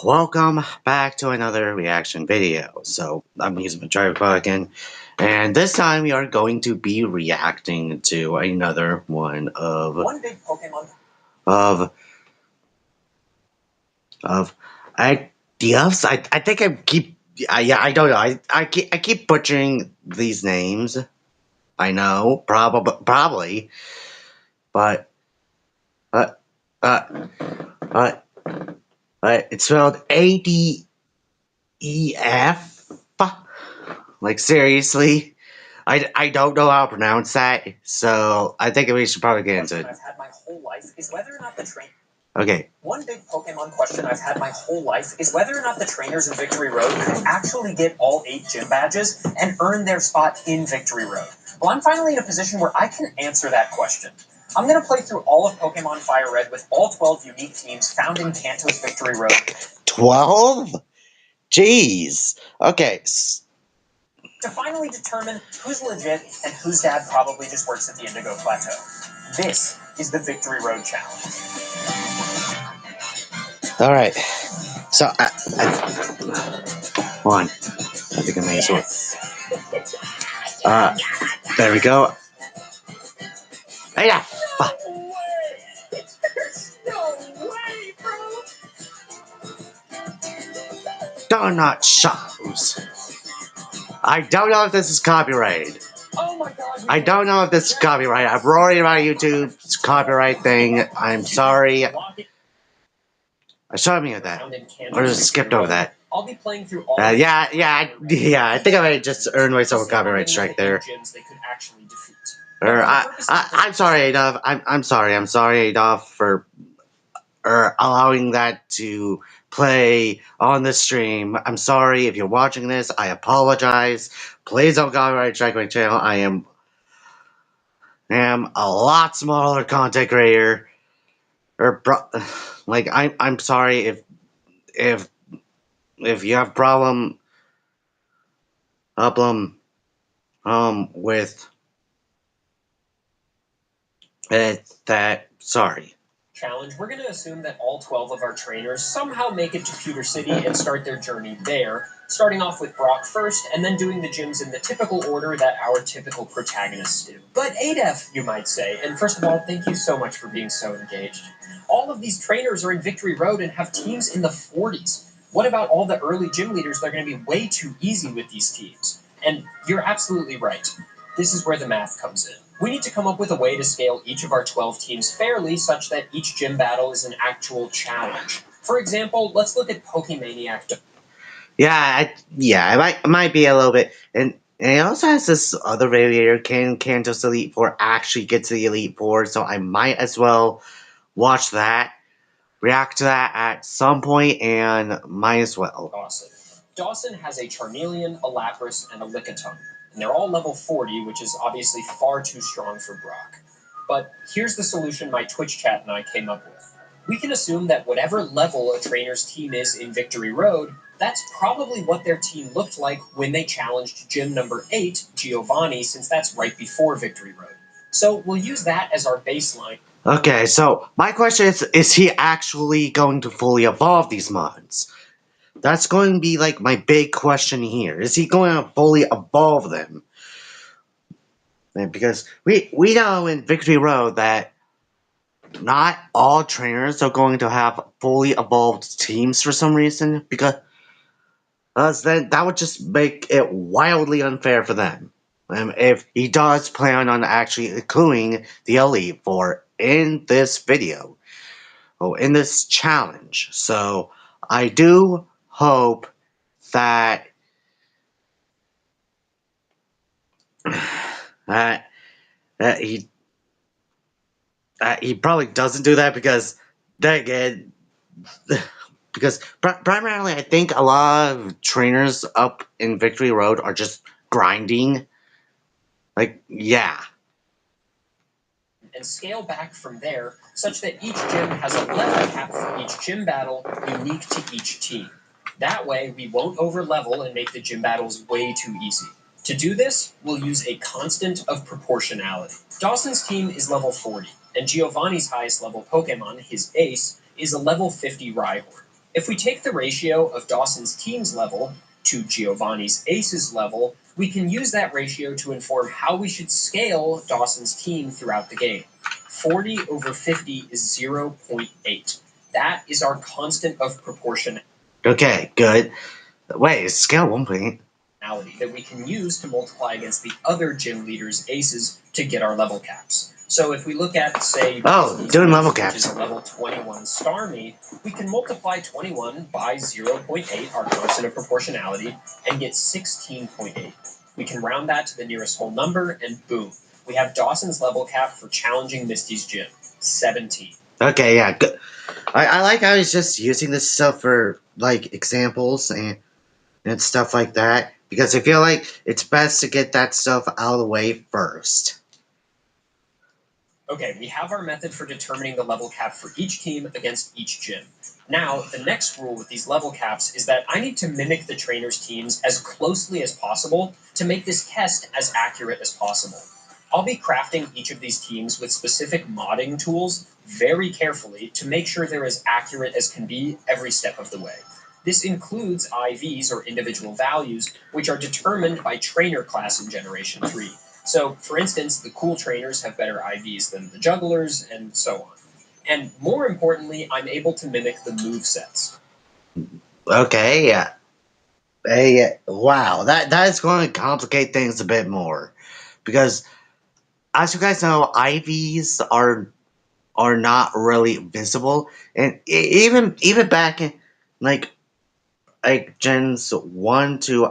Welcome back to another reaction video. So I'm using my tripod again, and this time we are going to be reacting to another one one big Pokemon of ideas. I think I keep yeah, I don't know. I keep butchering these names. I know, probably, but uh uh uh, it's spelled ADEF. Like, seriously? I don't know how to pronounce that, so I think we should probably get into it. I've had my whole life is whether or not the train. Okay. One big Pokemon question I've had my whole life is whether or not the trainers in Victory Road could actually get all 8 gym badges and earn their spot in Victory Road. Well, I'm finally in a position where I can answer that question. I'm going to play through all of Pokemon Fire Red with all 12 unique teams found in Kanto's Victory Road. 12? Jeez. Okay. To finally determine who's legit and whose dad probably just works at the Indigo Plateau. This is the Victory Road Challenge. All right. So, hold on. I think I may as well. There we go. Hey, yeah. No way, bro. Donut shows. I don't know if this is copyrighted. Oh my God. I don't know if this is copyrighted. I'm worried about YouTube's copyright thing. I'm sorry. I saw me with that. Or just skipped over that. I'll be playing through all. Yeah. I think I might just earned myself a copyright strike there. I'm sorry, Adolf. I'm sorry, Adolf, for allowing that to play on the stream. I'm sorry if you're watching this. I apologize. Please don't copyright strike my channel. I am a lot smaller content creator. Like, I'm sorry if you have problem with that. Sorry. Challenge, we're going to assume that all 12 of our trainers somehow make it to Pewter City and start their journey there, starting off with Brock first, and then doing the gyms in the typical order that our typical protagonists do. But ADEF, you might say, and first of all, thank you so much for being so engaged. All of these trainers are in Victory Road and have teams in the 40s. What about all the early gym leaders? They're going to be way too easy with these teams. And you're absolutely right. This is where the math comes in. We need to come up with a way to scale each of our 12 teams fairly such that each gym battle is an actual challenge. For example, let's look at Pokemaniac. Yeah, it might be a little bit. And it also has this other variator, can Kantos Elite Four actually get to the Elite Four, so I might as well watch that, react to that at some point, and might as well. Dawson has a Charmeleon, a Lapras, and a Lickitung. And they're all level 40, which is obviously far too strong for Brock. But here's the solution my Twitch chat and I came up with. We can assume that whatever level a trainer's team is in Victory Road, that's probably what their team looked like when they challenged gym number 8, Giovanni, since that's right before Victory Road. So we'll use that as our baseline. Okay, so my question is he actually going to fully evolve these mods? That's going to be, like, my big question here. Is he going to fully evolve them? Because we know in Victory Road that not all trainers are going to have fully evolved teams for some reason, because then that would just make it wildly unfair for them. If he does plan on actually including the Elite Four in this video, or in this challenge. So I do hope that he probably doesn't do that, because then again, because primarily I think a lot of trainers up in Victory Road are just grinding. Like, yeah. And scale back from there such that each gym has a level cap for each gym battle unique to each team. That way, we won't over-level and make the gym battles way too easy. To do this, we'll use a constant of proportionality. Dawson's team is level 40, and Giovanni's highest level Pokemon, his ace, is a level 50 Rhyhorn. If we take the ratio of Dawson's team's level to Giovanni's ace's level, we can use that ratio to inform how we should scale Dawson's team throughout the game. 40 over 50 is 0.8. That is our constant of proportion. Okay, good. Wait, scale 1.8. That we can use to multiply against the other gym leaders' aces to get our level caps. So if we look at, say, doing level which caps. is a level 21 star meet, we can multiply 21 by 0.8, our constant of proportionality, and get 16.8. We can round that to the nearest whole number, and boom, we have Dawson's level cap for challenging Misty's gym, 17. Okay, yeah, good. I like how he's just using this stuff for like examples and stuff like that, because I feel like it's best to get that stuff out of the way first. Okay, we have our method for determining the level cap for each team against each gym. Now, the next rule with these level caps is that I need to mimic the trainer's teams as closely as possible to make this test as accurate as possible. I'll be crafting each of these teams with specific modding tools very carefully to make sure they're as accurate as can be every step of the way. This includes IVs, or individual values, which are determined by trainer class in Generation 3. So, for instance, the cool trainers have better IVs than the jugglers, and so on. And more importantly, I'm able to mimic the movesets. Okay, yeah. Hey, wow, that is going to complicate things a bit more, because as you guys know, IVs are not really visible, and even back in like gens 1 to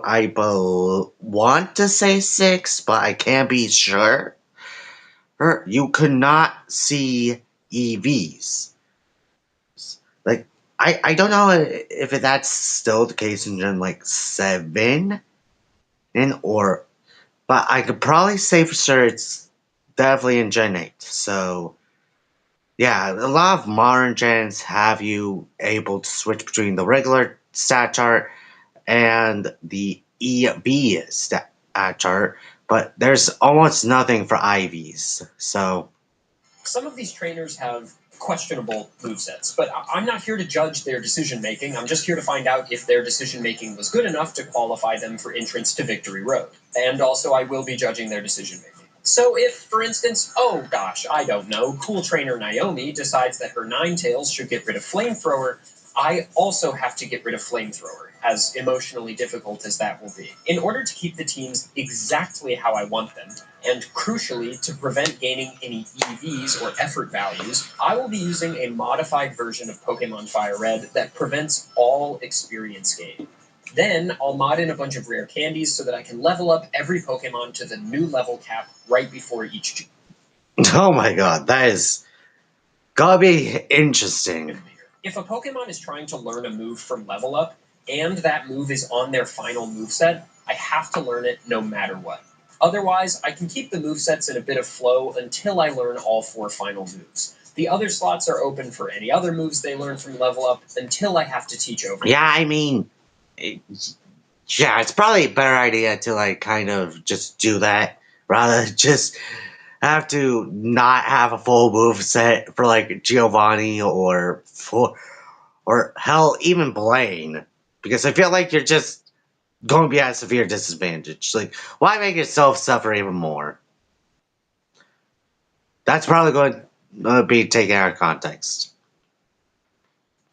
want to say 6, but I can't be sure. You could not see EVs. Like I don't know if that's still the case in Gen like 7, but I could probably say for sure it's definitely in Gen 8. So yeah, a lot of modern gens have you able to switch between the regular stat chart and the EV stat chart, but there's almost nothing for IVs. So some of these trainers have questionable movesets, but I'm not here to judge their decision making. I'm just here to find out if their decision making was good enough to qualify them for entrance to Victory Road. And also, I will be judging their decision making. So if, for instance, oh gosh, I don't know, cool trainer Naomi decides that her Ninetales should get rid of Flamethrower, I also have to get rid of Flamethrower, as emotionally difficult as that will be, in order to keep the teams exactly how I want them. And crucially, to prevent gaining any EVs or effort values, I will be using a modified version of Pokemon Fire Red that prevents all experience gain. Then I'll mod in a bunch of rare candies so that I can level up every Pokemon to the new level cap right before each gym. oh my god, that is gotta be interesting. If a Pokemon is trying to learn a move from level up, and that move is on their final moveset, I have to learn it no matter what. Otherwise, I can keep the movesets in a bit of flow until I learn all 4 final moves. The other slots are open for any other moves they learn from level up until I have to teach over. Yeah, I mean, yeah, it's probably a better idea to like kind of just do that rather than just have to not have a full move set for like Giovanni or hell even Blaine, because I feel like you're just going to be at a severe disadvantage. Like, why make yourself suffer even more? That's probably going to be taken out of context.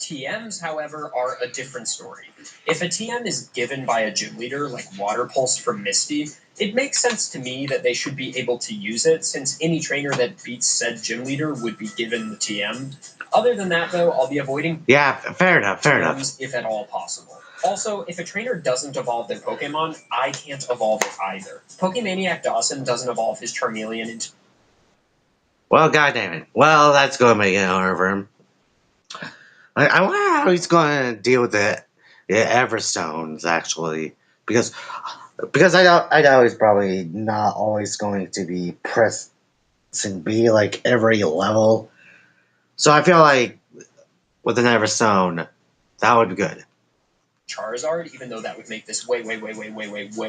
TMs, however, are a different story. If a TM is given by a gym leader, like Water Pulse from Misty, it makes sense to me that they should be able to use it, since any trainer that beats said gym leader would be given the TM. Other than that, though, I'll be avoiding fair enough, TMs if at all possible. Also, if a trainer doesn't evolve their Pokemon, I can't evolve it either. Pokemaniac Dawson doesn't evolve his Charmeleon into... Well, goddammit. Well, that's going to make it harder for him. I wonder how he's going to deal with the Everstones, actually. Because I know he's probably not always going to be pressing B like every level. So I feel like with an Everstone, that would be good. Charizard, even though that would make this way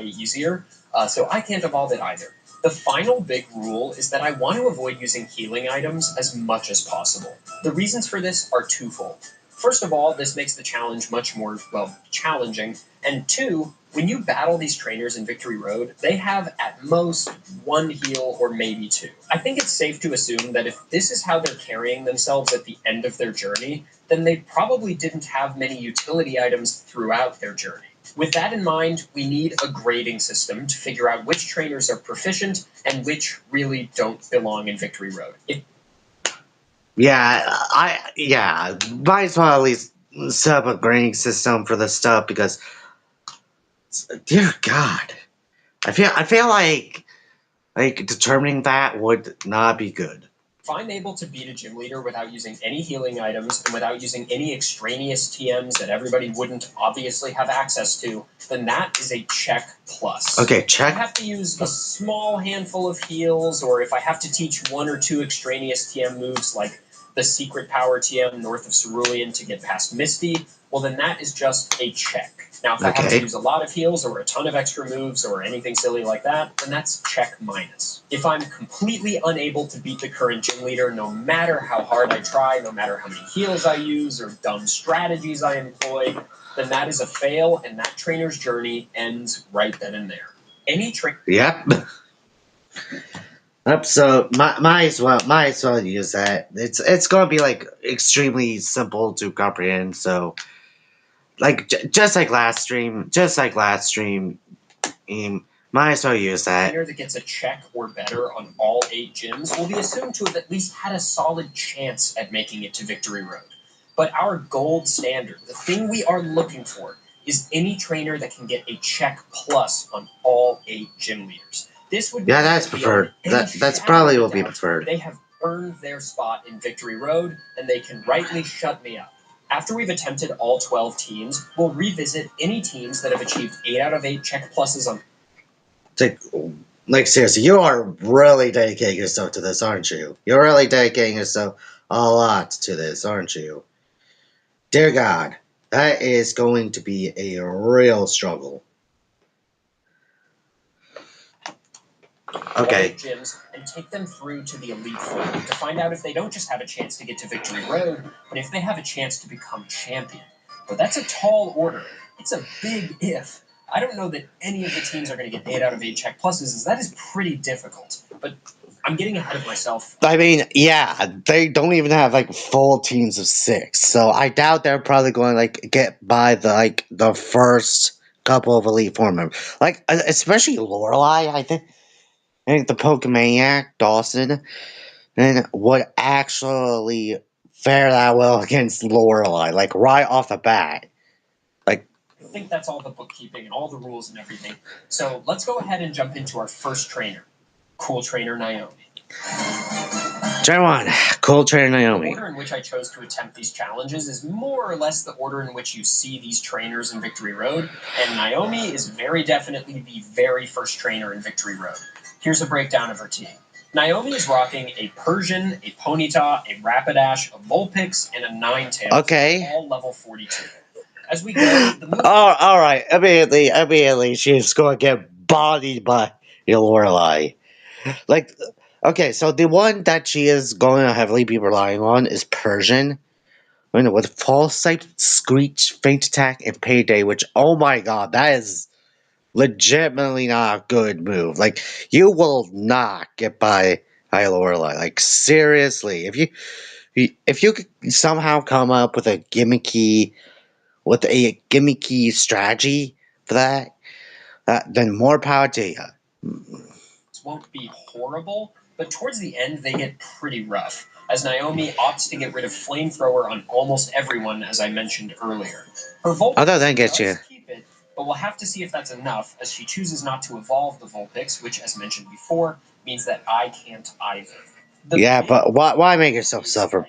easier. So I can't evolve it either. The final big rule is that I want to avoid using healing items as much as possible. The reasons for this are twofold. First of all, this makes the challenge much more, well, challenging. And two, when you battle these trainers in Victory Road, they have at most one heal or maybe two. I think it's safe to assume that if this is how they're carrying themselves at the end of their journey, then they probably didn't have many utility items throughout their journey. With that in mind, we need a grading system to figure out which trainers are proficient and which really don't belong in Victory Road. Might as well at least set up a grading system for this stuff because, dear God, I feel like determining that would not be good. If I'm able to beat a gym leader without using any healing items and without using any extraneous TMs that everybody wouldn't obviously have access to, then that is a check plus. Okay, If I check. have to use a small handful of heals, or if I have to teach one or two extraneous TM moves like the secret power TM north of Cerulean to get past Misty, well then that is just a check. Now, if I have to use a lot of heals or a ton of extra moves or anything silly like that, then that's check minus. If I'm completely unable to beat the current gym leader, no matter how hard I try, no matter how many heals I use or dumb strategies I employ, then that is a fail, and that trainer's journey ends right then and there. Yep. Yep. So might as well use that. It's gonna be like extremely simple to comprehend. So like just like last stream, might as well use that. Trainer that gets a check or better on all 8 gyms will be assumed to have at least had a solid chance at making it to Victory Road. But our gold standard, the thing we are looking for, is any trainer that can get a check plus on all 8 gym leaders. This would be that's preferred. That's probably will be preferred. They have earned their spot in Victory Road, and they can rightly shut me up. After we've attempted all 12 teams, we'll revisit any teams that have achieved 8 out of 8 check pluses on. Like seriously, you are really dedicating yourself to this, aren't you? You're really dedicating yourself a lot to this, aren't you? Dear God, that is going to be a real struggle. Okay. Gyms and take them through to the Elite Four to find out if they don't just have a chance to get to Victory Road, but if they have a chance to become champion. But that's a tall order. It's a big if. I don't know that any of the teams are going to get 8 out of 8 check pluses, as that is pretty difficult. But I'm getting ahead of myself. I mean, yeah, they don't even have like full teams of 6, so I doubt they're probably going to like get by the first couple of Elite Four members. Like especially Lorelei, I think the Pokemaniac Dawson, and would actually fare that well against Lorelei, like right off the bat. I think that's all the bookkeeping and all the rules and everything. So let's go ahead and jump into our first trainer, Cool Trainer Naomi. Turn 1, Cool Trainer Naomi. The order in which I chose to attempt these challenges is more or less the order in which you see these trainers in Victory Road, and Naomi is very definitely the very first trainer in Victory Road. Here's a breakdown of her team. Naomi is rocking a Persian, a Ponyta, a Rapidash, a Vulpix, and a Ninetales, Okay. all level 42. As we go, the move. Oh, all right. Immediately, she's going to get bodied by Lorelei. Like, okay, so the one that she is going to heavily be relying on is Persian. With False Sight, Screech, Faint Attack, and Payday, which, oh my god, that is legitimately not a good move. Like, you will not get by Lorelei. Like, seriously, if you could somehow come up with a gimmicky strategy for that, then more power to you. Won't be horrible, but towards the end they get pretty rough, as Naomi opts to get rid of Flamethrower on almost everyone, as I mentioned earlier. Her Vulpix does keep it, but we'll have to see if that's enough, as she chooses not to evolve the Vulpix, which, as mentioned before, means that I can't either. But why make yourself suffer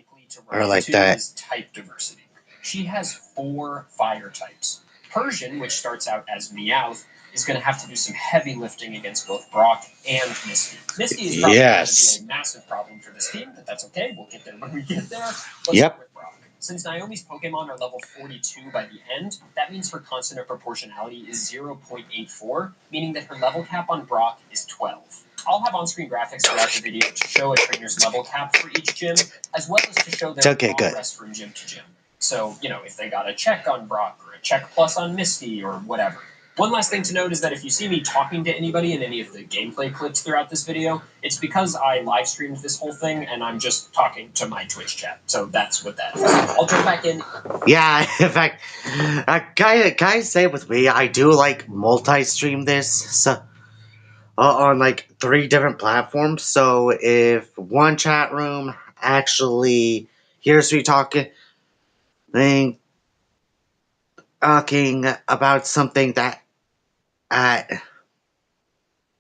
or like that? Is type diversity. She has 4 fire types. Persian, which starts out as Meowth, is going to have to do some heavy lifting against both Brock and Misty. Misty is probably going to be a massive problem for this team, but that's okay. We'll get there when we get there. Let's start with Brock. Since Naomi's Pokemon are level 42 by the end, that means her consonant proportionality is 0.84, meaning that her level cap on Brock is 12. I'll have on-screen graphics throughout the video to show a trainer's level cap for each gym, as well as to show their progress from gym to gym. So, if they got a check on Brock or a check plus on Misty or whatever. One last thing to note is that if you see me talking to anybody in any of the gameplay clips throughout this video, it's because I live streamed this whole thing and I'm just talking to my Twitch chat. So that's what that is. I'll jump back in. Yeah, in fact, guys say with me, I do like multi-stream this, so on like 3 different platforms. So if one chat room actually hears me talking about something that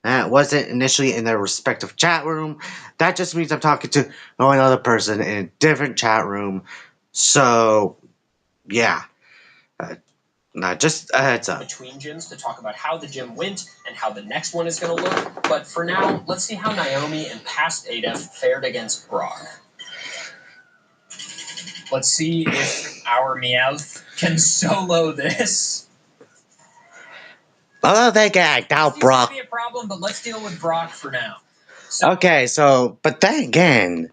wasn't initially in their respective chat room, that just means I'm talking to another person in a different chat room. So, yeah. Just a heads up. Between gyms to talk about how the gym went and how the next one is going to look. But for now, let's see how Naomi and past ADEF fared against Brock. Let's see if our Meowth can solo this. Oh, they gagged out Brock. This be a problem, but let's deal with Brock for now. Okay, but then again,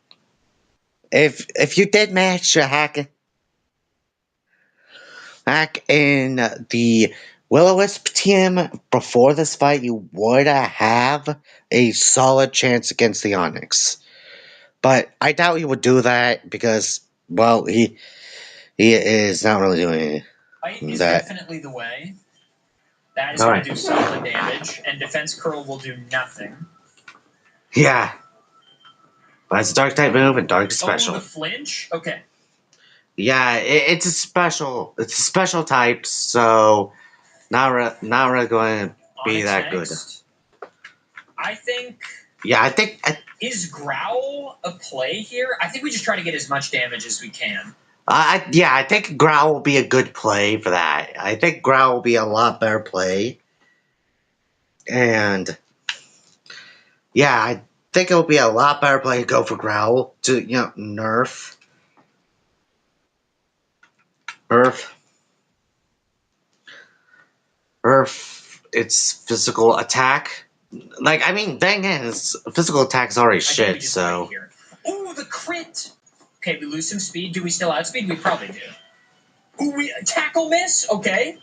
if you did match your hack in the Will-O-Wisp team before this fight, you would have a solid chance against the Onyx. But I doubt he would do that because, well, he is not really doing Fight is definitely the way. That is going to do solid damage, and Defense Curl will do nothing. Yeah. But it's a dark type move and dark special. Oh, the flinch? Okay. Yeah, it's a special type, so not really going to be that good. I think. Yeah, I think. Is Growl a play here? I think we just try to get as much damage as we can. I think Growl will be a good play for that. I think Growl will be a lot better play. And yeah, I think it will be a lot better play to go for Growl to, nerf its physical attack. Like, I mean, dang it, its physical attack is already shit, so. Oh, the crit! Okay, we lose some speed. Do we still outspeed? We probably do. Ooh, we tackle miss? Okay.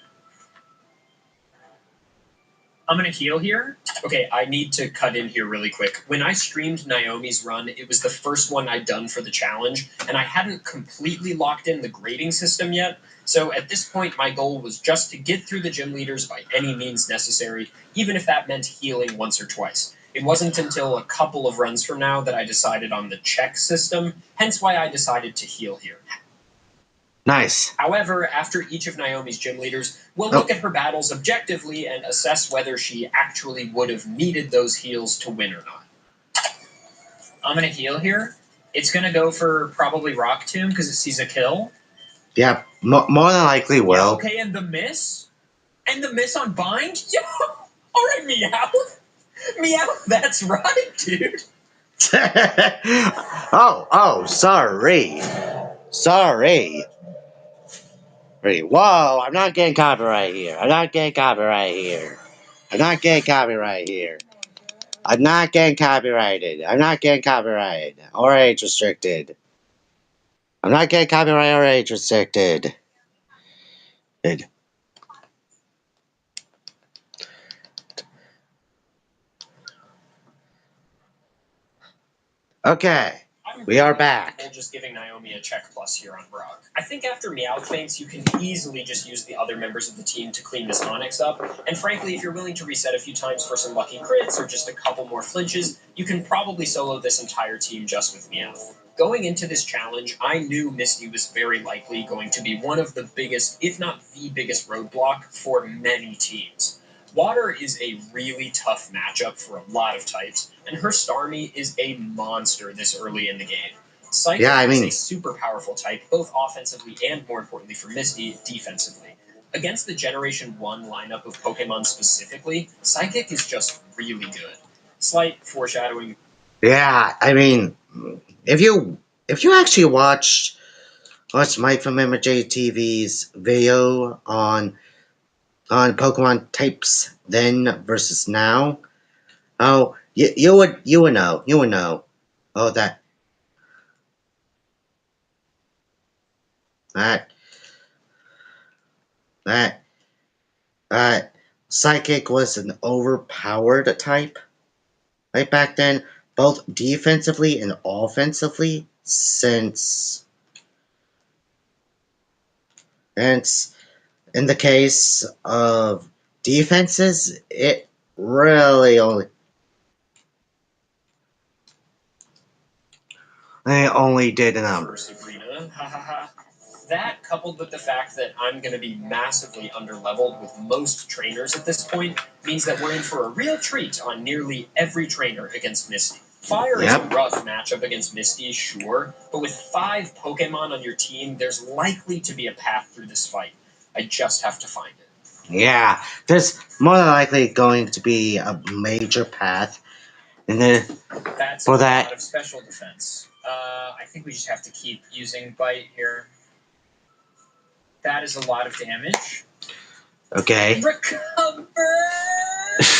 I'm going to heal here. Okay, I need to cut in here really quick. When I streamed Naomi's run, it was the first one I'd done for the challenge, and I hadn't completely locked in the grading system yet. So at this point, my goal was just to get through the gym leaders by any means necessary, even if that meant healing once or twice. It wasn't until a couple of runs from now that I decided on the check system, hence why I decided to heal here. Nice. However, after each of Naomi's gym leaders, we'll look at her battles objectively and assess whether she actually would have needed those heals to win or not. I'm going to heal here. It's going to go for probably Rock Tomb because it sees a kill. Yeah, more than likely will. Yeah, okay, and the miss? And the miss on bind? Yeah! Alright, Meowth! Meowth, that's right, dude! oh, sorry. Sorry. Whoa, I'm not getting copyright here. I'm not getting copyrighted. I'm not getting copyrighted. Or age restricted. I'm not getting copyright or age restricted. Okay. We are back. Just giving Naomi a check plus here on Brock. I think after Meowth faints, you can easily just use the other members of the team to clean this Onyx up. And frankly, if you're willing to reset a few times for some lucky crits or just a couple more flinches, you can probably solo this entire team just with Meowth. Going into this challenge, I knew Misty was very likely going to be one of the biggest, if not the biggest roadblock for many teams. Water is a really tough matchup for a lot of types, and her Starmie is a monster this early in the game. Psychic is a super powerful type, both offensively and, more importantly for Misty, defensively. Against the Generation 1 lineup of Pokemon specifically, Psychic is just really good. Slight foreshadowing. Yeah, I mean, if you actually watched Mike from MJ TV's video on Pokemon types then versus now, you would know. Oh, that. that that Psychic was an overpowered type. Right back then, both defensively and offensively, since in the case of defenses, it really only did Sabrina, ha ha ha. That, coupled with the fact that I'm going to be massively underleveled with most trainers at this point, means that we're in for a real treat on nearly every trainer against Misty. Fire is a rough matchup against Misty, sure, but with 5 Pokemon on your team, there's likely to be a path through this fight. I just have to find it. Yeah, there's more than likely going to be a major path. And then That's for a that, lot of special defense. I think we just have to keep using Bite here. That is a lot of damage. Okay. Recover!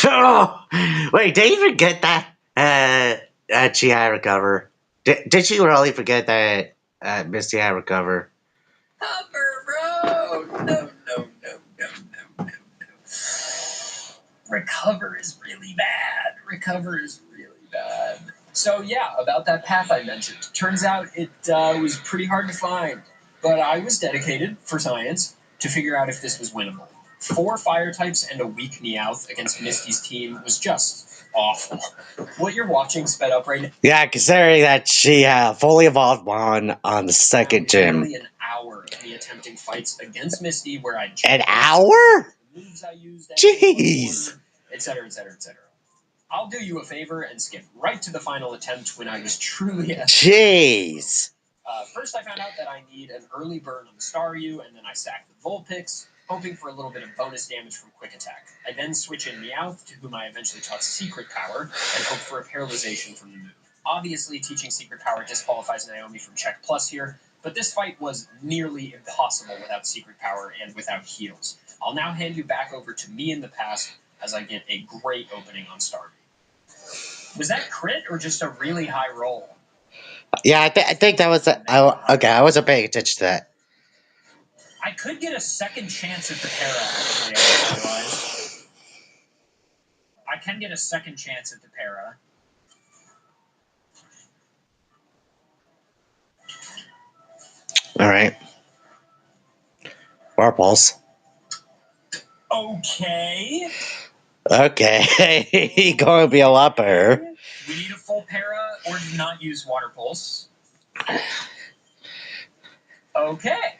Oh, wait, did you forget that she had recover? Did she really forget that Misty had recover? Cover, bro! No. Recover is really bad. So yeah, about that path I mentioned. Turns out it was pretty hard to find, but I was dedicated for science to figure out if this was winnable. 4 fire types and a weak Meowth against Misty's team was just awful. What you're watching sped up right now. Yeah, considering that she fully evolved on the second gym. Nearly an hour of me attempting fights against Misty where I An hour? Moves I used, Jeez. etc. I'll do you a favor and skip right to the final attempt when I was truly at. Jeez. First, I found out that I need an early burn on the Staryu, and then I sack the Vulpix, hoping for a little bit of bonus damage from Quick Attack. I then switch in Meowth, to whom I eventually taught Secret Power, and hope for a paralyzation from the move. Obviously, teaching Secret Power disqualifies Naomi from Check Plus here, but this fight was nearly impossible without Secret Power and without heals. I'll now hand you back over to me in the past as I get a great opening on Starmie. Was that crit or just a really high roll? Yeah, I think that was okay. I wasn't paying attention to that. I could get a second chance at the para, actually, I just realized. I can get a second chance at the para. All right. Pulse. Okay. Okay. Going to be a lot better. We need a full para or not use Water Pulse. Okay.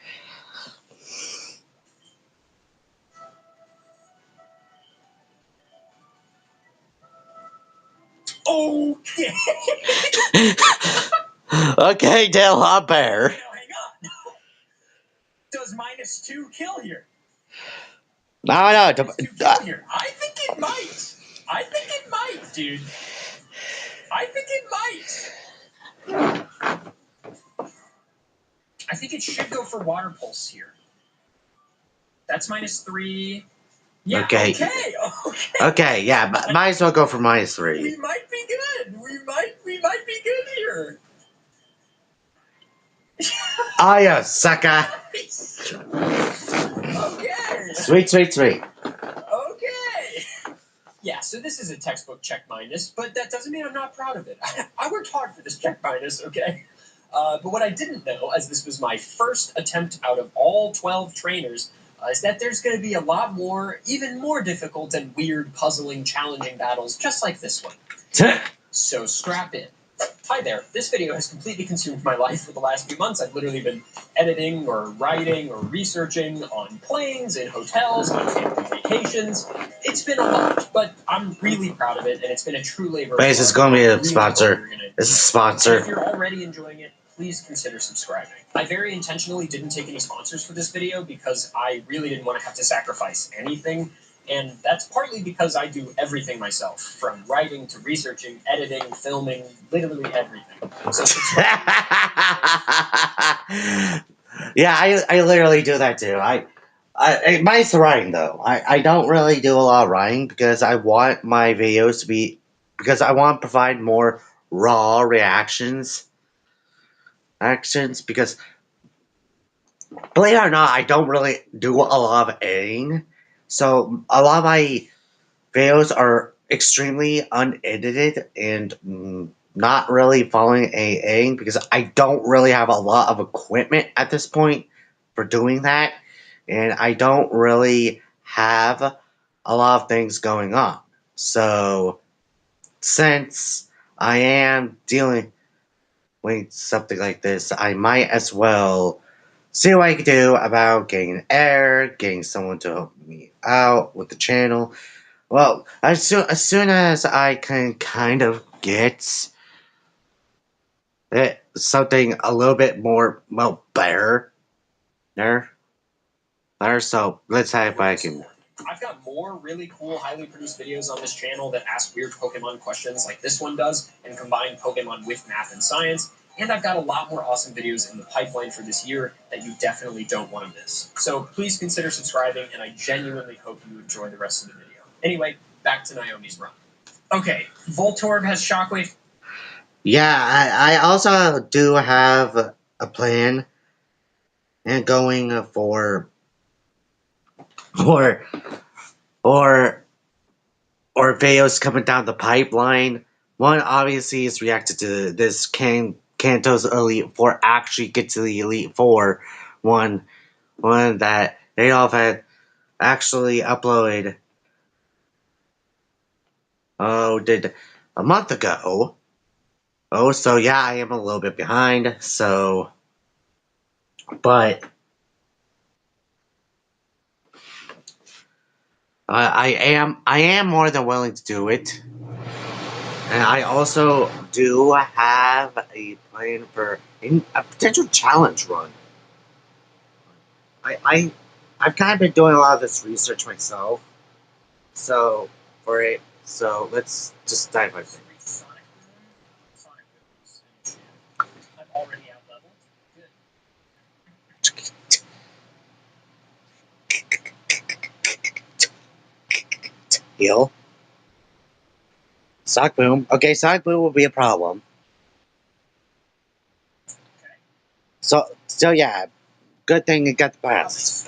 Okay. Okay, Dale Hopper. Now, hang on. Does -2 kill here? No. -2 kill here. I think it might, dude. I think it might. I think it should go for Water Pulse here. That's -3. Yeah, okay. Okay, yeah, might as well go for -3. We might be good. We might be good here. Oh, yeah, sucker. Okay. Sweet. Okay. Yeah, so this is a textbook check minus, but that doesn't mean I'm not proud of it. I worked hard for this check minus, okay? But what I didn't know, as this was my first attempt out of all 12 trainers, is that there's going to be a lot more, even more difficult and weird, puzzling, challenging battles just like this one. So strap in. Hi there. This video has completely consumed my life for the last few months. I've literally been editing or writing or researching on planes, in hotels, on family vacations. It's been a lot, but I'm really proud of it, and it's been a true labor of love. This is going to be a sponsor. This is a sponsor. If you're already enjoying it, please consider subscribing. I very intentionally didn't take any sponsors for this video because I really didn't want to have to sacrifice anything. And that's partly because I do everything myself, from writing to researching, editing, filming, literally everything. So yeah, I literally do that too. Mine's the writing though. I don't really do a lot of writing because I want my videos to be, because I want to provide more raw actions, because believe it or not, I don't really do a lot of editing. So a lot of my videos are extremely unedited and not really following a editing because I don't really have a lot of equipment at this point for doing that. And I don't really have a lot of things going on. So since I am dealing with something like this, I might as well see what I can do about getting an air, getting someone to help me out with the channel. Well, as soon as I can kind of get something a little bit more, well, better there, so let's see if I can. I've got more really cool, highly produced videos on this channel that ask weird Pokemon questions like this one does and combine Pokemon with math and science. And I've got a lot more awesome videos in the pipeline for this year that you definitely don't want to miss. So please consider subscribing, and I genuinely hope you enjoy the rest of the video. Anyway, back to Naomi's run. Okay, Voltorb has Shockwave. Yeah, I also do have a plan and going for or or videos coming down the pipeline. One obviously is reacted to this Kanto's Elite Four actually get to the Elite Four. One that they all had actually uploaded. Oh, did a month ago. Oh, so yeah, I am a little bit behind. So, but I am more than willing to do it. And I also do have a plan for a potential challenge run. I've kind of been doing a lot of this research myself. So for it, so let's just dive right in. I'm already out leveled. Heal. Sock boom. Okay, sock boom will be a problem. So yeah, good thing you got the pass.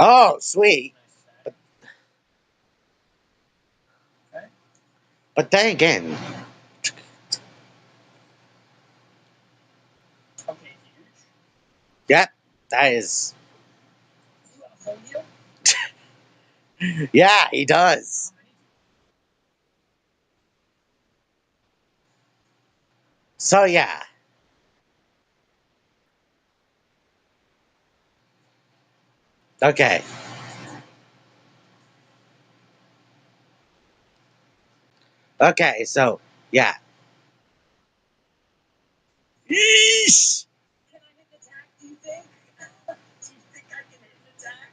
Oh, sweet. But then again, Okay, huge. yep, that is. Yeah, he does. So yeah. Okay. Okay, so yeah. Yeesh! Can I hit attack, do you think? Do you think I can hit attack?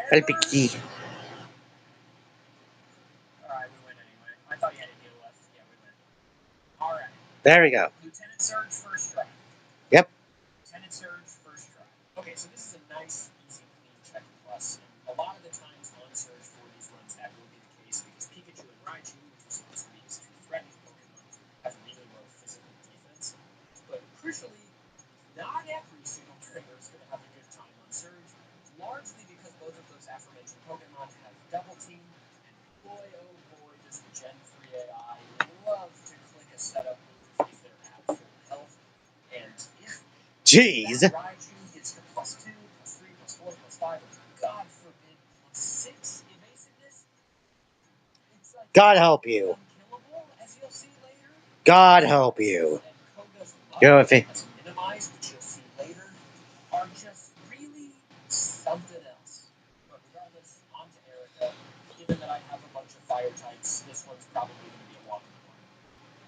That'd be key. Alright, we win anyway. I thought you had a deal left. Yeah, we win. Alright. There we go. Lieutenant Surge first try. Yep. Lieutenant Surge first try. Okay, so this is a nice, easy, clean check plus. And a lot of the times on Surge for these runs, that will be the case because Pikachu and Raichu, which is supposed to be his two threatening Pokemon, have really low physical defense. But crucially, not every single trainer is going to have a good time on Surge, largely because both of those aforementioned Pokemon have double team, and boy oh boy does the Gen 3 AI love to click a setup move if they're at full health. And if Jeez. that Raichu gets to +2, +3, +4, +5, or God forbid, +6 evasiveness, it's like God help you. unkillable, as you'll see later. God help you. And Koga's You know, luck if it, as minimized, which you'll see later, are just really something else. But regardless, on to Erica. Given that I have a bunch of fire types, this one's probably going to be a walk in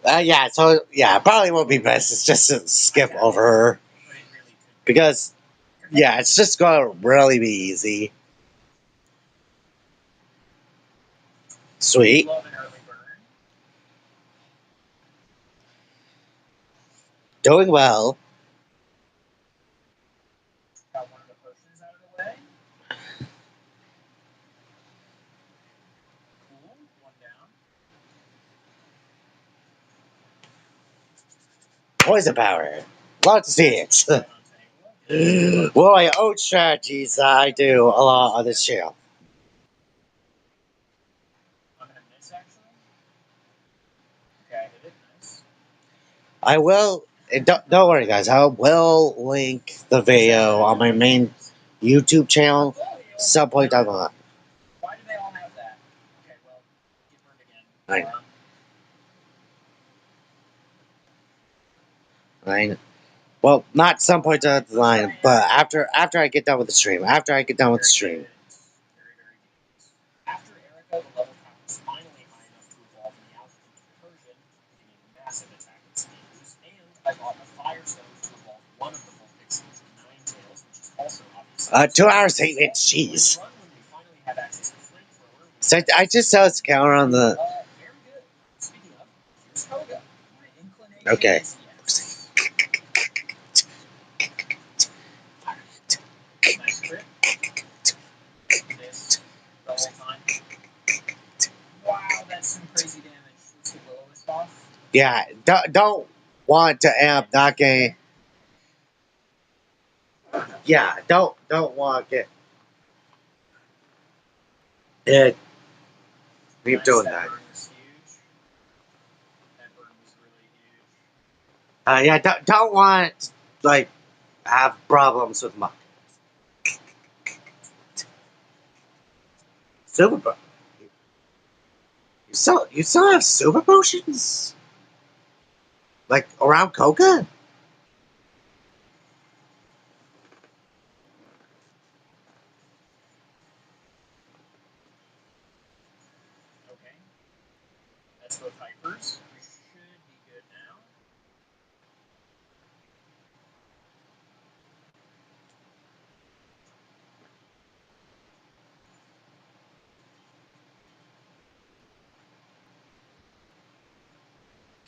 the park. yeah, so yeah, probably would be best is just to skip over her But it really could. because yeah, it's just gonna really be easy. Sweet. Love an early burn. Doing well. Got one of the potions out of the way. Cool. One down. Poison power. Love to see it. Well, my own strategies that I do a lot on this channel. I'm gonna miss actually. Okay, I hit it. Nice. I will. And don't worry, guys. I will link the video on my main YouTube channel some point down the line. Why do they all have that? Okay, well, get burned again. I know. Right? Well, not some point down the line, but after I get done with the stream. After I get done with the stream. Very, very good. After Erica, the level cap was finally high enough to evolve in the altitude Persian, giving a massive attack and speed boost, and I bought a Firestone to evolve one of the Vulpix's Ninetales, which is also obviously 2 hours, 8 minutes, jeez. run when we finally have access to Flamethrower. So I just saw its counter on the. Very good. Speaking of, here's Koga. My inclination Okay. is yes. Nice crit. This the whole time. Wow, that's some crazy damage. Let's get Will-O-Wisp off. Yeah, don't want to amp not getting. Yeah, don't want to get it. Keep Nice, doing that that. burn was huge. That burn was really huge. Yeah, don't want to, like, have problems with my super. You still have super potions, like around Coca. Okay. That's both hypers. We should be good now.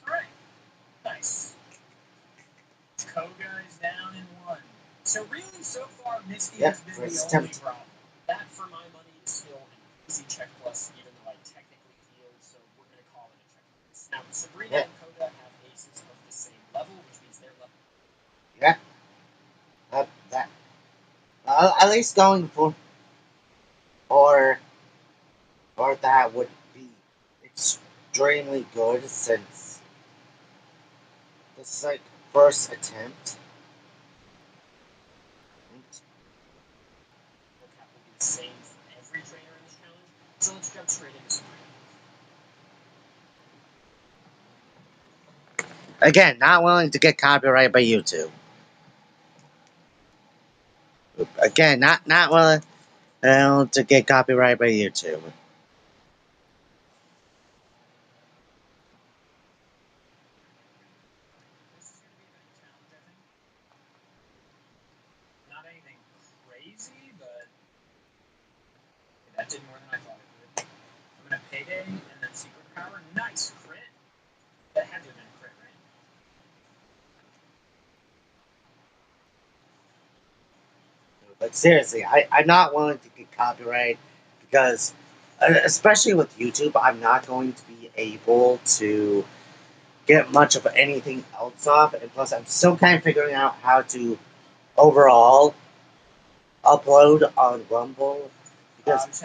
Alright. Nice. Koga is down in one. So really, so far, Misty Yep, has been first the only attempt. problem. That, for my money, is still an easy check plus, even though I technically healed, so we're going to call it a check plus. Now, Sabrina Yeah. and Koga have aces of the same level, which means their level. Yeah, that at least going for or that would be extremely good since this is like first attempt. Vocab will be the same for every trainer in this challenge, so let's jump straight into Sabrina. Again, not willing to get copyrighted by YouTube. Again, not willing to get copyrighted by YouTube. This is going to be a bit of a challenge, I think. Not anything crazy, but that did more than I thought it would. I'm going to Payday and then Secret Power. Nice crit. That had to have been a crit, right? But seriously, I'm not willing to get copyrighted because, especially with YouTube, I'm not going to be able to get much of anything else off. And plus, I'm still kind of figuring out how to overall upload on Rumble because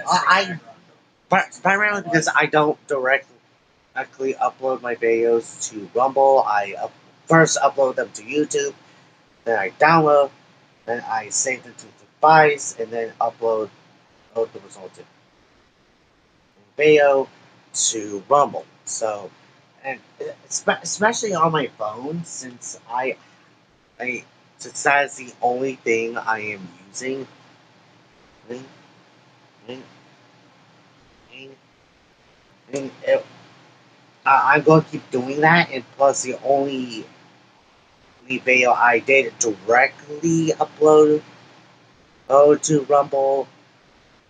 primarily because I don't directly upload my videos to Rumble. I first upload them to YouTube, then I download, then I save them to the device, and then upload the resulting video to Rumble. So, and especially on my phone, since since that is the only thing I am using. I'm going to keep doing that, and plus the only video I did directly upload to Rumble,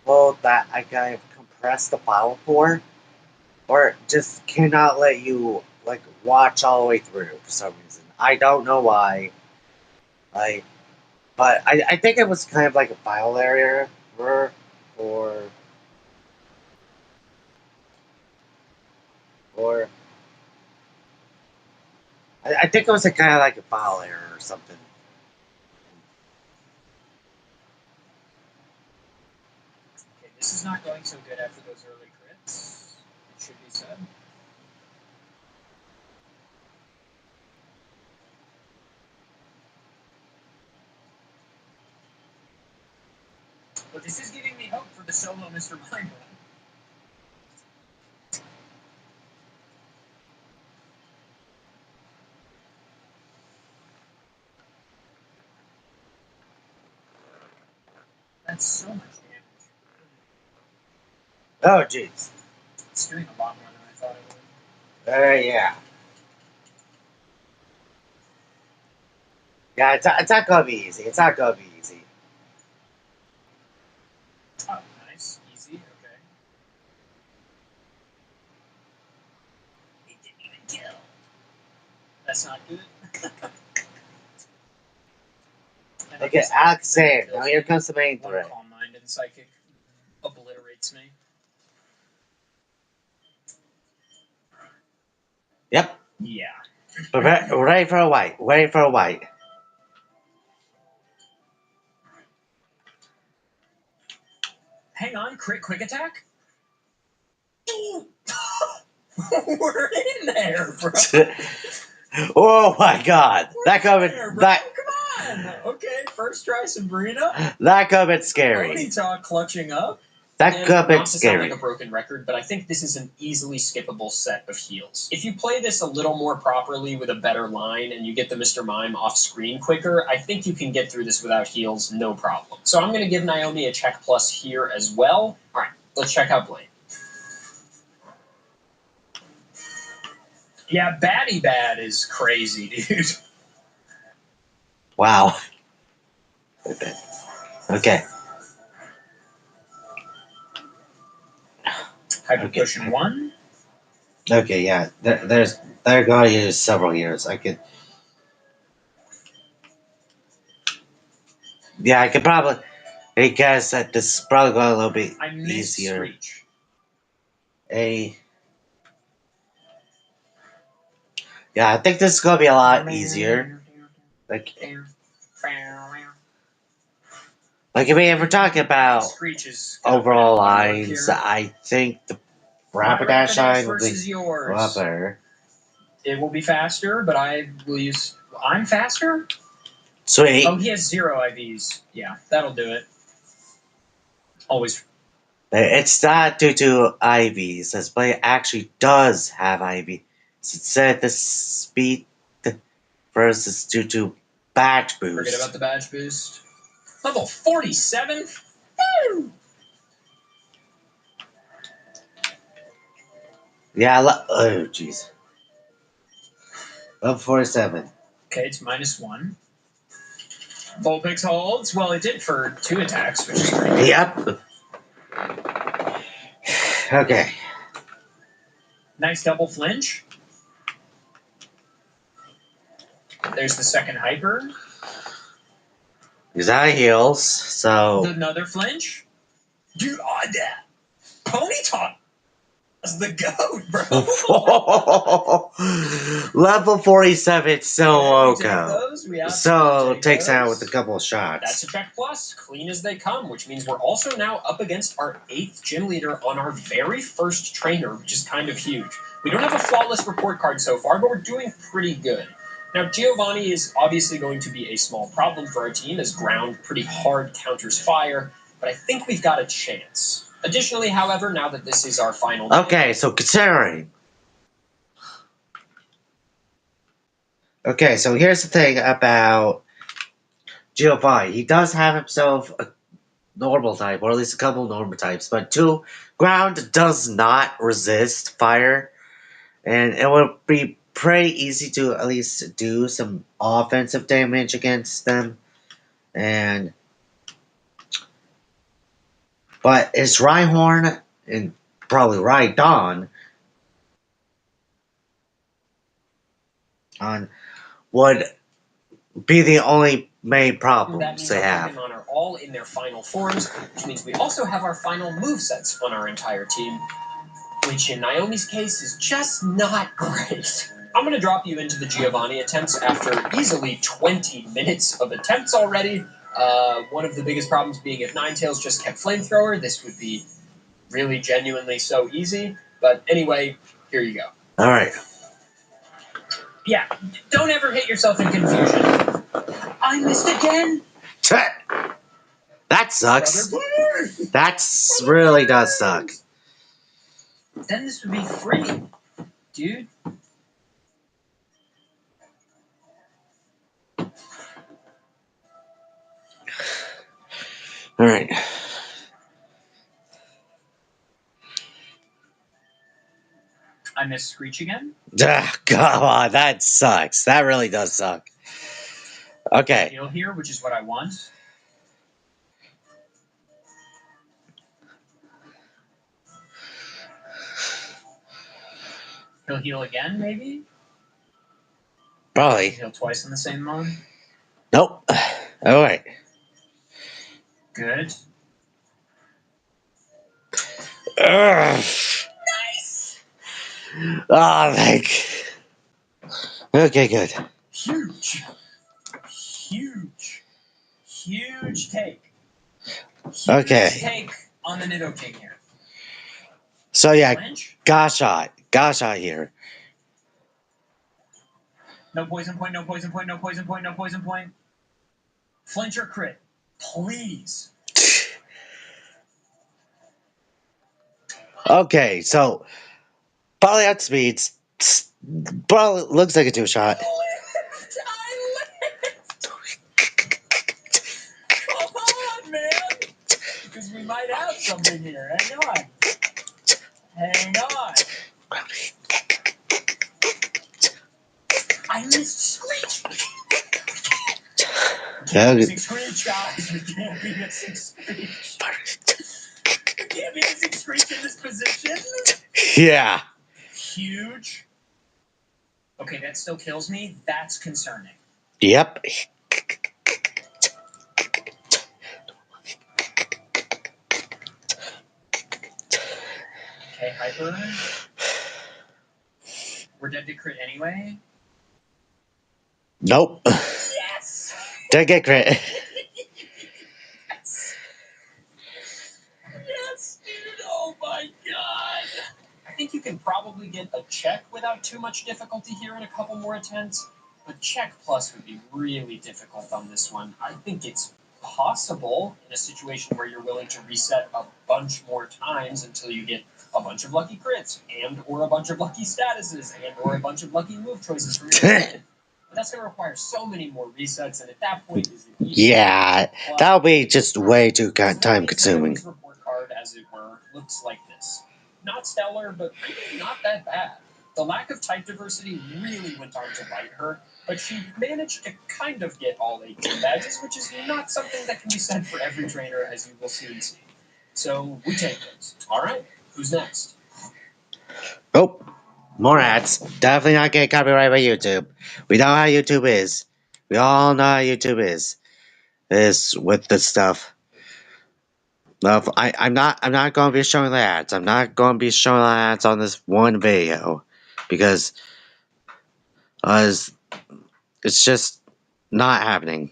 well, that I kind of compressed the file for, or just cannot let you like watch all the way through for some reason. I don't know why. Like, but I think it was kind of like a file error or or I think it was a kind of like a file error or something. Okay, this is not going so good after those early crits. It should be said. But this is giving me hope for the solo Mr. Mime run. That's so much damage. Oh, jeez. It's doing a lot more than I thought it would. Yeah. Yeah, it's not gonna be easy. It's not gonna be easy. Oh, nice. Easy. Okay. He didn't even kill. That's not good. Okay, Alexander. Now here comes the main One threat. Calm Mind and Psychic obliterates me. Yep. Yeah. Ready for a white. Ready for a white. Hang on, quick attack. We're in there, bro. Oh my God! That could have There, been bro. that. Come on. Okay, first try Sabrina. That could have been scary. Ponyta clutching up. That And could have been not to sound scary. like a broken record, but I think this is an easily skippable set of heals. If you play this a little more properly with a better line and you get the Mr. Mime off screen quicker, I think you can get through this without heals, no problem. So I'm going to give Naomi a check plus here as well. All right, let's check out Blaine. Yeah, Batty Bad is crazy, dude. Wow. Okay. Hyper Okay. Potion 1. Okay. Yeah. They're going to use several years. I could. Yeah, I could probably. I guess that this is probably going a little bit I missed easier. Screech. Yeah, I think this is gonna be a lot easier. Like I mean, if we're talking about Screech is overall gonna work lines, here. I think the My Rapidash line will be versus a yours. lot better. It will be faster, but I will use. I'm faster? Sweet. Oh, he has 0 IVs. Yeah, that'll do it. Always. It's not due to IVs. This play actually does have IV. So it said the speed versus due to badge boost. Forget about the badge boost. Level 47? Woo! Yeah, oh jeez. Level 47. Okay, it's -1. Vulpix holds. Well, it did for 2 attacks, which is pretty good. Yep. Okay. Nice double flinch. There's the second hyper. He's out of heals, so. Another flinch. Dude, Ponyta is the goat, bro. Level 47 so We take those, we So take takes those. out with a couple of shots. That's a check plus, clean as they come, which means we're also now up against our 8th gym leader on our very first trainer, which is kind of huge. We don't have a flawless report card so far, but we're doing pretty good. Now, Giovanni is obviously going to be a small problem for our team, as ground pretty hard counters fire, but I think we've got a chance. Additionally, however, now that this is our final... Okay, so considering... Okay, so here's the thing about Giovanni. He does have himself a normal type, or at least a couple normal types, but 2, ground does not resist fire, and it would be pretty easy to at least do some offensive damage against them, but it's Rhyhorn and probably Rhydon would be the only main That problems means they our have. Pokemon are all in their final forms, which means we also have our final movesets on our entire team, which in Naomi's case is just not great. I'm going to drop you into the Giovanni attempts after easily 20 minutes of attempts already. One of the biggest problems being if Ninetales just kept Flamethrower, this would be really genuinely so easy. But anyway, here you go. All right. Yeah, don't ever hit yourself in confusion. I missed again. That sucks. Brother, That really does suck. then this would be free, dude. All right. I missed Screech again. Come on, that sucks. That really does suck. Okay. Heal here, which is what I want. He'll heal again, maybe? Probably. Heal twice in the same mon. Nope. All right. Good. Ugh. Nice! Oh, thank. Okay, good. Huge. Huge. Huge take. Huge Okay. take on the Nidoking here. So yeah, Flinch? Gashot here. No poison point, no poison point, no poison point, no poison point. Flinch or crit. Please. Okay, so probably at speeds. Probably looks like a two-shot. I lived! Come on, man! Because we might have something here. Hang on. Hang on. I missed Screech! We can't be missing Screech, guys. We can't be missing Screech. We can't be missing Screech in this position. Yeah. Huge. Okay, that still kills me. That's concerning. Yep. Okay, Hyper. We're dead to crit anyway. Nope. Yes! Didn't get crit. Yes! Yes, dude! Oh my god! I think you can probably get a check without too much difficulty here in a couple more attempts, but check plus would be really difficult on this one. I think it's possible in a situation where you're willing to reset a bunch more times until you get a bunch of lucky crits and or a bunch of lucky statuses and or a bunch of lucky move choices from your opponent. But that's going to require so many more resets, and at that point, is it even Yeah, But that'll be just way too as time long as consuming. Naomi's report card, as it were, looks like this. Not stellar, but really not that bad. The lack of type diversity really went on to bite her, but she managed to kind of get all 18 badges, which is not something that can be said for every trainer, as you will soon see. So we take those. All right, who's next? Oh, more ads. Definitely not getting copyrighted by YouTube. We know how YouTube is. We all know how YouTube is. Is with this stuff. I'm not going to be showing the ads. I'm not going to be showing the ads on this one video because it's just not happening.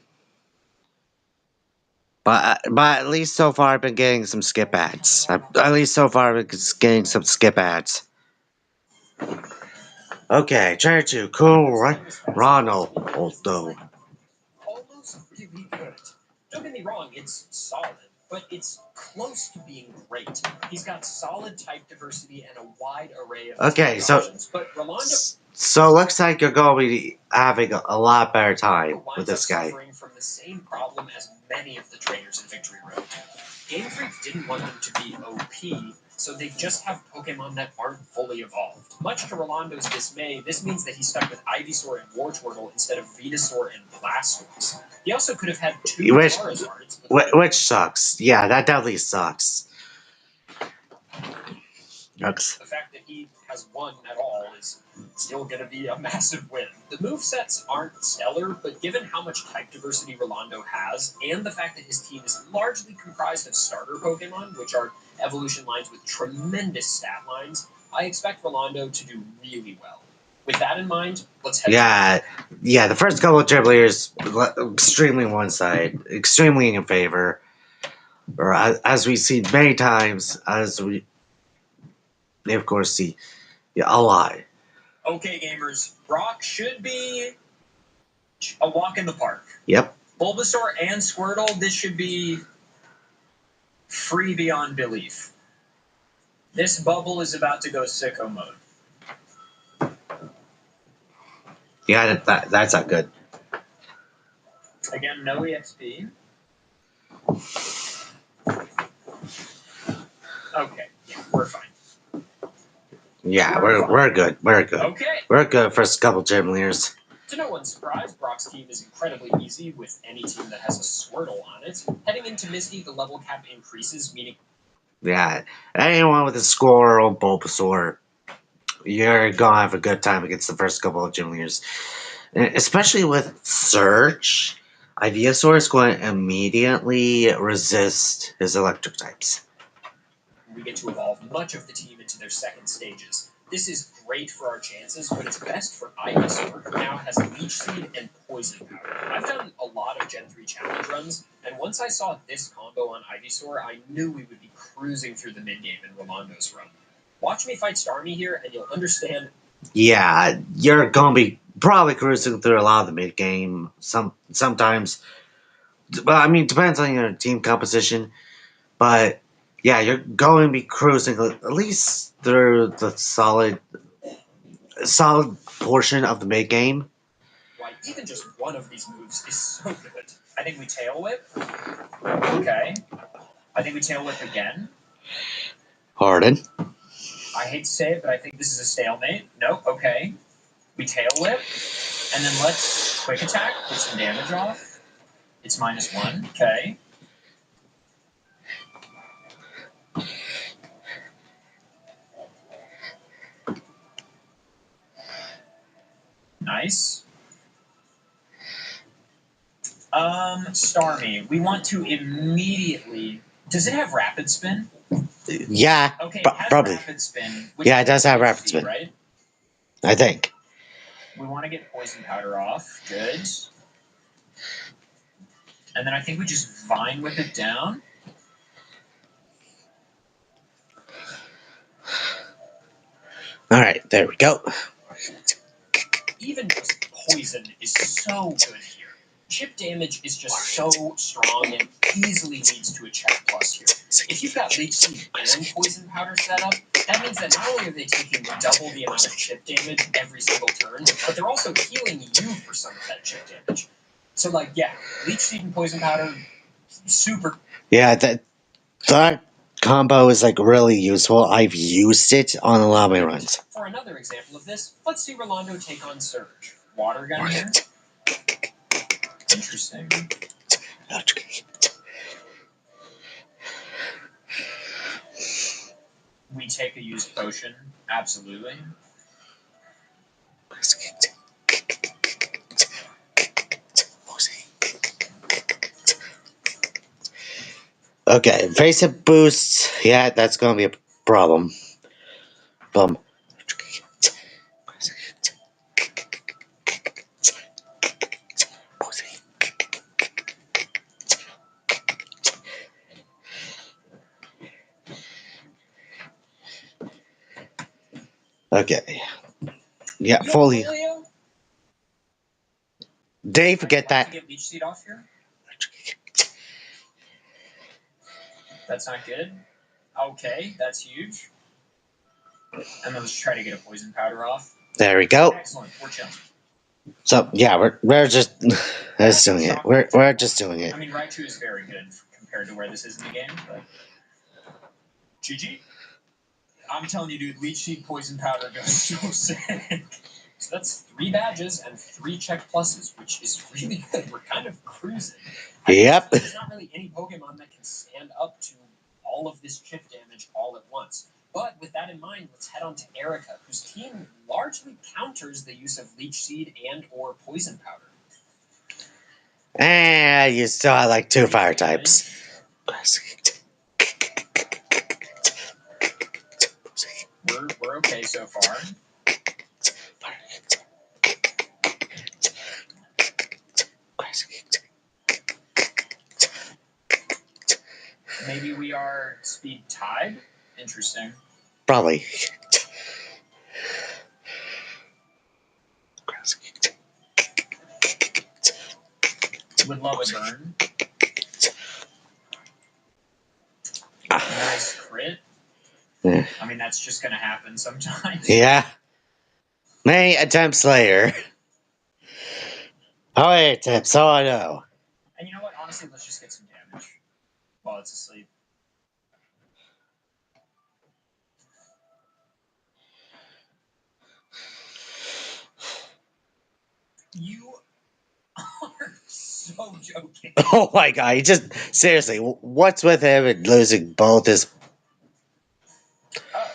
But at least so far I've been getting some skip ads. At least so far I've been getting some skip ads. Okay, try to cool Ronald though. Almost really good. Don't get me wrong, it's solid, but it's close to being great. He's got solid type diversity and a wide array of Okay, attack so options, but Rolando so looks like you're going to be having a lot better time with winds this up guy. suffering from the same problem as many of the trainers in Victory Road. Game Freak didn't want them to be OP, so they just have Pokemon that aren't fully evolved. Much to Rolando's dismay, this means that he's stuck with Ivysaur and Wartortle instead of Venusaur and Blastoise. He also could have had two Which- Charizards. Which sucks. Yeah, that definitely sucks. Sucks. The fact that he has one at all is still going to be a massive win. The movesets aren't stellar, but given how much type diversity Rolando has, and the fact that his team is largely comprised of starter Pokemon, which are evolution lines with tremendous stat lines, I expect Rolando to do really well. With that in mind, let's head. Yeah. The first couple of dribblers extremely one side, extremely in favor, or as we've seen many times, as we of course see a lot. Okay, gamers, Brock should be a walk in the park. Yep. Bulbasaur and Squirtle, this should be free beyond belief. This bubble is about to go sicko mode. Yeah, that's not good. Again, no EXP. Okay, yeah, we're fine. Yeah, we're good. We're good. Okay. We're good for a couple gym leaders. To no one's surprise, Brock's team is incredibly easy with any team that has a Squirtle on it. Heading into Misty, the level cap increases, meaning... Yeah, anyone with a Squirtle or Bulbasaur, you're gonna have a good time against the first couple of gym leaders. And especially with Surge, Ivysaur is going to immediately resist his electric types. We get to evolve much of the team into their second stages. This is great for our chances, but it's best for Ivysaur, who now has Leech Seed and Poison Powder. I've done a lot of Gen 3 challenge runs, and once I saw this combo on Ivysaur, I knew we would be cruising through the mid-game in Rolando's run. Watch me fight Starmie here, and you'll understand. Yeah, you're going to be probably cruising through a lot of the mid-game. Sometimes, well, I mean, depends on your team composition, but yeah, you're going to be cruising at least through the solid portion of the mid game. Why, even just one of these moves is so good. I think we Tail Whip. Okay. I think we Tail Whip again. Harden. I hate to say it, but I think this is a stalemate. Nope. Okay. We Tail Whip, and then let's Quick Attack, get some damage off. It's -1. Okay. Nice. Starmie, we want to immediately... Does it have Rapid Spin? Yeah, Okay, it has probably. Rapid Spin. Yeah, it does have Rapid Spin. Right? I think. We want to get Poison Powder off. Good. And then I think we just Vine Whip it down. Alright, there we go. Even just Poison is so good here. Chip damage is just so strong and easily leads to a check plus here. If you've got Leech Seed and Poison Powder set up, that means that not only are they taking double the amount of chip damage every single turn, but they're also healing you for some of that chip damage. So, like, yeah, Leech Seed and Poison Powder, super. Yeah, that combo is like really useful. I've used it on a lot of my runs. For another example of this, let's see Rolando take on Surge. Water Gun here. Interesting. We take a used potion. Absolutely. Okay, invasive boosts. Yeah, that's gonna be a problem. Bum. Okay. Yeah, fully. Did you forget that? Get Leech Seed off here. That's not good. Okay, that's huge. And then let's try to get a Poison Powder off. There we go. Excellent. We're chilling. So yeah, we're just doing it. We're just doing it. I mean, Raichu is very good compared to where this is in the game, but GG. I'm telling you, dude, Leech Seed Poison Powder goes so sick. So that's 3 badges and 3 check pluses, which is really good. We're kind of cruising. Yep. There's not really any Pokemon that can stand up to all of this chip damage all at once. But with that in mind, let's head on to Erica, whose team largely counters the use of Leech Seed and or Poison Powder. You still have like 2 fire types. We're okay so far. Maybe we are speed tied? Interesting. Probably. Would love a burn. Nice crit. Yeah. I mean, that's just going to happen sometimes. Yeah. Many attempts later. How many attempts? Oh, I know. And you know what? Honestly, let's just get some damage while it's asleep. You are so joking. Oh my god, he just seriously, what's with him and losing both his? Oh,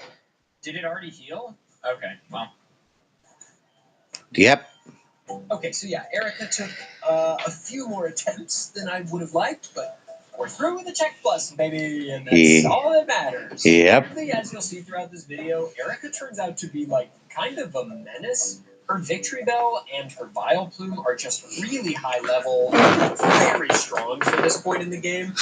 did it already heal? Okay, well. Yep. Okay, so yeah, Erica took a few more attempts than I would have liked, but we're through with the check plus, baby, and that's all that matters. Yep. Weirdly, as you'll see throughout this video, Erica turns out to be like kind of a menace. Her Victory Bell and her Vile Plume are just really high level, very strong for this point in the game.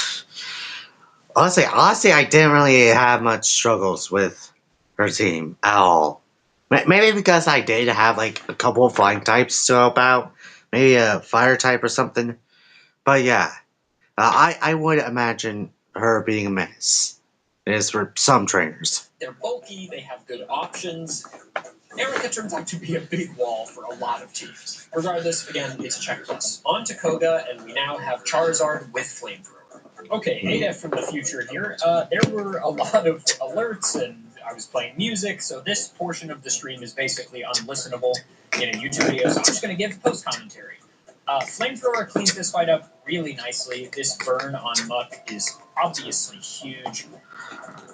Honestly, I didn't really have much struggles with her team at all. Maybe because I did have like a couple of flying types to help out, maybe a fire type or something. But yeah, I would imagine her being a menace. It is for some trainers. They're bulky, they have good options. Erica turns out to be a big wall for a lot of teams. Regardless, again, it's a check plus. On to Koga, and we now have Charizard with Flamethrower. Okay, AF from the future here. There were a lot of alerts, and I was playing music, so this portion of the stream is basically unlistenable in a YouTube video, so I'm just going to give post-commentary. Flamethrower cleans this fight up really nicely. This burn on Muck is obviously huge.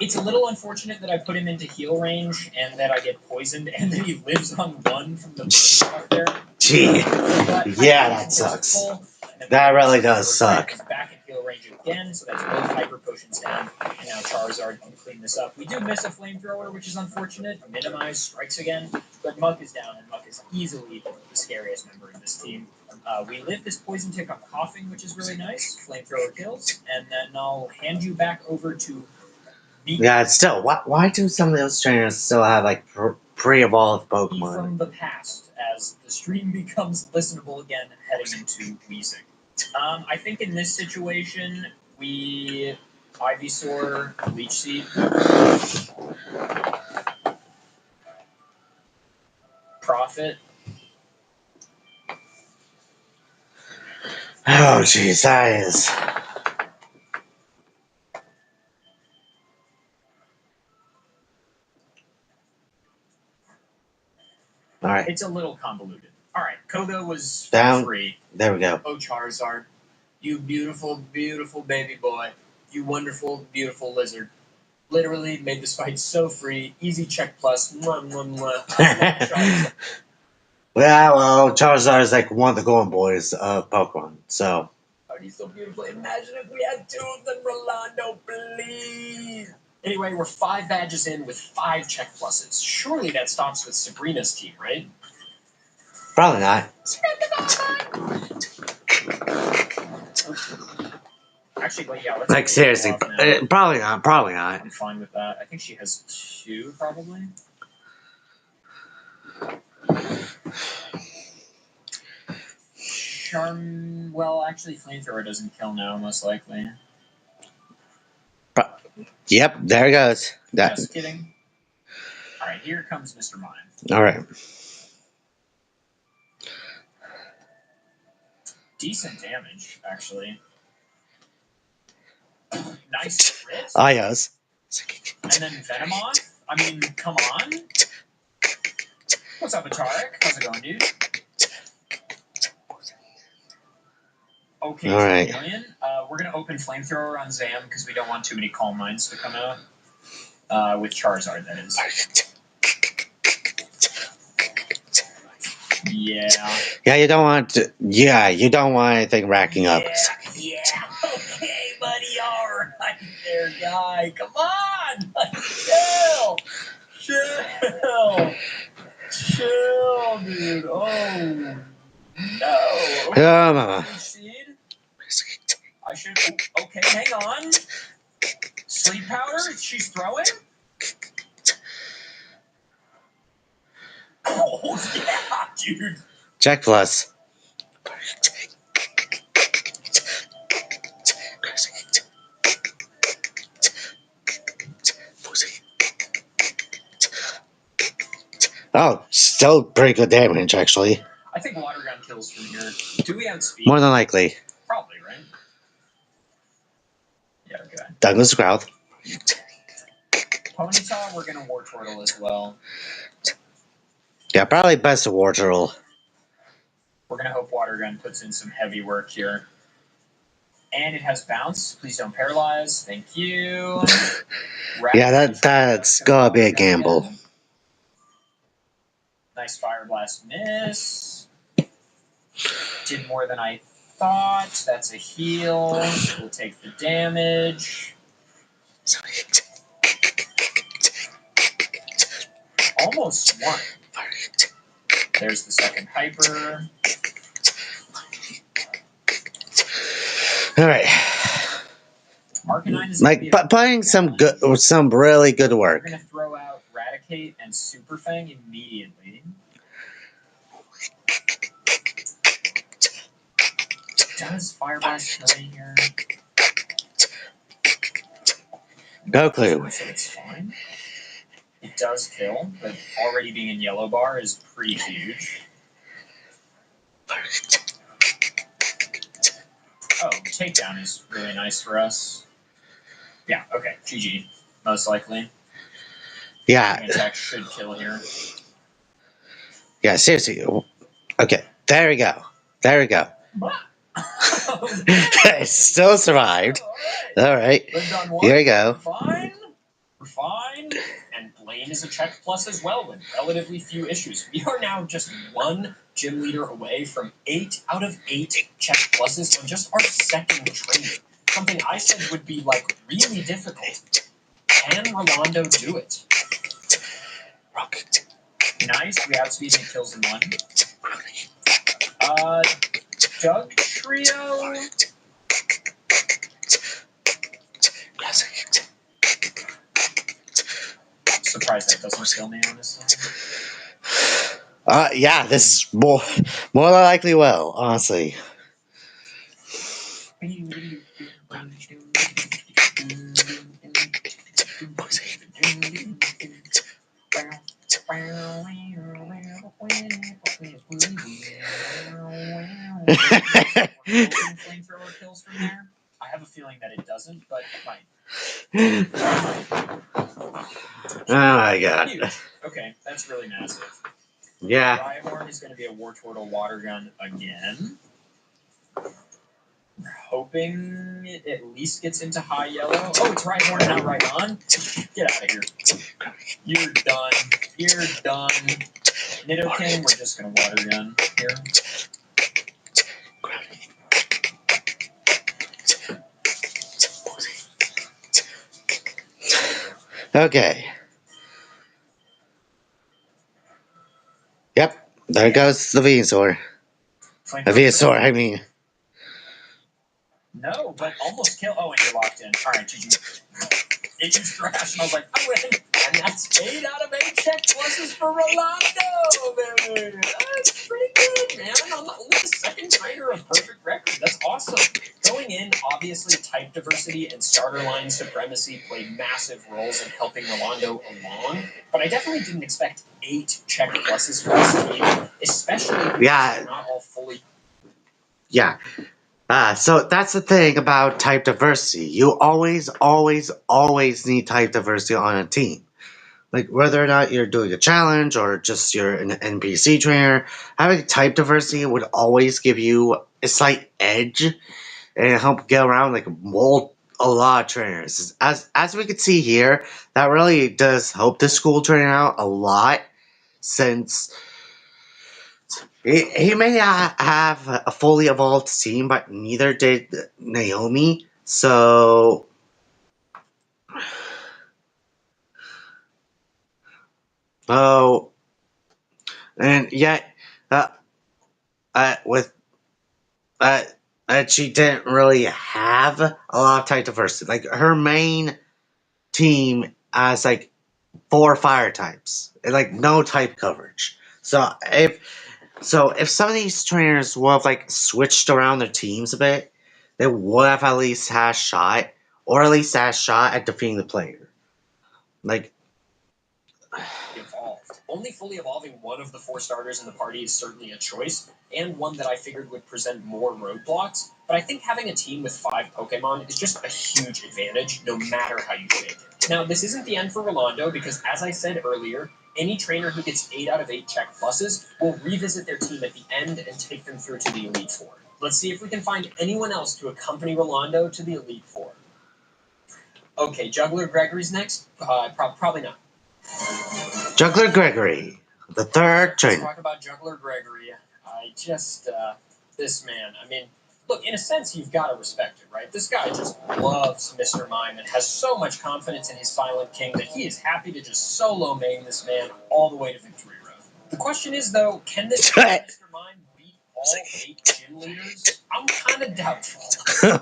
It's a little unfortunate that I put him into heal range and that I get poisoned and that he lives on one from the burn out there. Gee, But yeah, that sucks. That really does suck. He's back in heal range again, so that's both hyper potions down, and now Charizard can clean this up. We do miss a Flamethrower, which is unfortunate. Minimize strikes again, but Muck is down, and Muck is easily the scariest member of this team. We live this poison tick on Coughing, which is really nice. Flamethrower kills, and then I'll hand you back over to me. Yeah, still, why do some of those trainers still have like pre-evolved Pokemon? From the past, as the stream becomes listenable again, heading into Weezing. I think in this situation, we Ivysaur, Leech Seed. Profit. Oh, jeez, that is. All right. It's a little convoluted. All right, Koga was Down. free. There we go. Oh, Charizard, you beautiful, beautiful baby boy. You wonderful, beautiful lizard. Literally made this fight so free. Easy check plus. Mwah, mwah, mwah. Charizard. Yeah, well, Charizard is like one of the golden boys of Pokemon, so. Oh, he's so beautiful. Imagine if we had two of them, Rolando, please. Anyway, we're 5 badges in with 5 check pluses. Surely that stops with Sabrina's team, right? Probably not. Actually, well, yeah, let's Like, seriously, probably not. Probably not. I'm fine with that. I think she has 2, probably. Well, actually, Flamethrower doesn't kill now, most likely. Yep, there it goes. Just kidding. Alright, here comes Mr. Mime. Alright. Decent damage, actually. Nice crit. Ayos. And then Venomoth? I mean, come on. What's up, Atarik? How's it going, dude? Okay, Alright. Chameleon. We're going to open Flamethrower on Zam because we don't want too many Calm Minds to come out. With Charizard, that is. Yeah. Yeah, you don't want to. Yeah, you don't want anything racking up. Yeah. Okay, buddy. All right, there, guy. Come on. Chill. Dude. Oh no. Mama. Seed. I should. Okay, hang on. Sleep powder? She's throwing? Oh, yeah, dude. Check plus. Oh, still pretty good damage, actually. I think water gun kills from here. Do we outspeed? More than likely. Probably, right? Yeah, okay. Douglas Growth. Ponyta, we're gonna War Turtle as well. Yeah, probably best to War Turtle. We're gonna hope water gun puts in some heavy work here. And it has bounce. Please don't paralyze. Thank you. Yeah, that's gotta be a gamble. Again. Nice Fire Blast miss. Did more than I thought. That's a heal. We'll take the damage. Almost won. There's the second hyper. Alright. Arcanine is Like, playing some really good work. We're going to throw out Raticate and Super Fang immediately. Does Fire Blast kill me here? No clue. So it's fine. It does kill, but already being in yellow bar is pretty huge. Oh, takedown is really nice for us. Yeah, okay, GG. Most likely. Yeah. Attack should kill here. Yeah, seriously. Okay, there we go. There we go. It still survived. Alright. Here we go. We're fine. And Blaine is a check plus as well with relatively few issues. We are now just one gym leader away from 8 out of 8 check pluses on just our second training. Something I said would be like really difficult. Can Rolando do it? Nice, we outspeed and kills in one. Doug Trio. Surprised that doesn't kill me, honestly. Yeah, this is more than likely will, honestly. Flamethrower kills from there. I have a feeling that it doesn't, but it might. Oh my god. Huge. Okay, that's really massive. Yeah. Rhyhorn is going to be a War Turtle water gun again. We're hoping it at least gets into high yellow. Oh, it's Rhyhorn, not Rhydon. Get out of here. You're done. You're done. Nidoking, we're just going to water gun here. Okay. Yep. There goes the Venusaur. Venusaur, I mean. No, but almost kill. Oh, and you're locked in. Alright, GG. It just crashed, and I was like, I win. And that's 8 out of 8 check pluses for Rolando, baby. That's pretty good, man. I'm only the second trainer of perfect record. That's awesome. Going in, obviously, type diversity and starter line supremacy played massive roles in helping Rolando along. But I definitely didn't expect 8 check pluses for this team, especially because they're not all fully. Yeah. So that's the thing about type diversity. You always need type diversity on a team. Like, whether or not you're doing a challenge or just you're an NPC trainer, having type diversity would always give you a slight edge and help get around, like, mold a lot of trainers. As we can see here, that really does help the school trainer out a lot, since he may not have a fully evolved team, but neither did Naomi. So, and yet, she didn't really have a lot of type diversity. Like, her main team as like 4 fire types, and like no type coverage. So if some of these trainers would have like switched around their teams a bit, they would have at least had a shot, or at least had a shot at defeating the player. Like, Evolved. Only fully evolving one of the 4 starters in the party is certainly a choice, and one that I figured would present more roadblocks, but I think having a team with 5 Pokemon is just a huge advantage, no matter how you shake it. Now, this isn't the end for Rolando, because as I said earlier, any trainer who gets 8 out of 8 check pluses will revisit their team at the end and take them through to the Elite Four. Let's see if we can find anyone else to accompany Rolando to the Elite Four. Okay, Juggler Gregory's next? Probably not. Juggler Gregory, the 3rd Let's trainer. talk about Juggler Gregory. I just, this man, I mean, look, in a sense, you've got to respect it, right? This guy just loves Mr. Mime and has so much confidence in his Silent King that he is happy to just solo main this man all the way to Victory Road. The question is, though, can this Mr. Mime beat all 8 gym leaders? I'm kind of doubtful.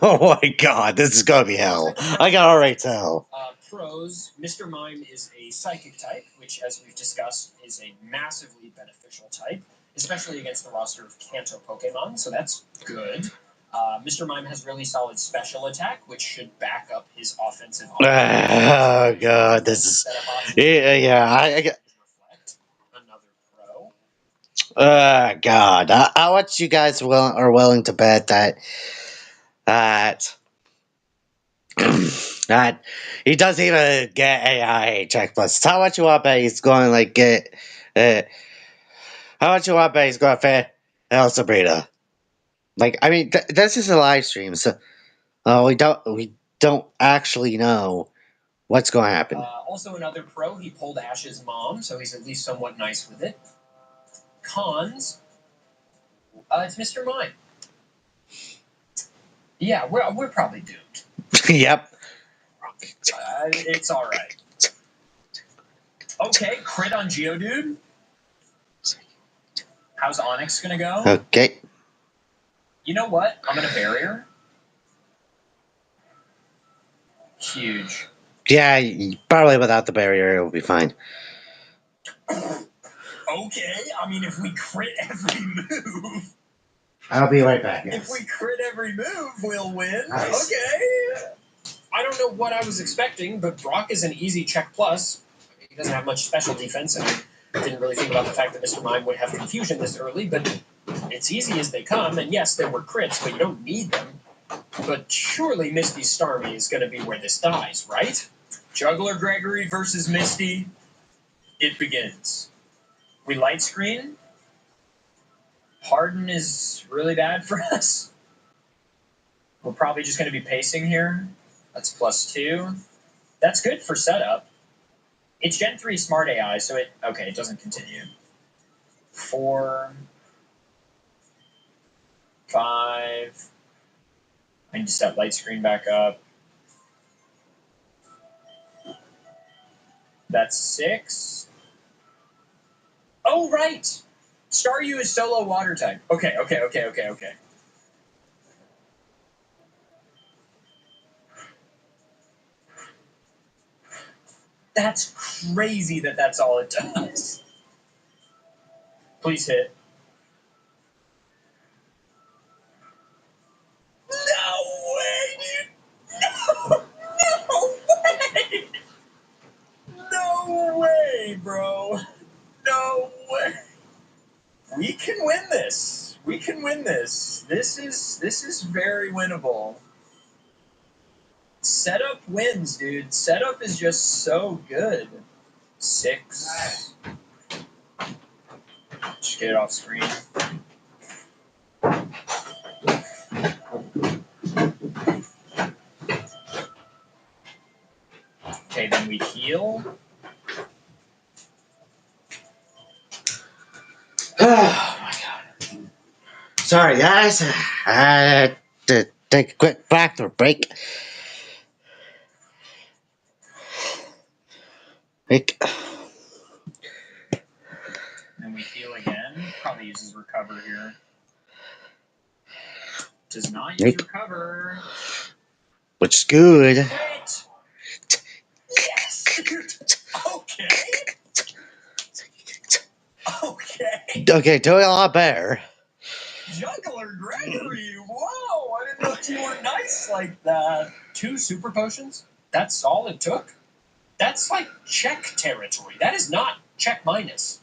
Oh my god, this is gonna be hell. I can already tell. Pros, Mr. Mime is a psychic type, which, as we've discussed, is a massively beneficial type, especially against the roster of Kanto Pokemon, so that's good. Mr. Mime has really solid special attack, which should back up his offensive. Oh god, this is I Reflect, another pro. God. How much you guys are willing to bet that that he doesn't even get AI check plus? How much you want to bet he's going to like get? How much you want to bet he's going to fit El Sabrina? Like, I mean, this is a live stream, so we don't actually know what's going to happen. Also, another pro, he pulled Ash's mom, so he's at least somewhat nice with it. Cons, it's Mr. Mime. Yeah, we're probably doomed. Yep. It's all right. Okay, crit on Geodude. How's Onyx gonna go? Okay. You know what? I'm gonna barrier. Huge. Yeah, probably without the barrier, it will be fine. Okay, I mean, if we crit every move. I'll be right back, guys. If we crit every move, we'll win. Nice. Okay. I don't know what I was expecting, but Brock is an easy check plus. He doesn't have much special defense, and I didn't really think about the fact that Mr. Mime would have confusion this early, but it's easy as they come, and yes, there were crits, but you don't need them. But surely Misty Starmie is going to be where this dies, right? Juggler Gregory versus Misty. It begins. We light screen. Harden is really bad for us. We're probably just going to be pacing here. That's +2. That's good for setup. It's Gen 3 Smart AI, so it doesn't continue. 4, 5. I need to set light screen back up. That's 6. Oh, right! Staryu is solo water type. Okay. That's crazy that that's all it does. Please hit. No way, dude! No way! No way, bro! No way! We can win this. We can win this. This is very winnable. Setup wins, dude. Setup is just so good. 6. Just get it off screen. Okay, then we heal. Oh my god. Sorry, guys. I had to take a quick bathroom break. Then we heal again. Probably uses recover here. Does not use recover. Which is good. Crit! Okay, doing a lot better. Juggler Gregory, whoa! I didn't know you were nice like that. 2 super potions? That's all it took? That's like check territory. That is not check minus.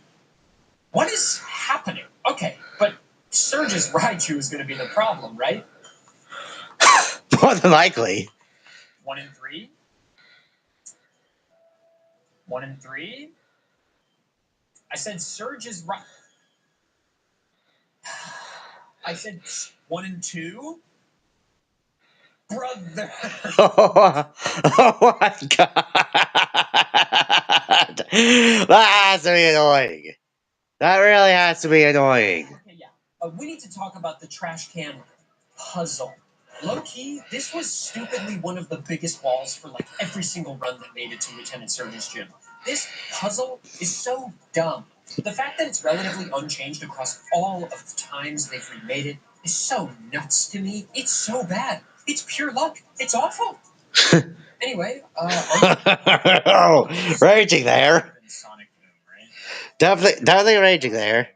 What is happening? Okay, but Surge's Raichu is going to be the problem, right? More than likely. 1 in 3? 1 in 3? I said Surge's right. I said 1 in 2? Brother! Oh my god! That has to be annoying. That really has to be annoying. Okay, yeah. We need to talk about the trash can puzzle. Low key, this was stupidly one of the biggest walls for like every single run that made it to Lieutenant Surge's gym. This puzzle is so dumb. The fact that it's relatively unchanged across all of the times they've remade it is so nuts to me. It's so bad. It's pure luck. It's awful. Anyway, Oh, raging there. Sonic Boom, right? Definitely raging there.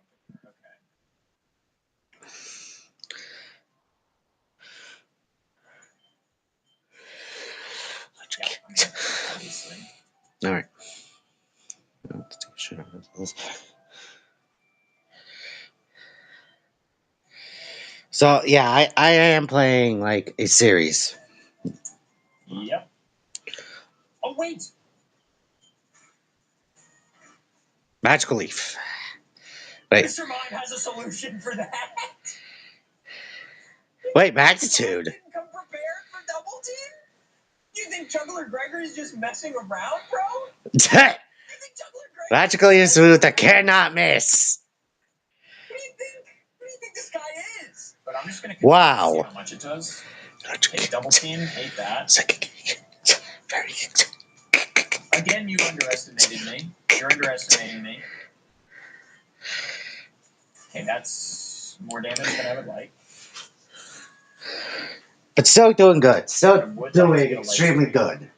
Obviously. All right. So yeah, I am playing like a series. Yep. Oh wait. Magical Leaf. Wait. Mr. Mime has a solution for that. Wait, Magnitude. Didn't come prepared for double team? You think Juggler Gregory's just messing around, bro? You think Juggler Gregory? Magical Leaf smooth that cannot miss. Who do you think this guy is? But I'm just gonna see Wow. how much it does. Okay, double team, hate that. Very. Again, you underestimated me. You're underestimating me. Okay, that's more damage than I would like. But still doing good. Still doing extremely good.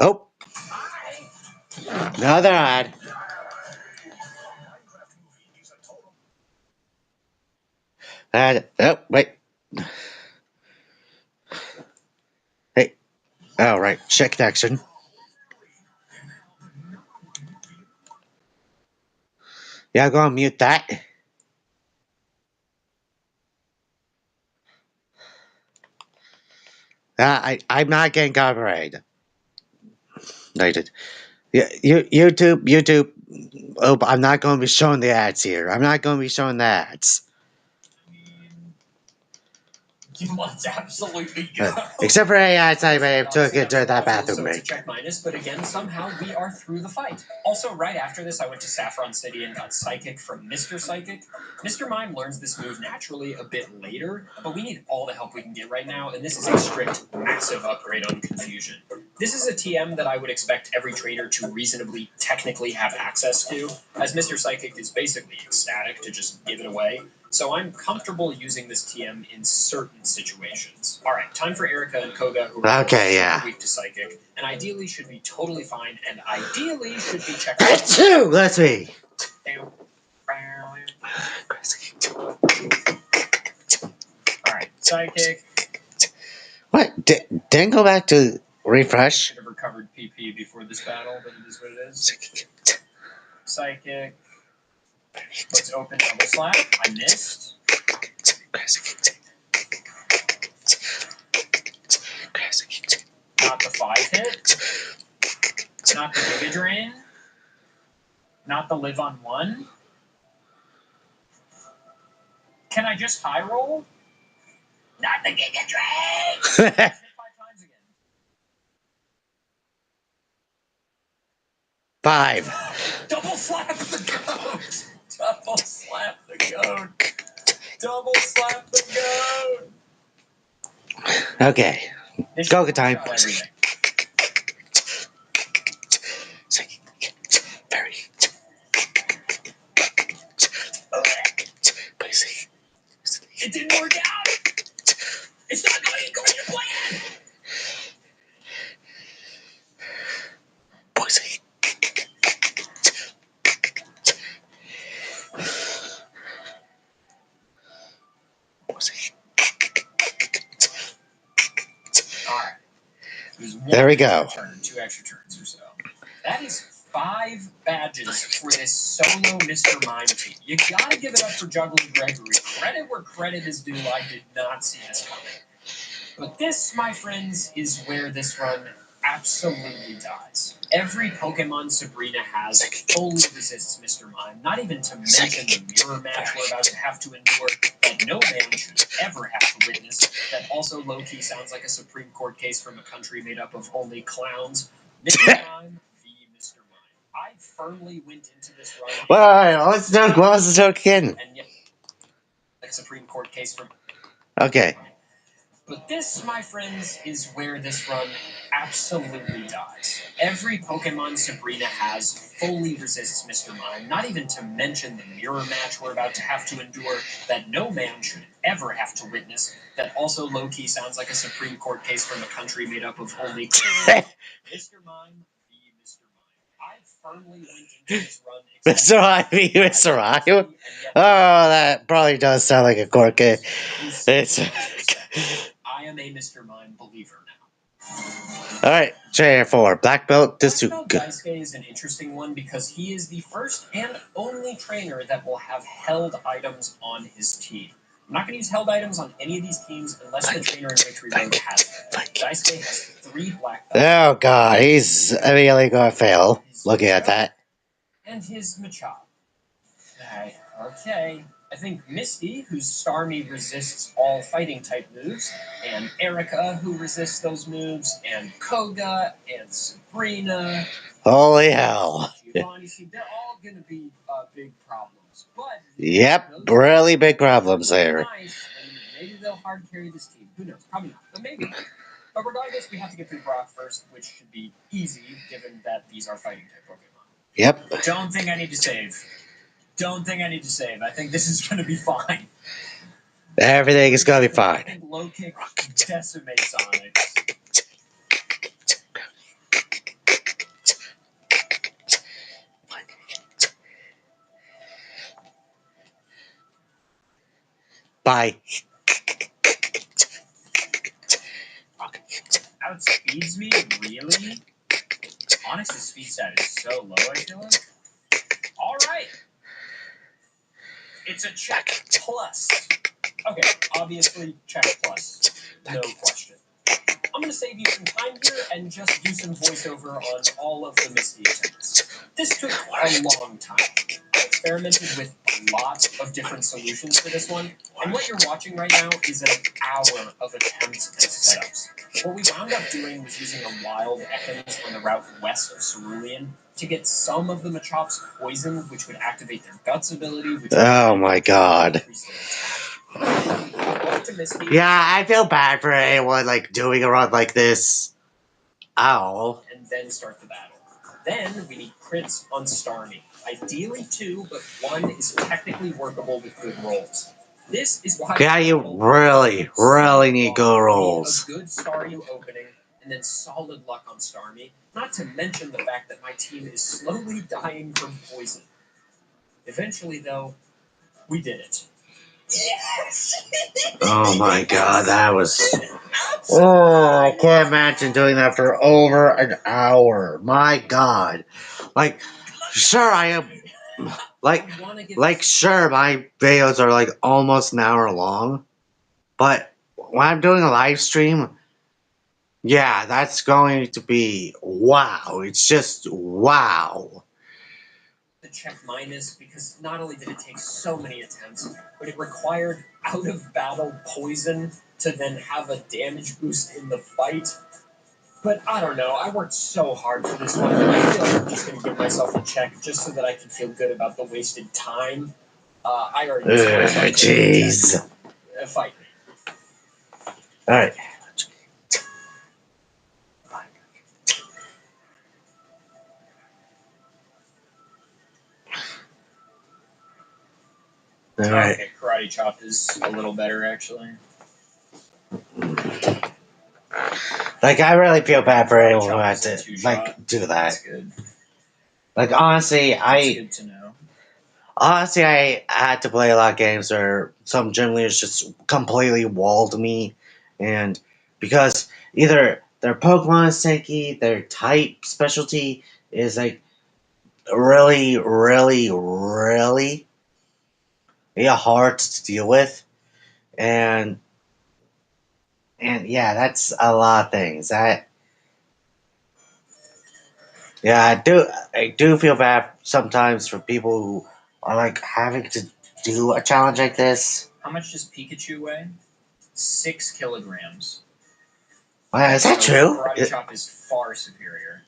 Oh. Another ad. Oh, wait. Hey. Oh, right. Check connection. Yeah, I'm going to mute that. I'm not getting copyrighted. I did. Yeah, YouTube. Oh, but I'm not going to be showing the ads here. I'm not going to be showing the ads. You must absolutely go. Except for any ads I may have took into that bathroom So it's a break. check minus, but again, somehow we are through the fight. Also, right after this, I went to Saffron City and got Psychic from Mr. Psychic. Mr. Mime learns this move naturally a bit later, but we need all the help we can get right now, and this is a strict, massive upgrade on Confusion. This is a TM that I would expect every trainer to reasonably, technically have access to, as Mr. Psychic is basically ecstatic to just give it away. So I'm comfortable using this TM in certain situations. All right, time for Erica and Koga, who are weak to Psychic, and ideally should be totally fine, and ideally should be checked. Achoo! Let's see. All right, Psychic. What? Didn't go back to refresh? Should have recovered PP before this battle, but it is what it is. Psychic. Let's open double slap. I missed. Not the 5 hit. Not the Giga Drain. Not the live on 1. Can I just high roll? Not the Giga Drain! Hit 5 times again. 5. Double slap the goat! Double slap. slap the goat. Double slap the goat. Okay. Go time. Everything. Very. It didn't work out. It's not going according to plan. Alright. There we go. Turn, 2 extra turns or so. That is 5 badges for this solo Mr. Mime team. You gotta give it up for Juggling Gregory. Credit where credit is due. I did not see this coming. But this, my friends, is where this run absolutely dies. Every Pokemon Sabrina has fully resists Mr. Mime, not even to mention the mirror match we're about to have to endure that no man should ever have to witness, that also low-key sounds like a Supreme Court case from a country made up of only clowns. Mr. Mime v. Mr. Mime. I firmly went into this run... Well, let's joke. What was the joke again? And yet, like a Supreme Court case from... Okay. But this, my friends, is where this run absolutely dies. Every Pokemon Sabrina has fully resists Mr. Mime, not even to mention the mirror match we're about to have to endure that no man should ever have to witness, that also low-key sounds like a Supreme Court case from a country made up of only Mr. Mime v. Mr. Mime. I firmly went into this run... Mr. Mime v. Mr. Mime? Oh, that probably does sound like a court case. It's... I am a Mr. Mime believer now. Alright, JR4, Black Belt, this Black Belt Daisuke is an interesting one because he is the first and only trainer that will have held items on his team. I'm not going to use held items on any of these teams unless the trainer in Victory Road has them. Daisuke has 3 Black Belts. Oh god, he's immediately going to fail, looking at that. And his Machop. Okay. I think Misty, whose Starmie resists all fighting type moves, and Erica, who resists those moves, and Koga, and Sabrina. Holy hell. Giovanni, see, they're all going to be big problems. But yep, really big problems there. Nice, and maybe they'll hard carry this team. Who knows? Probably not, but maybe. But regardless, we have to get through Brock first, which should be easy, given that these are fighting type Pokemon. Yep. Don't think I need to save. I think this is going to be fine. Everything is going to be fine. I think low kick decimates Onyx. Bye. Outspeeds me? Really? Onyx's speed stat is so low, I feel like. Alright. It's a check plus. Okay, obviously check plus. No question. I'm going to save you some time here and just do some voiceover on all of the Misty attempts. This took a long time. I experimented with a lot of different solutions for this one, and what you're watching right now is an hour of attempts and setups. What we wound up doing was using a wild Ekans from the route west of Cerulean to get some of the Machop's poison, which would activate their Guts ability. Which oh my god. Yeah, I feel bad for anyone like doing a run like this. Ow. And then start the battle. Then we need crits on Starmie. Ideally 2, but 1 is technically workable with good rolls. This is why you really need good rolls. A good Staryu opening, and then solid luck on Starmie. Not to mention the fact that my team is slowly dying from poison. Eventually, though, we did it. Yes! Oh my god, that was... Oh, I can't imagine doing that for over an hour. My god. Like, sure, I am... sure, my videos are like almost an hour long. But when I'm doing a live stream, yeah, that's going to be wow. It's just wow. The check minus because not only did it take so many attempts, but it required out of battle poison to then have a damage boost in the fight. But I don't know, I worked so hard for this one. I feel like I'm just going to give myself a check just so that I can feel good about the wasted time. I already know. Jeez. Fight me. Alright. Alright. Okay, Karate Chop is a little better, actually. Like, I really feel bad for anyone who Chop had is a to, two-shot. like, do that. That's good. Like, honestly, That's good to know. Honestly, I had to play a lot of games where some gym leaders just completely walled me, and because either their Pokemon is tanky, their type specialty is like really, really, really hard to deal with, and yeah, that's a lot of things. I do feel bad sometimes for people who are like having to do a challenge like this. How much does Pikachu weigh? 6 kilograms. Is that true? Karate Chop is far superior.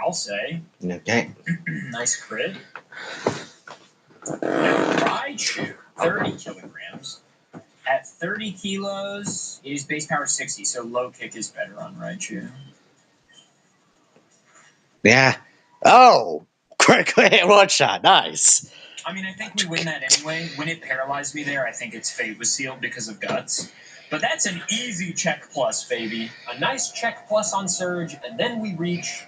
I'll say. Okay. Nice crit. Now, Raichu, 30 kilograms. At 30 kilos, it is base power 60, so low kick is better on Raichu. Yeah. Oh! Quick one shot. Nice. I mean, I think we win that anyway. When it paralyzed me there, I think its fate was sealed because of Guts. But that's an easy check plus, Fabi. A nice check plus on Surge, and then we reach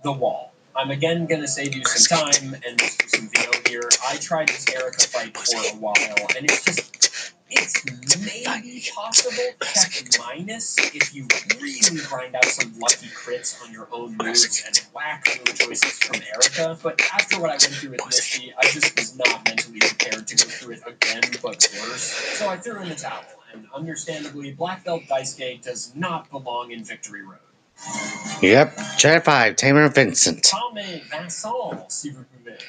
the wall. I'm again going to save you some time and just do some VO here. I tried this Erica fight for a while, and it's maybe possible check minus if you really grind out some lucky crits on your own moves and whack move choices from Erica. But after what I went through with Misty, I just was not mentally prepared to go through it again, but worse. So I threw in the towel, and understandably, Black Belt Daisuke does not belong in Victory Road. Yep. Chair 5, Tamer Vincent. Tommy Vincent, s'il vous plaît.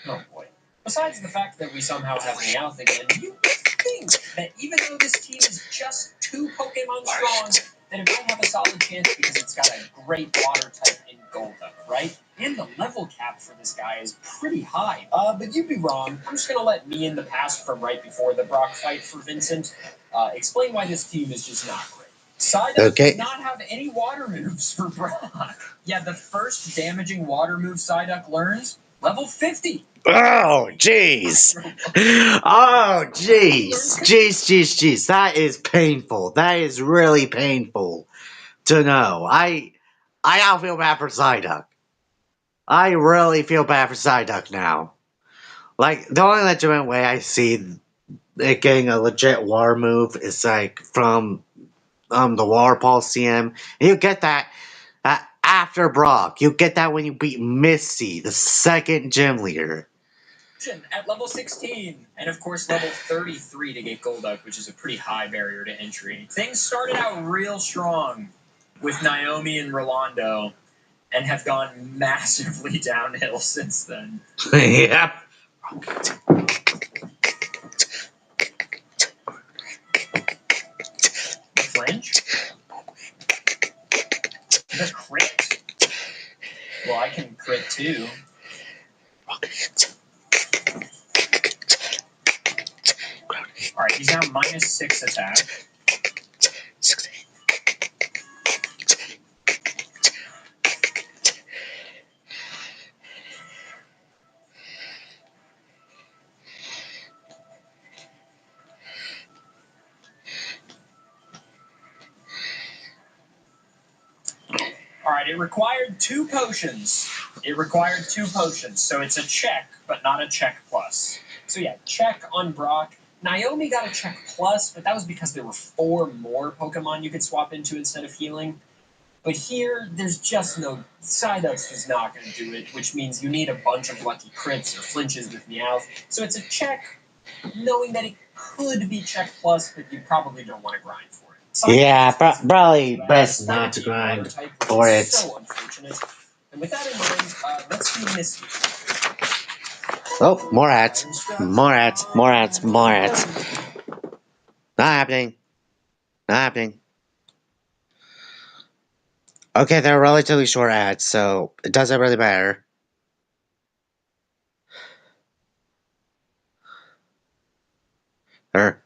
Oh boy. Besides the fact that we somehow have Meowth again, you would think that even though this team is just 2 Pokemon strong, that it might have a solid chance because it's got a great water type in Golduck, right? And the level cap for this guy is pretty high. But you'd be wrong. I'm just going to let me in the past from right before the Brock fight for Vincent explain why this team is just not great. Psyduck does not have any water moves for Brock. Yeah, the first damaging water move Psyduck learns, level 50. Oh, jeez. Oh, jeez. Jeez. That is painful. That is really painful to know. I now feel bad for Psyduck. I really feel bad for Psyduck now. Like, the only legitimate way I see it getting a legit water move is like from the Water Pulse CM. And you get that after Brock. You get that when you beat Misty, the second gym leader. At level 16, and of course level 33 to get Golduck, which is a pretty high barrier to entry. Things started out real strong with Naomi and Rolando, and have gone massively downhill since then. Yep. The flinch? The crit? Well, I can crit too. Alright, he's now -6 attack. Alright, it required 2 potions. So it's a check, but not a check plus. So yeah, check on Brock. Naomi got a check plus, but that was because there were 4 more Pokemon you could swap into instead of healing. But here, there's just no... Psyduck's just not going to do it, which means you need a bunch of lucky crits or flinches with Meowth. So it's a check, knowing that it could be check plus, but you probably don't want to grind for it. Yeah, probably best not to grind for it. So unfortunate. And with that in mind, let's do Misty. Oh, more ads. Not happening. Okay, they're relatively short ads, so it doesn't really matter. Or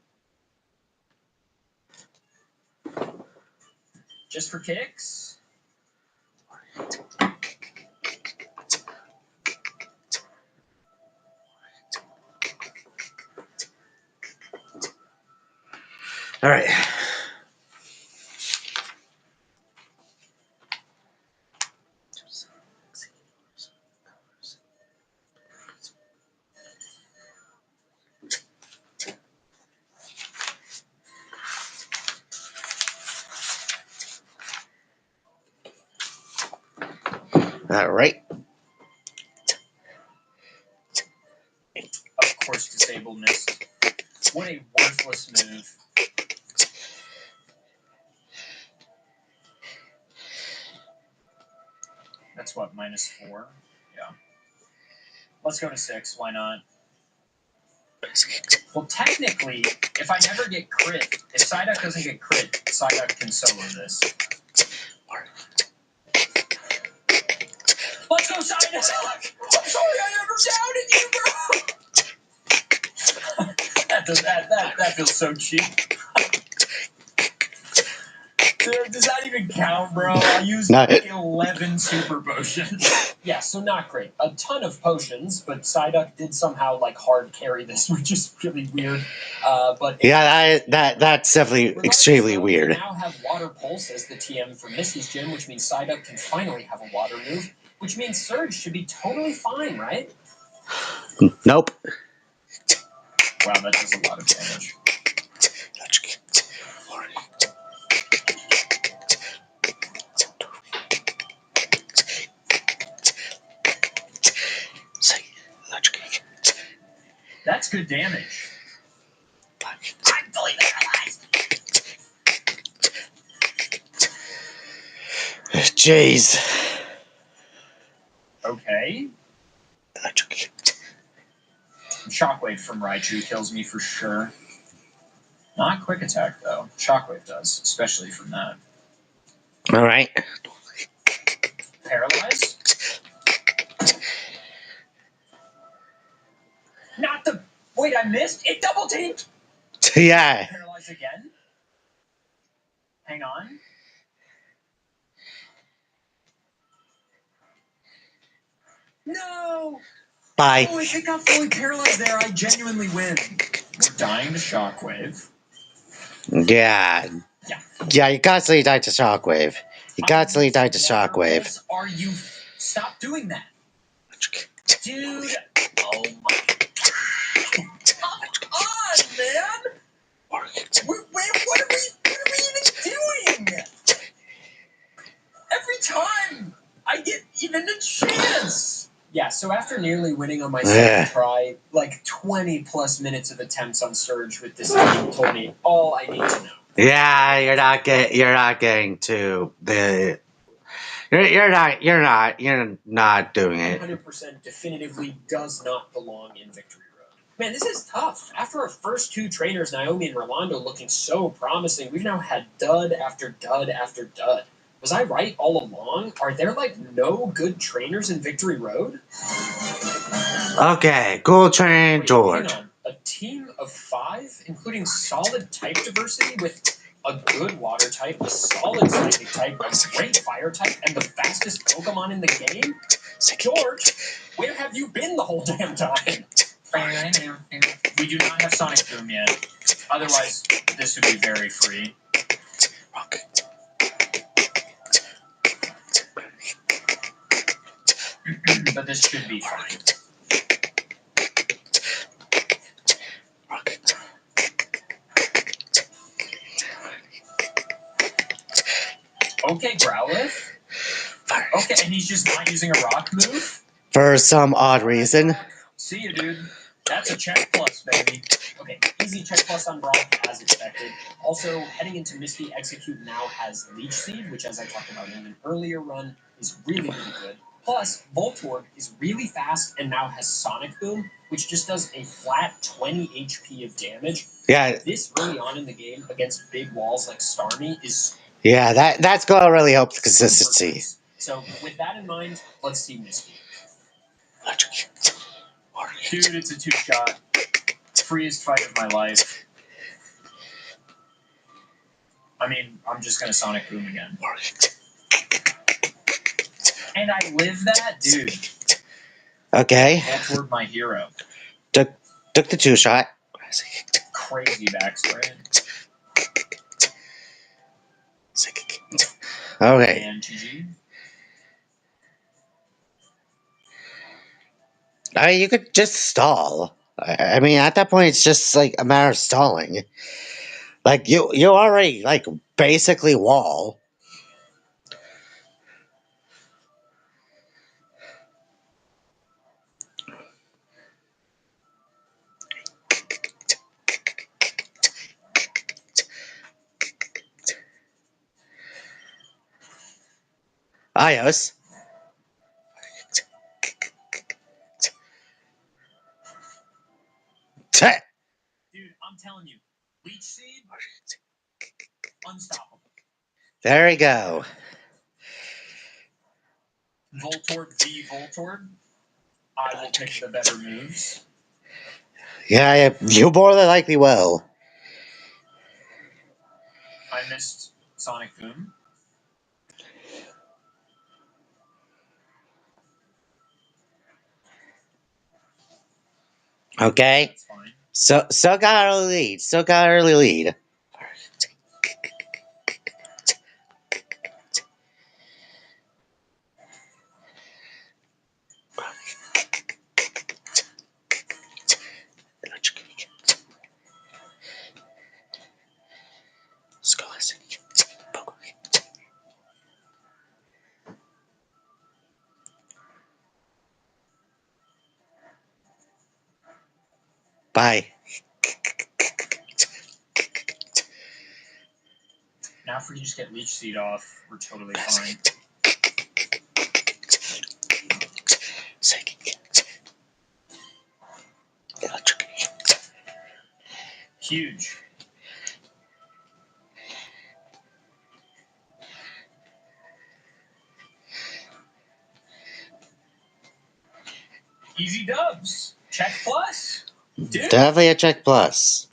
Just for kicks? all right. All right. Of course, disable missed. What a worthless move. That's what, -4? Yeah. Let's go to 6. Why not? Well, technically, if I never get crit, if Psyduck doesn't get crit, Psyduck can solo this. Let's go, Psyduck! I'm sorry I ever doubted you, bro! that feels so cheap. Does that even count, bro? I used like 11 super potions. Yeah, so not great. A ton of potions, but Psyduck did somehow like hard carry this, which is really weird. But Yeah, that's definitely extremely weird. We now have Water Pulse as the TM for Misty's gym, which means Psyduck can finally have a water move, which means Surge should be totally fine, right? Nope. Wow, that does a lot of damage. That's good damage. I'm fully paralyzed. Jeez. Okay. Shockwave from Raichu kills me for sure. Not Quick Attack, though. Shockwave does, especially from that. All right. Paralyze? Not the... Wait, I missed? It double teamed! Yeah. Paralyze again? Hang on. No! Bye. Oh, if it got fully paralyzed there, I genuinely win. We're dying to Shockwave. Yeah. Yeah, you constantly die to Shockwave. You constantly die to Shockwave. Are you... Stop doing that. Dude. Oh my... Come on, man! What are we even doing? Every time I get even a chance. Yeah, so after nearly winning on my second try, like 20 plus minutes of attempts on Surge with this team told me all I need to know. Yeah, you're not getting to the. You're not doing it. 100% definitively does not belong in Victory Road. Man, this is tough. After our first two trainers, Naomi and Rolando, looking so promising, we've now had dud after dud after dud. Was I right all along? Are there, like, no good trainers in Victory Road? Okay, Ghoul Train George. Hang on. A team of 5, including solid type diversity with a good water type, a solid psychic type, a great fire type, and the fastest Pokemon in the game? George, where have you been the whole damn time? We do not have Sonic Boom yet. Otherwise, this would be very free. But this should be fine. Okay, Growlithe. Okay, and he's just not using a rock move? For some odd reason. See you, dude. That's a check plus, baby. Okay, easy check plus on Brock, as expected. Also, heading into Misty, Execute now has Leech Seed, which, as I talked about in an earlier run, is really, really good. Plus, Voltorb is really fast and now has Sonic Boom, which just does a flat 20 HP of damage. Yeah. This early on in the game against big walls like Starmie is Yeah, that's gonna really help the consistency. So with that in mind, let's see Misty. Dude, it's a 2-shot. Freest fight of my life. I mean, I'm just gonna Sonic Boom again. And I live that? Dude. Okay. Voltorb, my hero. Took the 2-shot. Crazy backspray. Okay. And GG. I mean, you could just stall. I mean, at that point, it's just like a matter of stalling. Like you already like basically wall. Ios. Dude, I'm telling you, Leech Seed, unstoppable. There we go. Voltorb v Voltorb. I will pick the better moves. Yeah, you more than likely will. I missed Sonic Boom. Okay. That's fine. Still got early lead. Still got early lead. Bye. Now if we can just get Leech Seed off, we're totally fine. Huge. Easy dubs. Check plus. Dude. Definitely a check plus.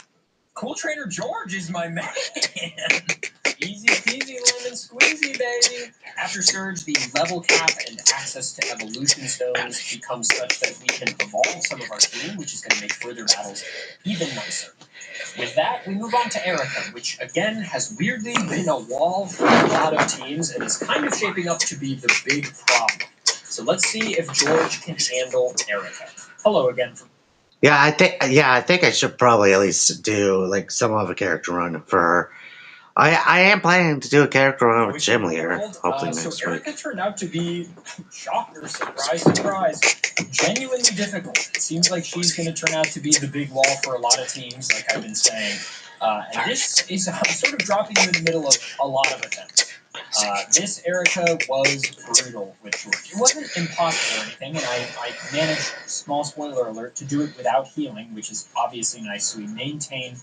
Cool Trainer George is my man. Easy peasy lemon squeezy, baby. After Surge, the level cap and access to evolution stones becomes such that we can evolve some of our team, which is going to make further battles even nicer. With that, we move on to Erica, which again has weirdly been a wall for a lot of teams and is kind of shaping up to be the big problem. So let's see if George can handle Erica. Hello again. Yeah, I think I should probably at least do like some of a character run for her. I am planning to do a character run with Jim Lear, hopefully next so Erica week. turned out to be, shocker, surprise, surprise, genuinely difficult. It seems like she's going to turn out to be the big wall for a lot of teams, like I've been saying. And this is sort of dropping you in the middle of a lot of attempts. This Erica was brutal with George. It wasn't impossible or anything, and I managed, small spoiler alert, to do it without healing, which is obviously nice, so we maintained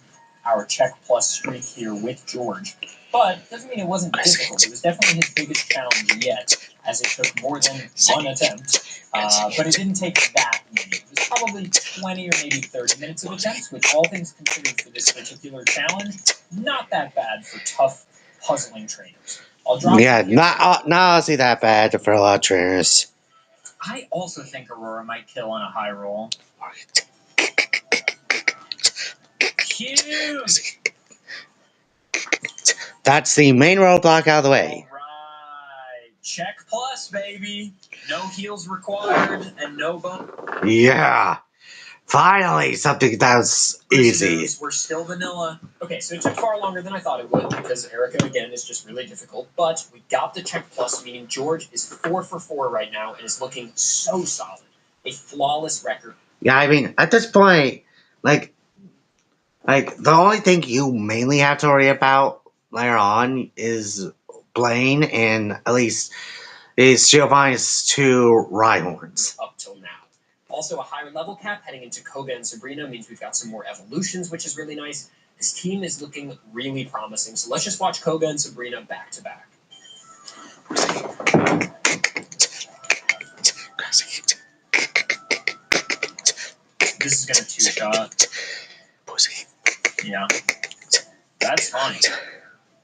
our check plus streak here with George. But doesn't mean it wasn't difficult. It was definitely his biggest challenge yet, as it took more than one attempt. But it didn't take that many. It was probably 20 or maybe 30 minutes of attempts, which all things considered for this particular challenge, not that bad for tough, puzzling trainers. Yeah, not honestly that bad for a lot of trainers. I also think Aurora might kill on a high roll. Huge! That's the main roadblock out of the way. All right. Check plus, baby. No heals required and no bone. Yeah. Finally, something that's easy. We're still vanilla. Okay, so it took far longer than I thought it would because Erica, again, is just really difficult. But we got the check plus, meaning George is 4 for 4 right now and is looking so solid. A flawless record. Yeah, I mean, at this point, like the only thing you mainly have to worry about later on is Blaine and at least is Giovanni's 2 Rhyhorns. Up till now. Also, a higher level cap heading into Koga and Sabrina means we've got some more evolutions, which is really nice. This team is looking really promising. So let's just watch Koga and Sabrina back to back. This is gonna two-shot. Yeah. That's fine.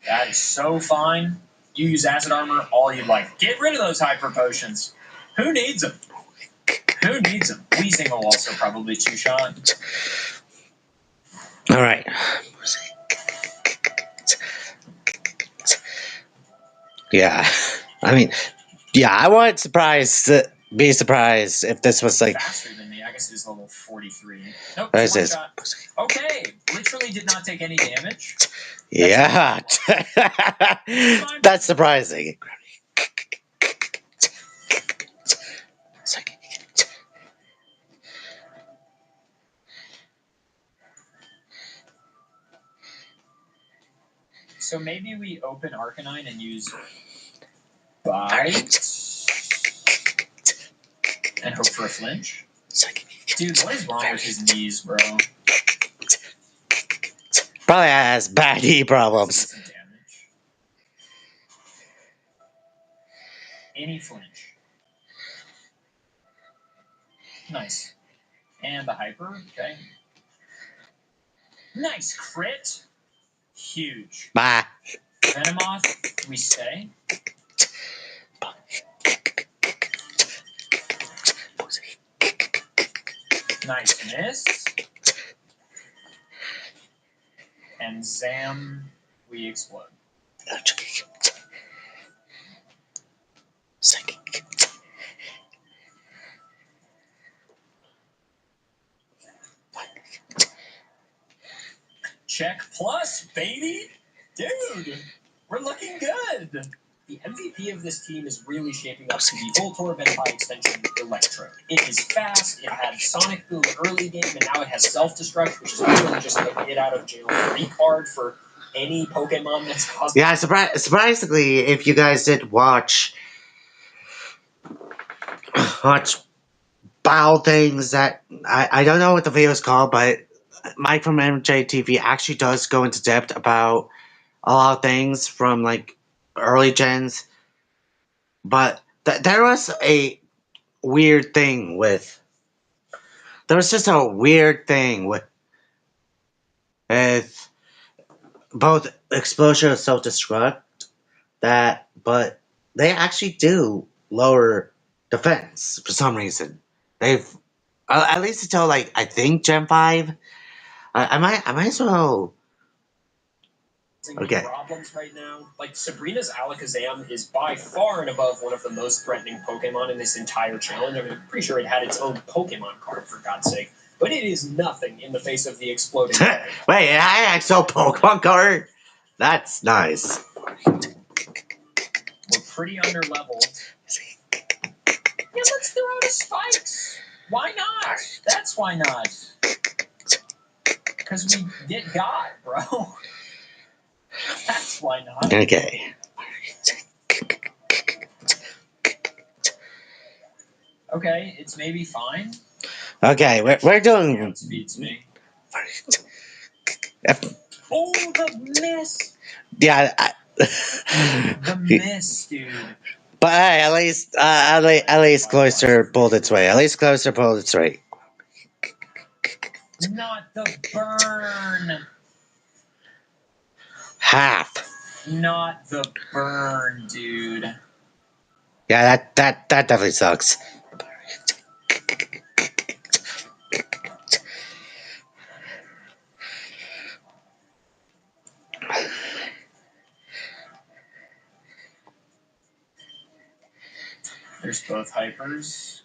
That is so fine. You use acid armor all you'd like. Get rid of those hyper potions. Who needs them? Who needs them? Weezing will also probably two-shot. All right. Yeah. I mean, yeah, I wouldn't be surprised if this was like. Faster than me. I guess it is level 43. Nope, What is one this? shot. Okay. Literally did not take any damage. Yeah. That's surprising. So maybe we open Arcanine and use Bite and hope for a flinch. Dude, what is wrong with his knees, bro? Probably has bad knee problems. Some damage. Any flinch. Nice. And the hyper, okay. Nice crit. Huge. Bye. Venomoth, we stay. Nice miss. And Zam, we explode. Check plus, baby! Dude, we're looking good! The MVP of this team is really shaping up to be Voltorb and by extension Electrode. It is fast, it had Sonic Boom early game, and now it has Self-Destruct, which is literally just a get out of jail free card for any Pokemon that's caused. Yeah, surprisingly, if you guys did watch Bow things that I don't know what the video is called, but Mike from MJTV actually does go into depth about a lot of things from like early gens. But there was a weird thing with. There was just a weird thing with both Explosion and Self-Destruct but they actually do lower defense for some reason. They've at least until like I think Gen 5. I might as well. Okay. Problems right now. Like Sabrina's Alakazam is by far and above one of the most threatening Pokemon in this entire challenge. I mean, I'm pretty sure it had its own Pokemon card for God's sake, but it is nothing in the face of the exploding. Wait, I actual Pokemon card? That's nice. We're pretty underleveled. Yeah, let's throw out a Spikes. Why not? That's why not. Because we get God, bro. That's why not. Okay. Okay, it's maybe fine. Okay, we're doing. Outspeeds me. Yep. Oh, the miss! Yeah. The miss, dude. But hey, at least Cloister pulled its way. At least Cloister pulled its way. Not the burn. Half. Not the burn, dude. Yeah, that definitely sucks. There's both hypers.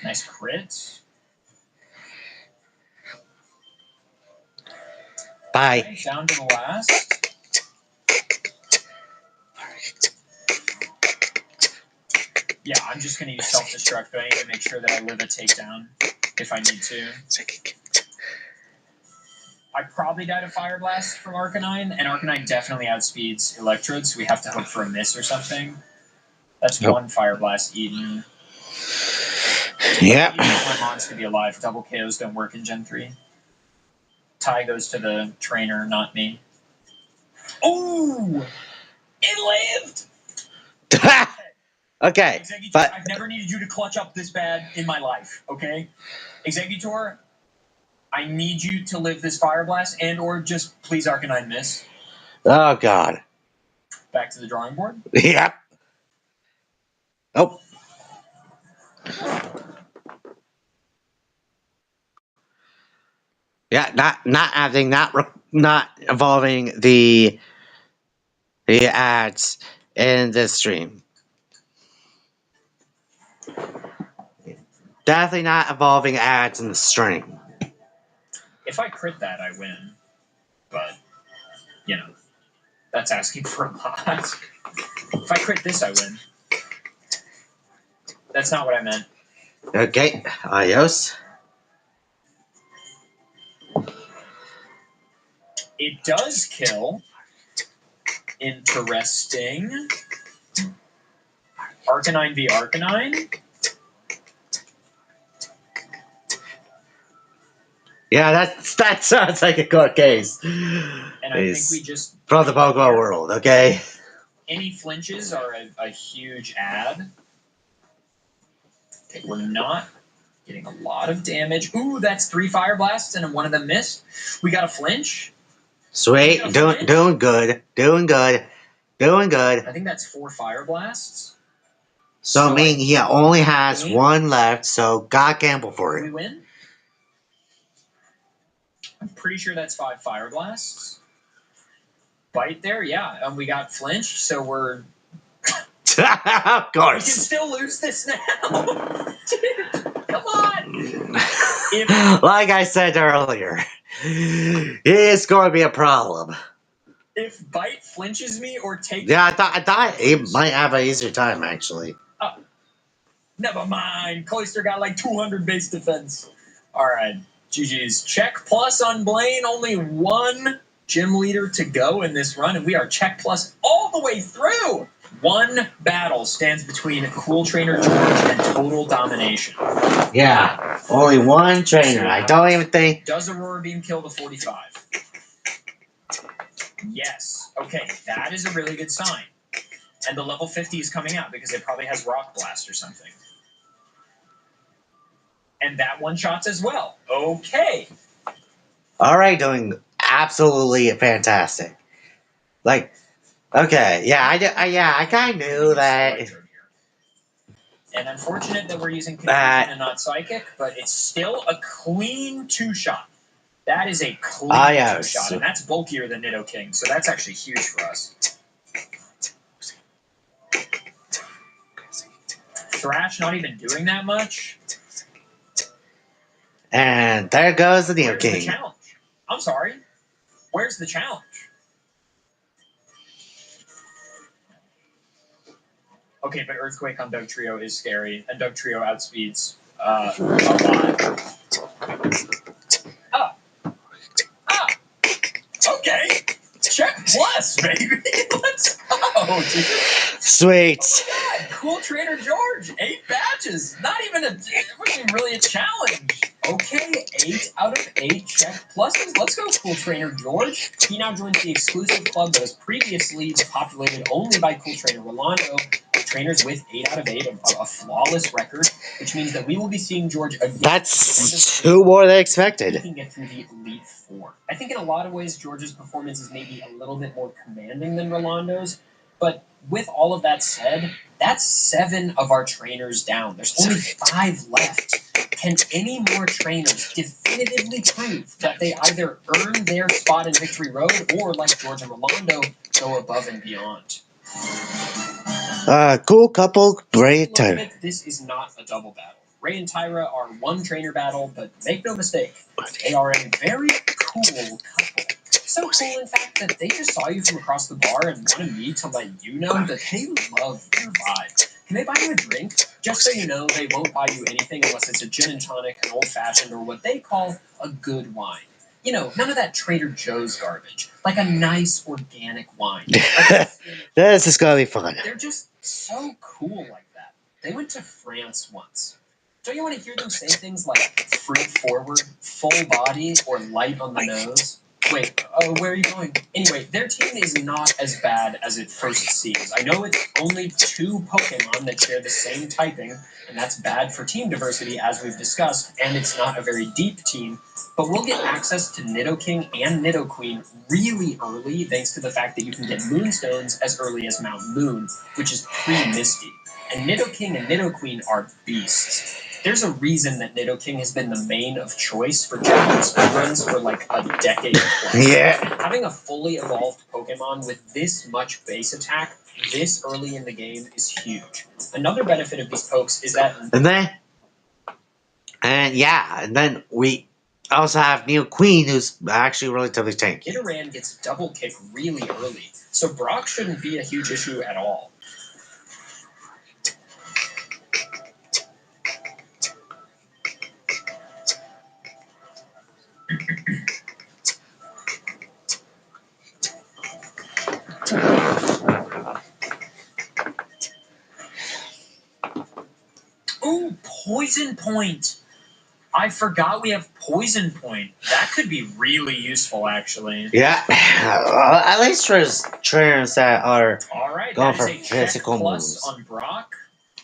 Nice crit. Bye. Okay, down to the last. Yeah, I'm just going to use Self-Destruct, but I need to make sure that I live a takedown if I need to. I probably died of Fire Blast from Arcanine, and Arcanine definitely outspeeds Electrode, so we have to hope for a miss or something. That's one Fire Blast eaten. Yeah. Even if my mons could be alive, double KOs don't work in Gen 3. tie goes to the trainer, not me. Oh! It lived! Okay, Executor, but I've never needed you to clutch up this bad in my life, okay? Executor, I need you to live this Fire Blast and or just please Arcanine miss. oh god. Back to the drawing board. Yep. Oh. Yeah, not involving the ads in this stream. Definitely not involving ads in the stream. If I crit that, I win. But, you know, that's asking for a lot. If I crit this, I win. That's not what I meant. Okay, adios. It does kill. Interesting. Arcanine v Arcanine. Yeah, that sounds like a good case. And I think we just... From the Pokemon world, okay? Any flinches are a huge add. Okay, we're not getting a lot of damage. Ooh, that's 3 Fire Blasts and one of them missed. We got a flinch. Sweet, doing good. I think that's 4 Fire Blasts. So I mean, he only has one left, so gotta gamble for We it. win? I'm pretty sure that's 5 Fire Blasts. Bite there, yeah. We got flinched, so we're... Of We can course. still lose this now. Dude, come on. Like I said earlier, it's going to be a problem. If Bite flinches me or takes... Yeah, I thought he might have an easier time, actually. Never mind. Cloyster got like 200 base defense. All right. GG's. Check plus on Blaine. Only one gym leader to go in this run, and we are check plus all the way through. One battle stands between Cool Trainer George and total domination. Yeah, only one trainer. I don't even think... Does Aurora Beam kill the 45? Yes. Okay, that is a really good sign. And the level 50 is coming out because it probably has Rock Blast or something. And that one-shots as well. Okay. Alright, doing absolutely fantastic. Like, okay, yeah, I kind of knew that... And unfortunate that we're using Confusion and not Psychic, but it's still a clean 2-shot. That is a clean 2-shot, and that's bulkier than Nidoking, so that's actually huge for us. Thrash not even doing that much. And there goes the Nidoking. Where's the challenge? I'm sorry. Where's the challenge? Okay, but Earthquake on Dugtrio is scary, and Dugtrio outspeeds a lot. Okay. Check plus, baby. Let's go, dude. Sweet. Oh my God. Cool Trainer George. 8 badges. Not even it wasn't really a challenge. Okay, 8 out of 8 check pluses. Let's go, Cool Trainer George. He now joins the exclusive club that was previously populated only by Cool Trainer Rolando. Trainers with 8 out of 8, a flawless record, which means that we will be seeing George again. That's 2 more than expected. He can get through the Elite Four. I think in a lot of ways, George's performance is maybe a little bit more commanding than Rolando's, but with all of that said, that's 7 of our trainers down. There's only 5 left. Can any more trainers definitively prove that they either earn their spot in Victory Road or, like George and Rolando, go above and beyond? Cool couple, Ray and Tyra. This is not a double battle. Ray and Tyra are one trainer battle, but make no mistake, they are a very cool couple. So cool, in fact, that they just saw you from across the bar and wanted me to let you know that they love your vibe. Can they buy you a drink? Just so you know, they won't buy you anything unless it's a gin and tonic, an old-fashioned, or what they call a good wine. You know, none of that Trader Joe's garbage. Like a nice, organic wine. This is gonna be fun. They're just so cool like that. They went to France once. Don't you want to hear them say things like fruit forward, full body, or light on the nose? Wait, where are you going? Anyway, their team is not as bad as it first seems. I know it's only 2 Pokemon that share the same typing, and that's bad for team diversity, as we've discussed, and it's not a very deep team. But we'll get access to Nidoking and Nidoqueen really early, thanks to the fact that you can get Moonstones as early as Mount Moon, which is pre-Misty. And Nidoking and Nidoqueen are beasts. There's a reason that Nidoking has been the main of choice for Japanese speedruns for like a decade plus. Yeah. Having a fully evolved Pokemon with this much base attack this early in the game is huge. Another benefit of these pokes is that... And then we also have Nidoqueen, who's actually relatively tanky. Nidoran gets double kick really early, so Brock shouldn't be a huge issue at all. Ooh, Poison Point! I forgot we have Poison Point. That could be really useful, actually. Yeah, at least for trainers that are going for physical moves. On Brock,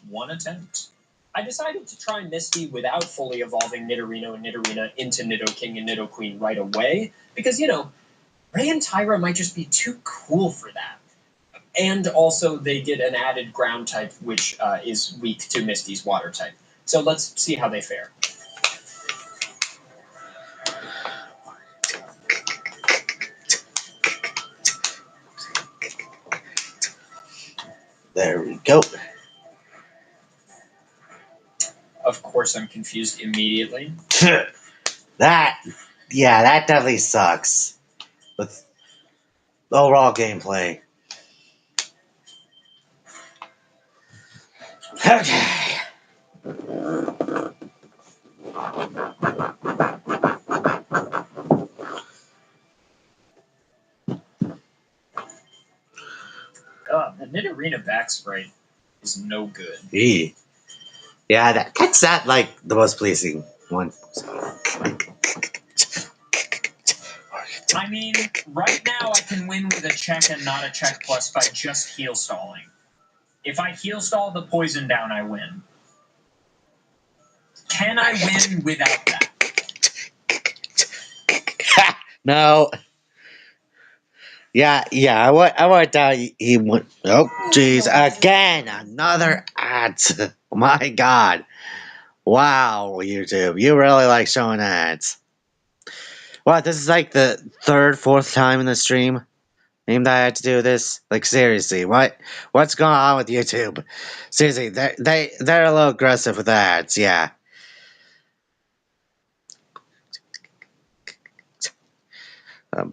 1 attempt. I decided to try Misty without fully evolving Nidorino and Nidorina into Nidoking and Nidoqueen right away, because, Ray and Tyra might just be too cool for that. And also, they get an added ground type, which is weak to Misty's water type. So let's see how they fare. There we go. Of course, I'm confused immediately. That definitely sucks. With overall gameplay. Okay. The Nidorina back sprite is no good. Yeah, that's like the most pleasing one. I mean, right now I can win with a check and not a check plus by just heal stalling. If I heal stall the poison down, I win. Can I win without that? No. Yeah, I want that he went. Oh, jeez, again, another ads. Oh my God. Wow, YouTube, you really like showing ads. What, this is like the 3rd, 4th time in the stream that I had to do this? Like, seriously, what's going on with YouTube? Seriously, they're a little aggressive with ads, yeah.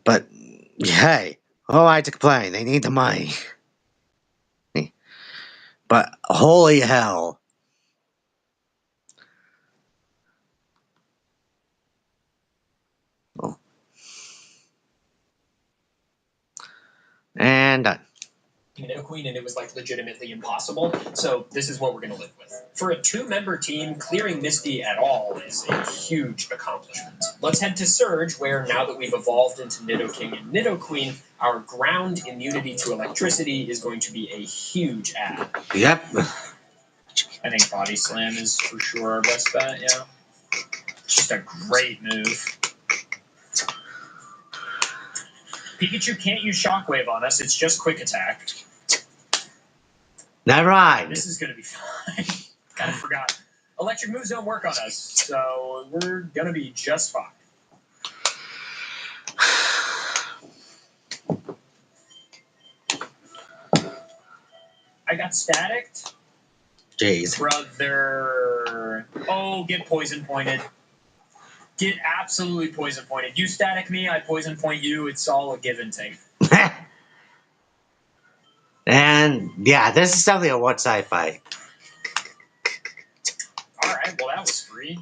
But, hey, who am I to complain? They need the money. But, holy hell. Oh. And done. Nidoqueen, and it was like legitimately impossible. So this is what we're going to live with. For a 2-member team, clearing Misty at all is a huge accomplishment. Let's head to Surge, where now that we've evolved into Nidoking and Nidoqueen, our ground immunity to electricity is going to be a huge add. Yep. I think Body Slam is for sure our best bet, yeah. It's just a great move. Pikachu can't use Shockwave on us, it's just Quick Attack. Never mind. This is going to be fine. Kind of forgot. Electric moves don't work on us, so we're going to be just fine. I got staticked. Jeez. Brother. Oh, get poison pointed. Get absolutely poison pointed. You static me, I poison point you. It's all a give and take. And yeah, this is definitely a one-side fight. Alright, well that was free.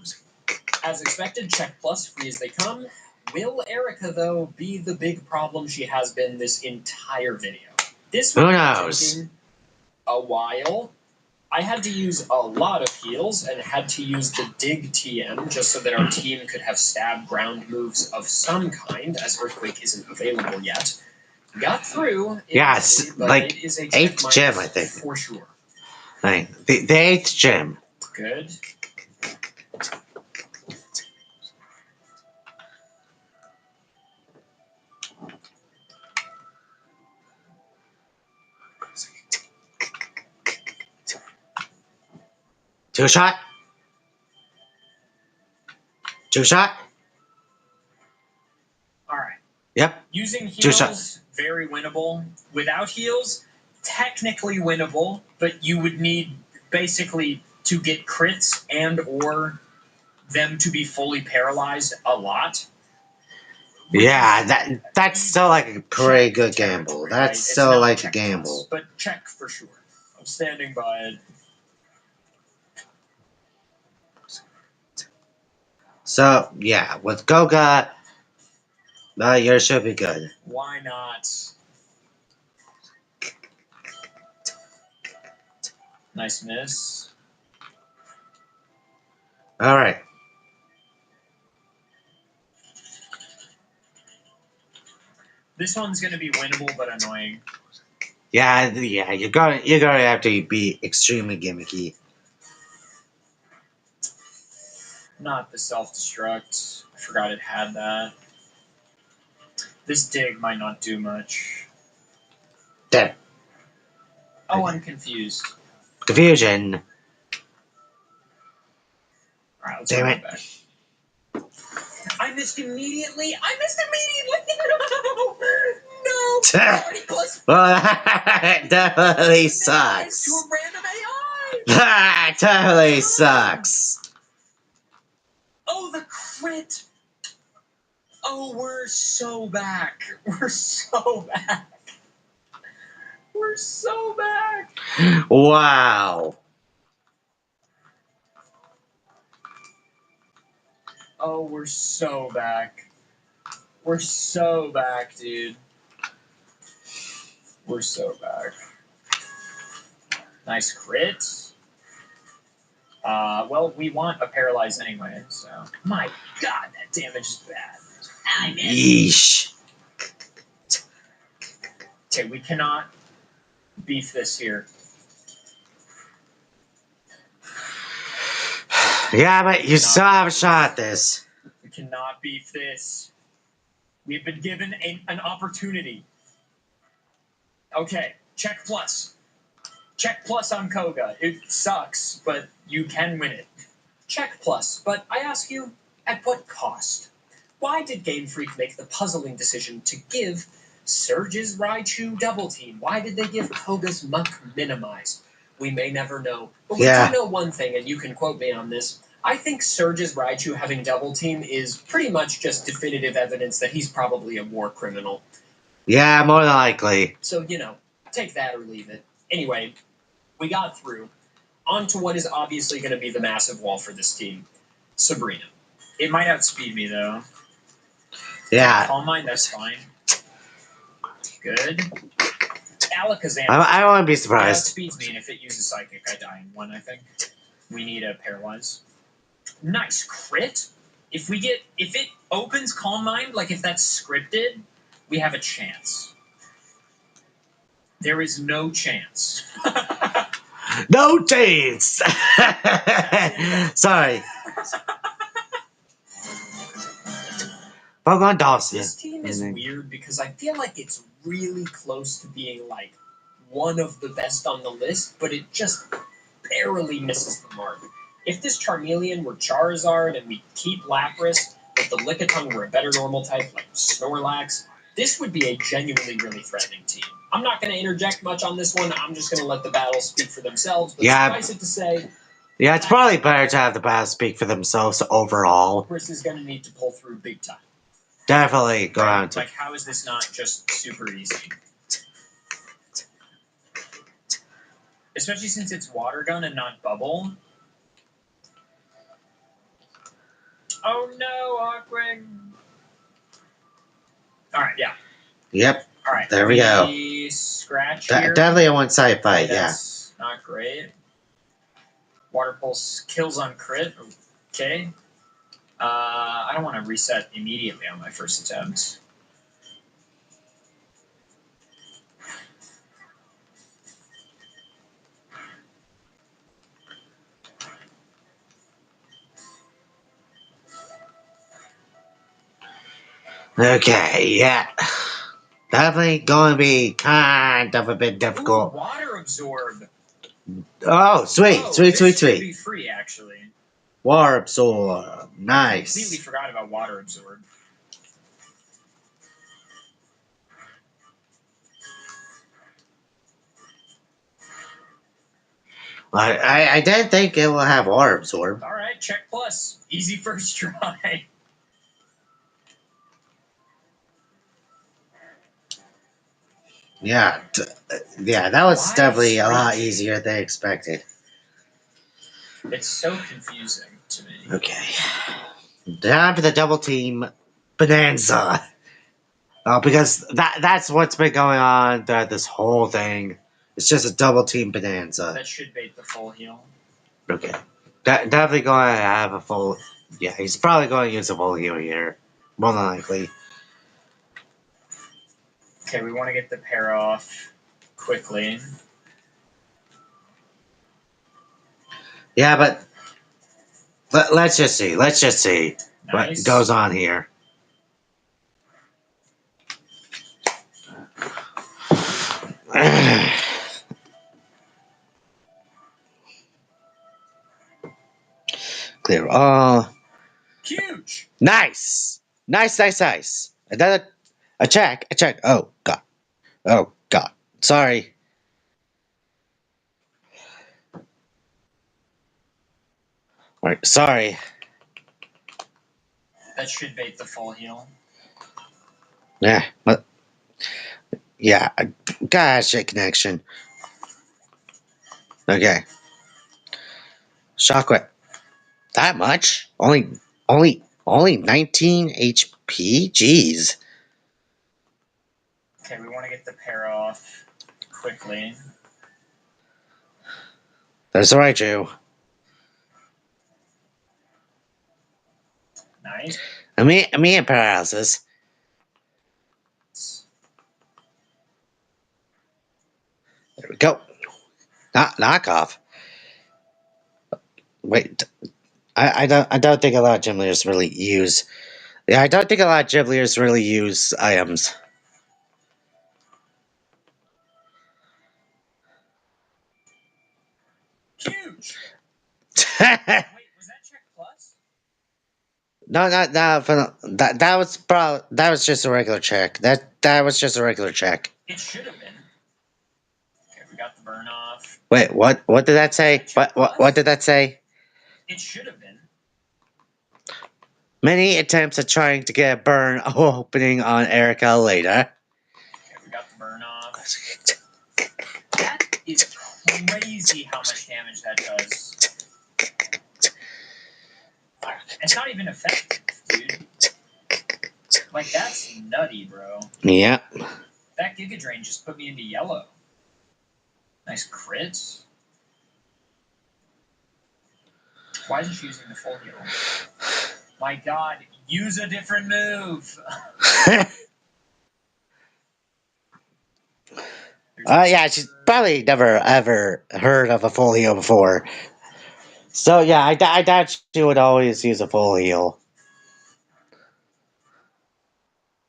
As expected, check plus, free as they come. Will Erica, though, be the big problem she has been this entire video? This Who knows? taking a while. I had to use a lot of heals and had to use the dig TM just so that our team could have stab ground moves of some kind, as Earthquake isn't available yet. Got through. Yeah, it's but like it is a 8th gym, I think. for sure. Like, the 8th gym. Good. Two shot. Two shot. All right. Yep. Using Two shot. heals, very winnable. Without heals, technically winnable, but you would need basically to get crits and or them to be fully paralyzed a lot. Yeah, that's still like a pretty good gamble. Right? That's It's still not like a check gamble. plus, but check for sure. I'm standing by it. So, yeah, with Goga, yours should be good. Why not? Nice miss. Alright. This one's gonna be winnable but annoying. Yeah, you're gonna have to be extremely gimmicky. Not the self-destruct. I forgot it had that. This dig might not do much. Dead. Oh, I'm confused. Confusion. Alright, let's Damn go it. back. I missed immediately! No! 40 plus Well, that definitely sucks. to a random AI! That totally sucks. Oh, the crit! Oh, we're so back. We're so back. We're so back. Wow. Oh, we're so back. We're so back, dude. We're so back. Nice crit. Well, we want a paralyze anyway, so. My god, that damage is bad. I missed. Yeesh. Okay, we cannot beef this here. Yeah, but you still have a shot at this. We cannot beef this. We've been given an opportunity. Okay, check plus. Check plus on Koga. It sucks, but you can win it. Check plus, but I ask you, at what cost? Why did Game Freak make the puzzling decision to give Surge's Raichu double team? Why did they give Koga's Muck minimize? We may never know. But we Yeah. do know one thing, and you can quote me on this. I think Surge's Raichu having double team is pretty much just definitive evidence that he's probably a war criminal. Yeah, more than likely. So, take that or leave it. Anyway, we got through. On to what is obviously going to be the massive wall for this team. Sabrina. It might outspeed me, though. Yeah. Calm Mind, that's fine. Good. Alakazam. I won't be It surprised. outspeeds me, and if it uses Psychic, I die in one, I think. We need a Paralyze. Nice crit. If it opens Calm Mind, like if that's scripted, we have a chance. There is no chance. No chance. Sorry. Pokemon Dawson. This team is weird because I feel like it's really close to being like one of the best on the list, but it just barely misses the mark. If this Charmeleon were Charizard and we keep Lapras, but the Lickitung were a better normal type like Snorlax, this would be a genuinely really threatening team. I'm not going to interject much on this one. I'm just going to let the battles speak for themselves. But suffice it to say, yeah, it's probably better to have the battles speak for themselves overall. Chris is going to need to pull through big time. Definitely go out to. Like, how is this not just super easy? Especially since it's Water Gun and not Bubble. Oh no, Awkward. Alright, yeah. Yep. Alright. There we go. Scratch here. Definitely a one-sided fight, yeah. That's not great. Water Pulse kills on crit. Okay. I don't want to reset immediately on my first attempt. Okay, yeah. Definitely going to be kind of a bit Ooh, difficult. water absorb. Oh, sweet, Oh, sweet, this sweet, should sweet. be free, actually. Water absorb. I completely Nice. forgot about water absorb. I didn't think it will have water absorb. All right, check plus. Easy first try. Yeah, yeah, that was Why definitely a straight lot J? easier than expected. It's so confusing to me. Okay. Down to the double team bonanza. Oh, because that's what's been going on throughout this whole thing. It's just a double team bonanza. That should bait the full heal. Okay. Definitely going to have a full. Yeah, he's probably going to use a full heal here. More than likely. Okay, we want to get the pair off quickly. Yeah, but let's just see. Let's just see Nice. what goes on here. Clear all. Huge. Nice. Nice, nice, nice. Another. A check. A check. Oh, God. Oh, God. Sorry. Alright, sorry. That should bait the full heal. Yeah, but. Yeah, gosh, shit connection. Okay. Shockwave. That much? Only 19 HP? Jeez. Okay, we want to get the pair off quickly. That's alright, Joe. Nice. Immediate paralysis. There we go. Knockoff. Wait, I don't think a lot of gym leaders really use. Yeah, I don't think a lot of gym leaders really use items. Huge. No, Wait, was that check plus? not that was that was just a regular check. That was just a regular check. It should have been. Okay, we got the burn off. Wait, what did that say? What did that say? It should have been. Many attempts at trying to get a burn opening on Erica later. Okay, we got the burn off. That is crazy how much damage that does. It's not even effective, dude. Like, that's nutty, bro. Yeah. That Giga Drain just put me into yellow. Nice crits. Why isn't she using the full heal? My god, use a different move! Yeah, she's probably never ever heard of a full heal before. So yeah, I doubt she would always use a full heal.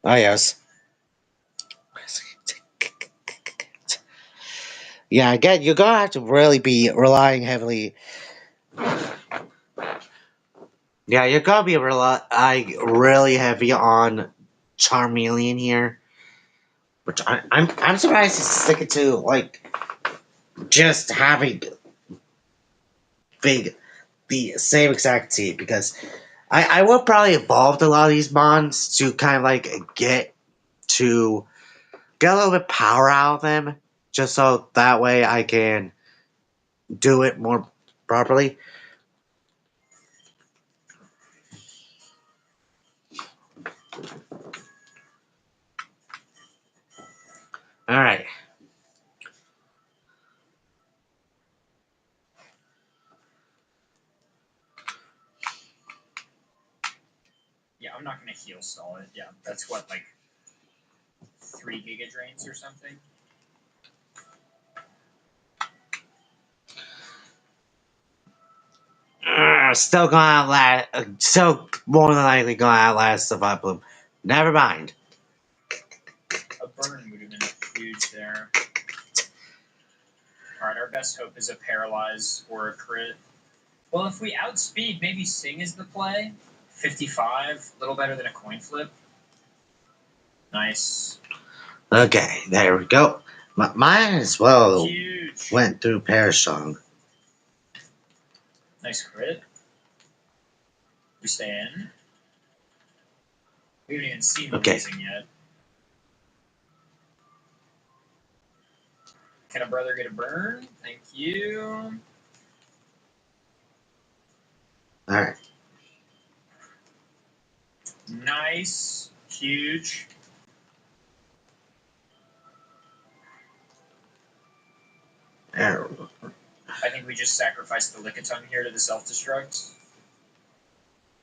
Oh yes. Yeah, again, you're gonna have to really be relying heavily. Yeah, you're gonna be relying really heavy on Charmeleon here, which I'm surprised he's sticking to like just having big the same exact team because I will probably evolve a lot of these mons to kind of like get a little bit power out of them, just so that way I can do it more properly. All right. not going to heal stall it. Yeah, that's what, like, 3 Giga Drains or something? Still gonna outlast. Still more than likely gonna outlast the Vileplume. Never mind. A burn would have been huge there. Alright, our best hope is a Paralyze or a crit. Well, if we outspeed, maybe Sing is the play. 55, a little better than a coin flip. Nice. Okay, there we go. Mine as well Huge. went through Parashong. Nice crit. We stay in. We haven't even seen the losing yet. Can a brother get a burn? Thank you. Alright. Nice. Huge. There. I think we just sacrificed the Lickitung here to the self-destruct.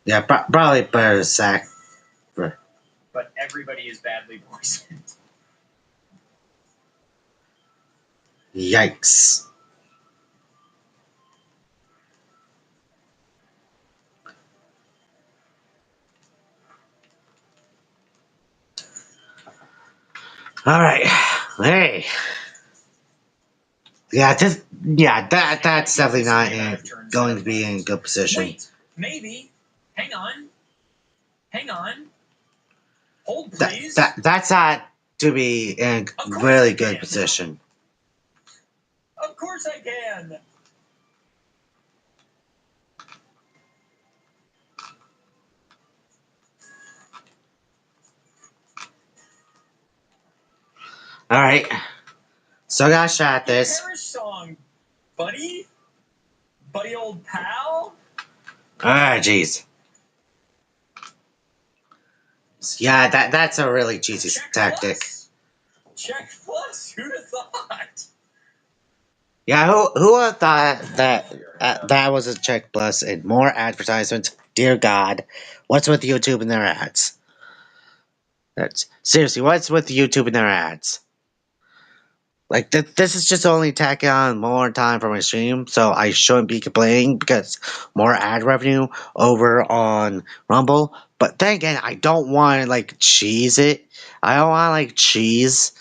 Yeah, probably better to sack. But everybody is badly poisoned. Yikes. Alright. Hey. Yeah, that's definitely not going to be in good position. Wait, maybe. Hang on. Hang on. Hold, please. That's not to be in really good position. Of course I can. Alright. So got a shot at this. Perish song, buddy? Buddy old pal? Ah, jeez. Yeah, that's a really cheesy tactic. Check plus? Who'd have thought? Yeah, who would have thought that was a check plus and more advertisements? Dear God, what's with YouTube and their ads? That's seriously, what's with YouTube and their ads? Like this is just only tacking on more time for my stream, so I shouldn't be complaining because more ad revenue over on Rumble. But then again, I don't want to like cheese it. I don't want to like cheese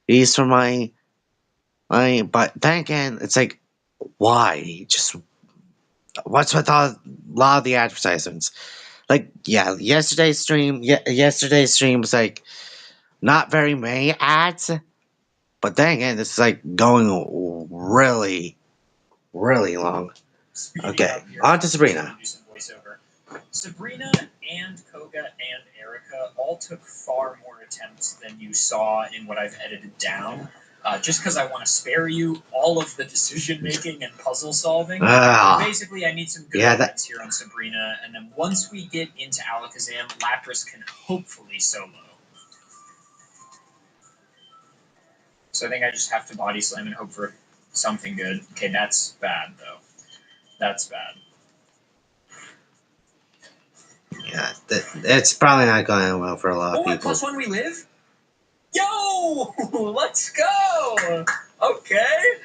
these for my. But then again, it's like, why? Just what's with a lot of the advertisements? Like, yeah, yesterday's stream was like not very many ads. But then again, this is like going really, really long. Okay, on to Sabrina. Sabrina and Koga and Erica all took far more attempts than you saw in what I've edited down. Just because I want to spare you all of the decision making and puzzle solving. Basically, I need some good elements here on Sabrina, and then once we get into Alakazam, Lapras can hopefully solo. So I think I just have to body slam and hope for something good. Okay, that's bad though. That's bad. Yeah, it's probably not going well for a lot of people. +1 we live? Yo! Let's go! Okay.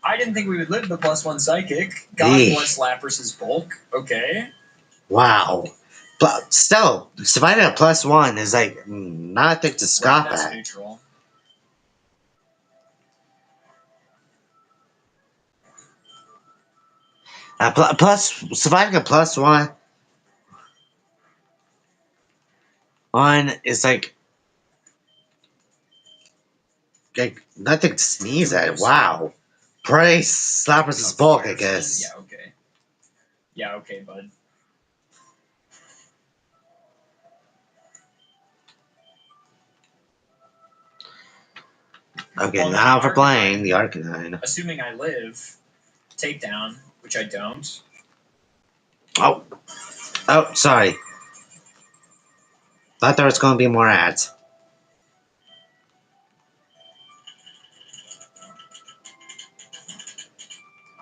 I didn't think we would live the +1 psychic. God bless Lapras' bulk. Okay. Wow. But still, surviving a +1 is like not a thing to scoff at. Neutral. Surviving a +1 is like nothing to sneeze at. Wow. Praise Lapras' bulk, I guess. Yeah, okay. Yeah, okay, bud. Okay, now for playing the Arcanine. Assuming I live, takedown, which I don't. Oh, sorry. Thought there was going to be more ads.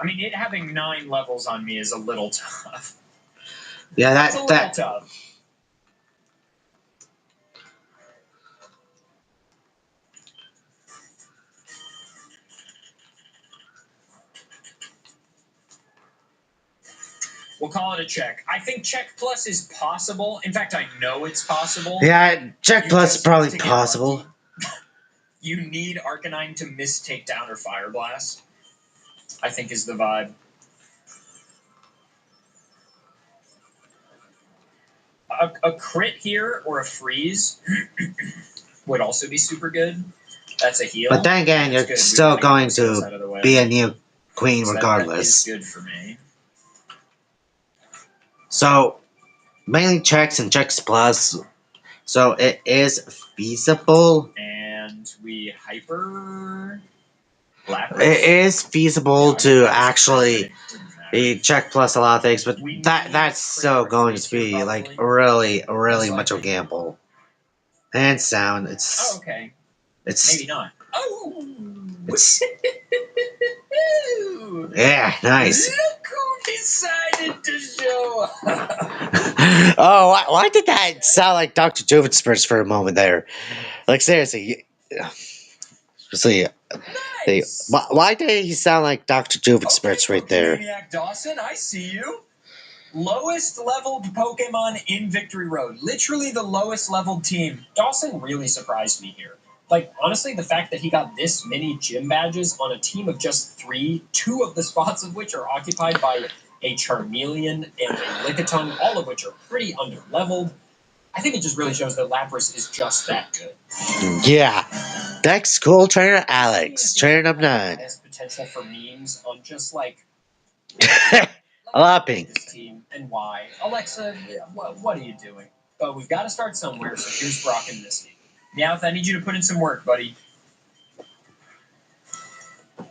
I mean, it having 9 levels on me is a little tough. Yeah, It's a little tough. We'll call it a check. I think check plus is possible. In fact, I know it's possible. Yeah, check You plus is just probably to get possible. lucky. You need Arcanine to miss takedown or Fire Blast, I think is the vibe. A crit here or a freeze would also be super good. That's a heal. But then again, That's you're good. still We gotta going get those heals out to of the way. be a new queen So that is regardless. good for me. So, mainly checks and checks plus. So it is feasible. And we hyper. Lapras? It is feasible Yeah, to I actually actually check plus a lot of things, but We need that's still crit going freeze to be here, like probably. really Most much a likely. gamble. And sound, Oh, okay. it's Maybe not. Oh! it's yeah, nice. Look who decided to show up! Oh, why did that sound like Dr. Doofenspurs for a moment there? Like seriously, seriously, Nice! why did he sound like Dr. Doofenspurs right there? Pokemaniac Dawson, I see you. Lowest leveled Pokemon in Victory Road. Literally the lowest leveled team. Dawson really surprised me here. Like, honestly, the fact that he got this many gym badges on a team of just 3, 2 of the spots of which are occupied by a Charmeleon and a Lickitung, all of which are pretty under-leveled. I think it just really shows that Lapras is just that good. Yeah. Next cool trainer, Alex. Trainer number 9. Has potential for memes on just, like... A lot of pink. This team and why. Alexa, what are you doing? But we've got to start somewhere, so here's Brock and Misty. Meowth, I need you to put in some work, buddy.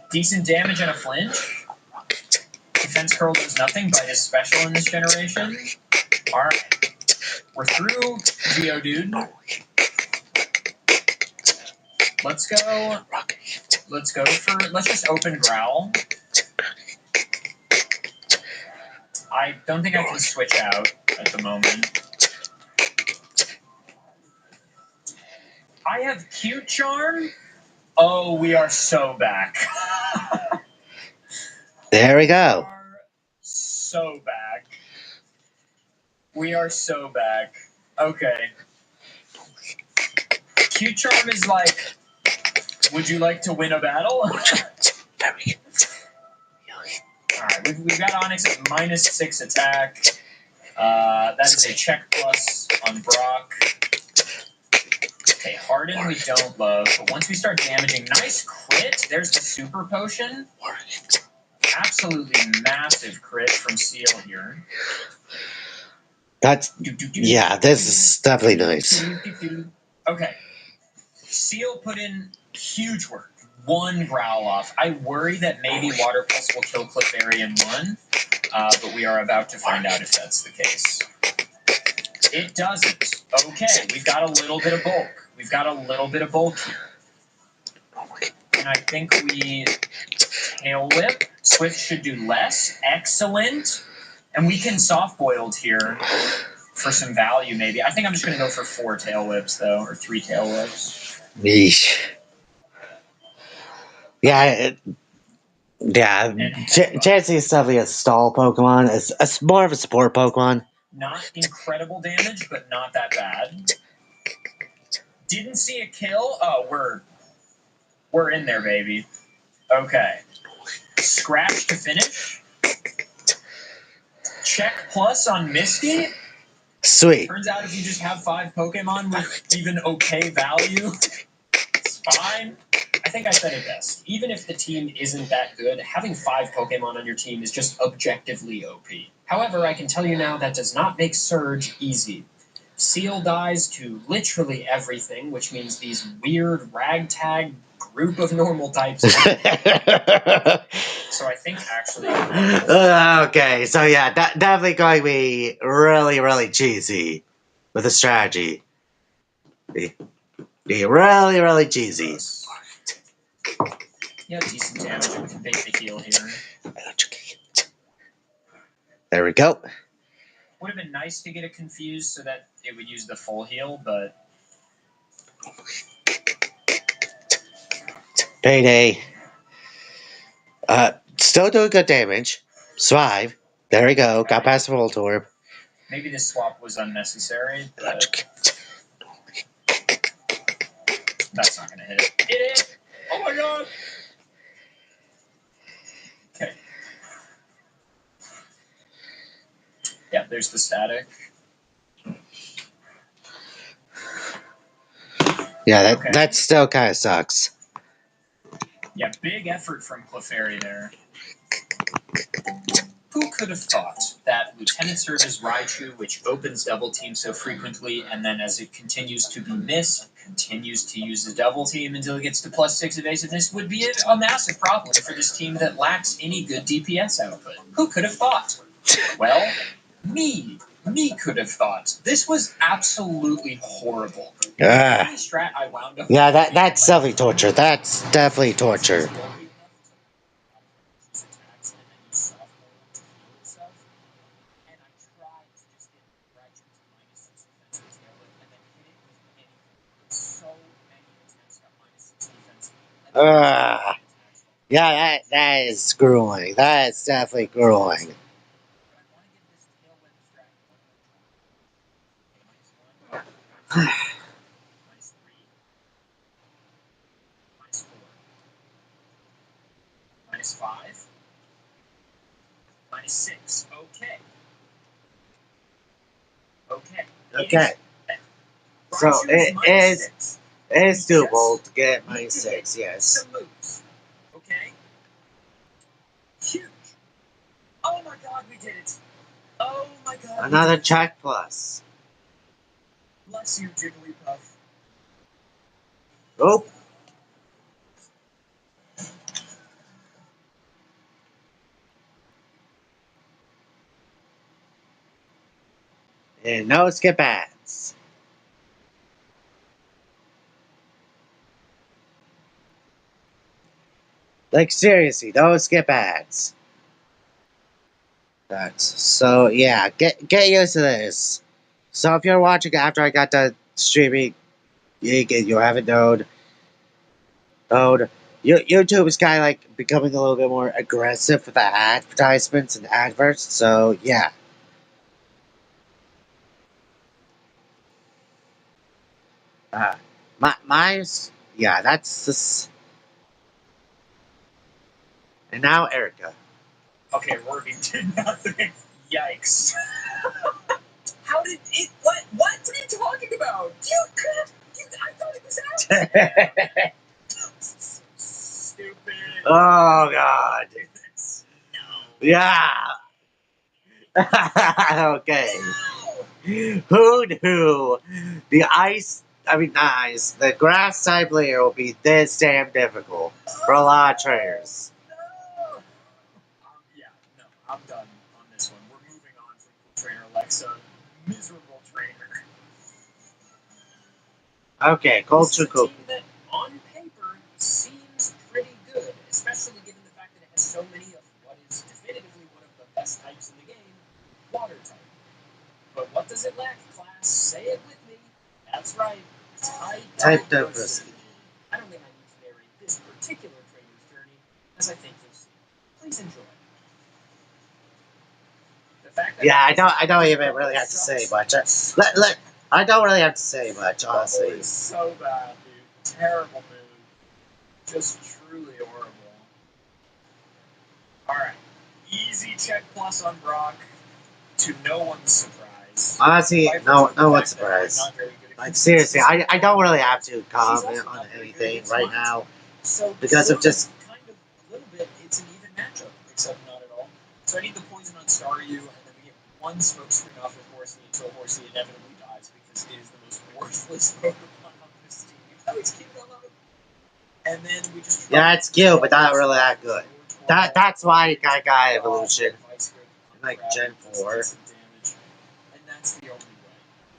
Decent damage and a flinch. Defense curl does nothing, but is special in this generation. Alright. We're through Geodude. Let's go. Let's just open Growl. I don't think I can switch out at the moment. I have Cute Charm. Oh, we are so back. There we go. So back. We are so back. Okay. Cute Charm is like, would you like to win a battle? Alright, we've got Onix at -6 attack. That is a check plus on Brock. Okay, Harden we don't love, but once we start damaging, nice crit. There's the super potion. Absolutely massive crit from Seal here. That's yeah, this is definitely nice. Okay. Seal put in huge work. 1 Growl off. I worry that maybe Water Pulse will kill Clefairy in 1, but we are about to find out if that's the case. It doesn't. Okay, we've got a little bit of bulk. We've got a little bit of bulk here. And I think we Tail Whip. Swift should do less. Excellent. And we can soft boiled here for some value, maybe. I think I'm just going to go for 4 Tail Whips, though, or 3 Tail Whips. Yeesh. Yeah, Chansey is definitely a stall Pokemon. It's more of a support Pokemon. Not incredible damage, but not that bad. Didn't see a kill. Oh, we're in there, baby. Okay. Scratch to finish. Check plus on Misty. Sweet. Turns out if you just have 5 Pokemon with even okay value, it's fine. I think I said it best. Even if the team isn't that good, having 5 Pokemon on your team is just objectively OP. However, I can tell you now that does not make Surge easy. Seal dies to literally everything, which means these weird ragtag group of normal types. So I think actually... Okay, so yeah, definitely going to be really cheesy with the strategy. Be really cheesy. Yeah, decent damage. We can bait the heal here. There we go. Would have been nice to get it confused so that it would use the full heal, but Payday. Still doing good damage. Survive. There we go. Got past the Voltorb. maybe this swap was unnecessary, but that's not gonna hit it. It hit! Oh my god! Okay. Yeah, there's the static. Yeah, Okay. that still kind of sucks. Yeah, big effort from Clefairy there. Who could have thought that Lieutenant Surge's Raichu, which opens double team so frequently, and then as it continues to be missed, continues to use the double team until it gets to +6 evasiveness, would be a massive problem for this team that lacks any good DPS output? Who could have thought? Well, me could have thought. This was absolutely horrible. The only strat I wound up Yeah, that's definitely torture. That's definitely torture. Yeah, that is grueling. That is definitely grueling. -5, -6. Okay. Okay. Okay. So it is doable to get -6, yes. Some moves. Okay. Huge. Oh my god, we did it. Oh my god. Another check plus. Bless you, Jigglypuff. Oh. And no skip ads. Like seriously, no skip ads. That's so yeah, get used to this. So if you're watching after I got done streaming, you haven't known. YouTube is kind of like becoming a little bit more aggressive with the advertisements and adverts. So yeah. Mine's yeah, that's this. And now Erica. Okay, Rory did nothing. Yikes. How did it? What? What are you talking about? You could. I thought it was out. Stupid. Oh God. No. Yeah. Okay. Who knew the the grass type layer will be this damn difficult for a lot of trainers. No. Yeah, no, I'm done on this one. We're moving on from Trainer Alexa. Miserable trainer. Okay, Culture This is a Cookie. team that, on paper, seems pretty good, especially given the fact that it has so many of what is definitively one of the best types in the game, Water type. But what does it lack, class? Say it with me. That's right. Type diversity. I don't think I need to narrate this particular trainer's journey, as I think you'll see. Please enjoy. The fact that Yeah, I don't even really have to say much. I don't really have to say much, honestly. Bubble is so bad, dude. Terrible move. Just truly horrible. Alright. Easy check plus on Brock. To no one's surprise. Honestly, no one's surprised. Like seriously, I don't really have to comment on anything right now So because of just kind of a little bit, it's an even matchup, except not at all. So I need the poison on Staryu, and then we get one smoke screen off of Horsey until Horsey inevitably dies because it is the most worthless Pokemon on this team. Oh, it's cute, I love it. And then we just yeah, it's cute, but not really that good. That's why it got evolution in like Gen 4. And that's the only way.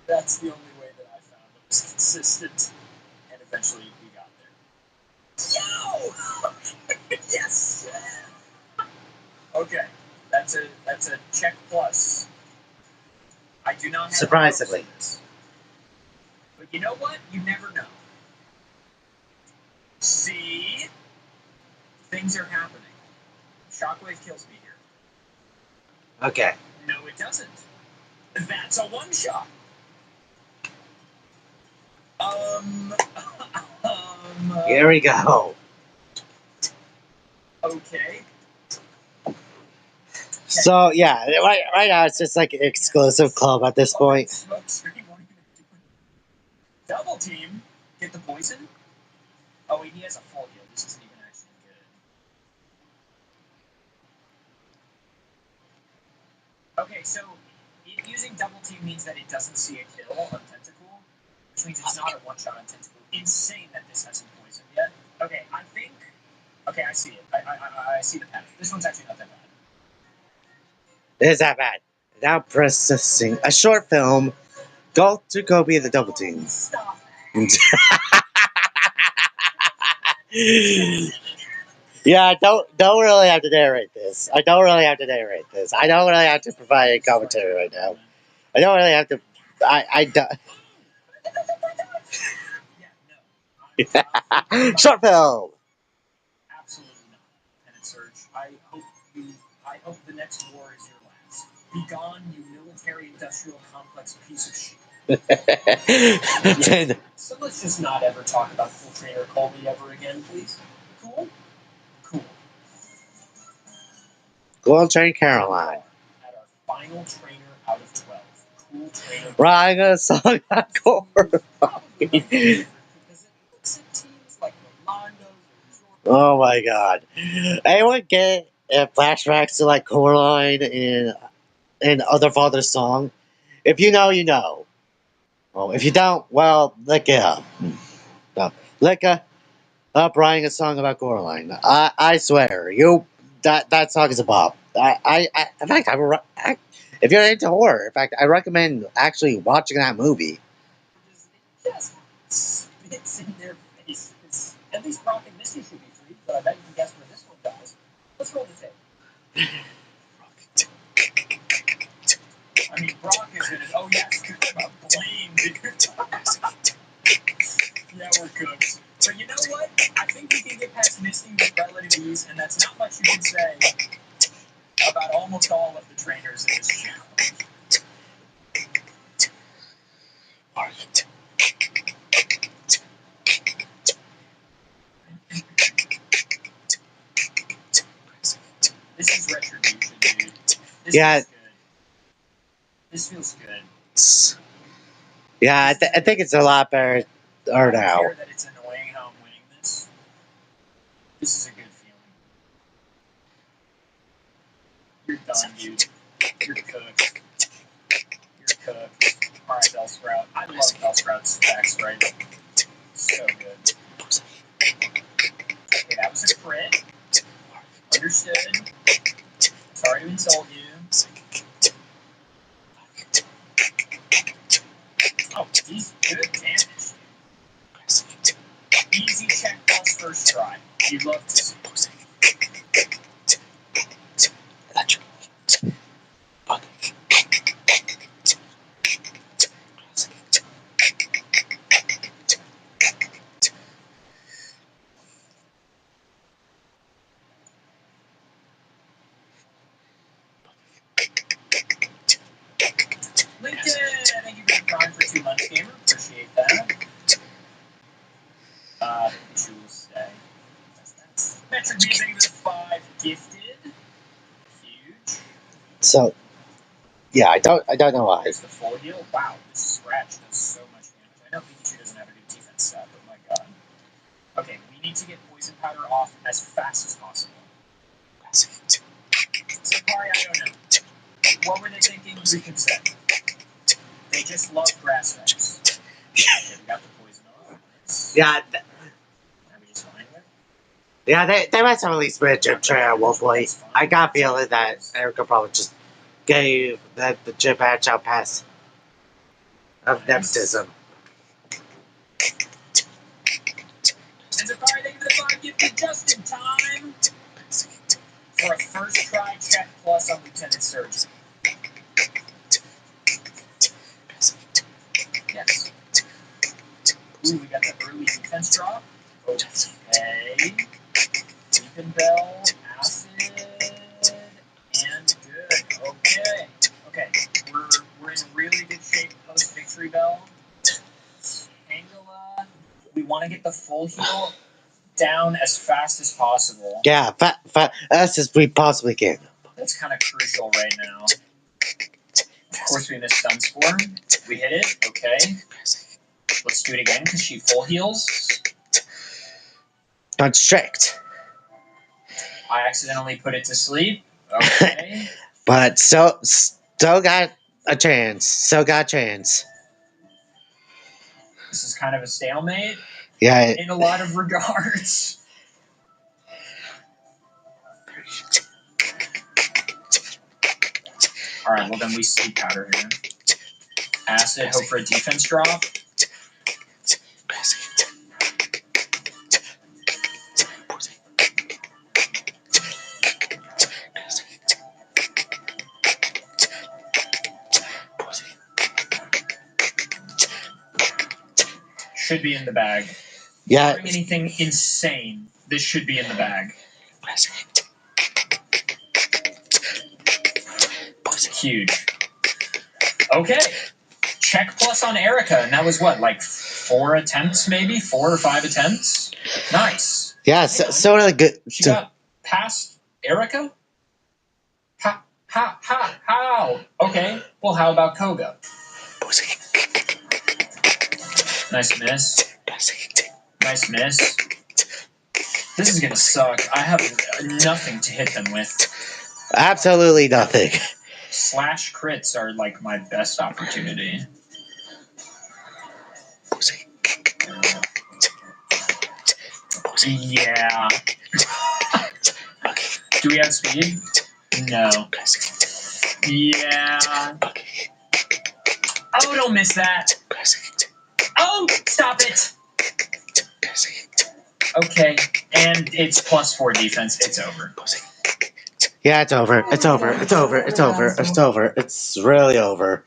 That's the only way that I found that was consistent. And eventually we got there. Yo! Yes! Okay. That's a check plus. I do not have Surprisingly. hopes for this. But you know what? You never know. See? Things are happening. Shockwave kills me here. Okay. No, it doesn't. That's a one-shot. Here we go. Okay. So yeah, right now it's just like an exclusive club at this point. Smoke screen won't even do it. Double team. Get the poison. Oh wait, he has a full heal. This isn't even actually good. Okay, so using double team means that it doesn't see a kill on Tentacle, which means it's not a one-shot on Tentacle. Insane that this hasn't poisoned yet. Okay, I think. Okay, I see it. I see the path. This one's actually not that bad. It is that bad. Now processing a short film. Go to Kobe the double team. Stop. Yeah, I don't really have to narrate this. I don't really have to narrate this. I don't really have to provide a commentary right now. I don't really have to. I don't. Yeah, no. Short film. Absolutely not. Penance Surge. I hope the next war is your last. Be gone, you military-industrial complex piece of shit. So let's just not ever talk about Cool Trainer Colby ever again, please. Cool? Cool. Cool Train Caroline. At our final trainer out of 12. Cool Trainer. Writing a song encore. Probably because it looks at teams like Rolando or Oh my god. Anyone get flashbacks to like Coraline in Other Father's song? If you know, you know. Well, if you don't, well, look it up. No. Look up writing a song about Coraline. I swear, that song is a bop. In fact, if you're into horror, in fact, I recommend actually watching that movie. just spits in their faces. At least Brock and Misty should be free, but I bet you can guess where this one dies. Let's roll the tape. I mean, Brock is gonna. Oh yes, blame, dude. Yeah, we're cooked. But you know what? I think we can get past Misty with relative ease, and that's not much you can say about almost all of the trainers in this challenge. This is retribution, dude. This Yeah. feels good. This feels good. Yeah, I think it's a lot better I don't now. care that it's annoying how I'm winning this. This is a good feeling. You're done, dude. You're cooked. You're cooked. Alright, Bellsprout. I love Bellsprout's specs, right? So good. Okay, that was a crit. Understood. Sorry to insult you. Oh, he's good damage. Easy check plus first try. You love to see. LinkedIn, thank you for the prime for 2 months, gamer. Appreciate that. Jules say. Metric using the 5 gifted. Huge. So, yeah, I don't know why. There's the full heal. Wow, this scratch does so much damage. I know Pikachu doesn't have a good defense set, but my god. Okay, we need to get Poison Powder off as fast as possible. Senpai, I don't know. What were they thinking? We can say. They just love grass types. Okay, we got the poison off. Nice. Yeah, Are we just fine with? yeah, they must have at least been a chip tray at one point. I got a feeling that Erica probably just gave the chip hatch out pass of nepotism. And Senpai, thank you for the 5 gifted just in time for a first try check plus on Lieutenant Surge. Ooh, we got the early defense drop. Okay. Deacon Bell, acid, and good. Okay. Okay. We're in really good shape post Victory Bell. Tangela. We want to get the full heal down as fast as possible. Yeah, as as we possibly can. That's kind of crucial right now. Of course, we missed Sunspore. We hit it. Okay. Let's do it again because she full heals. Constrict. I accidentally put it to sleep. Okay. But still got a chance. Still got a chance. This is kind of a stalemate. Yeah. In a lot of regards. Alright, well then we sleep powder here. Acid, hope for a defense drop. Should be in the bag. Yeah. Bring anything insane. This should be in the bag. Huge. Okay. Check plus on Erica, and that was what, like 4 attempts, maybe 4 or 5 attempts. Nice. Yeah. So really good. She got past Erica. How? Okay. Well, how about Koga? Nice miss. Nice miss. This is gonna suck. I have nothing to hit them with. Absolutely nothing. Slash crits are like my best opportunity. Yeah. Do we have speed? No. Yeah. Oh, don't miss that. Oh, stop it. Okay, and it's +4 defense. It's over. Yeah, it's over. It's over. It's over. It's over. It's over. It's really over.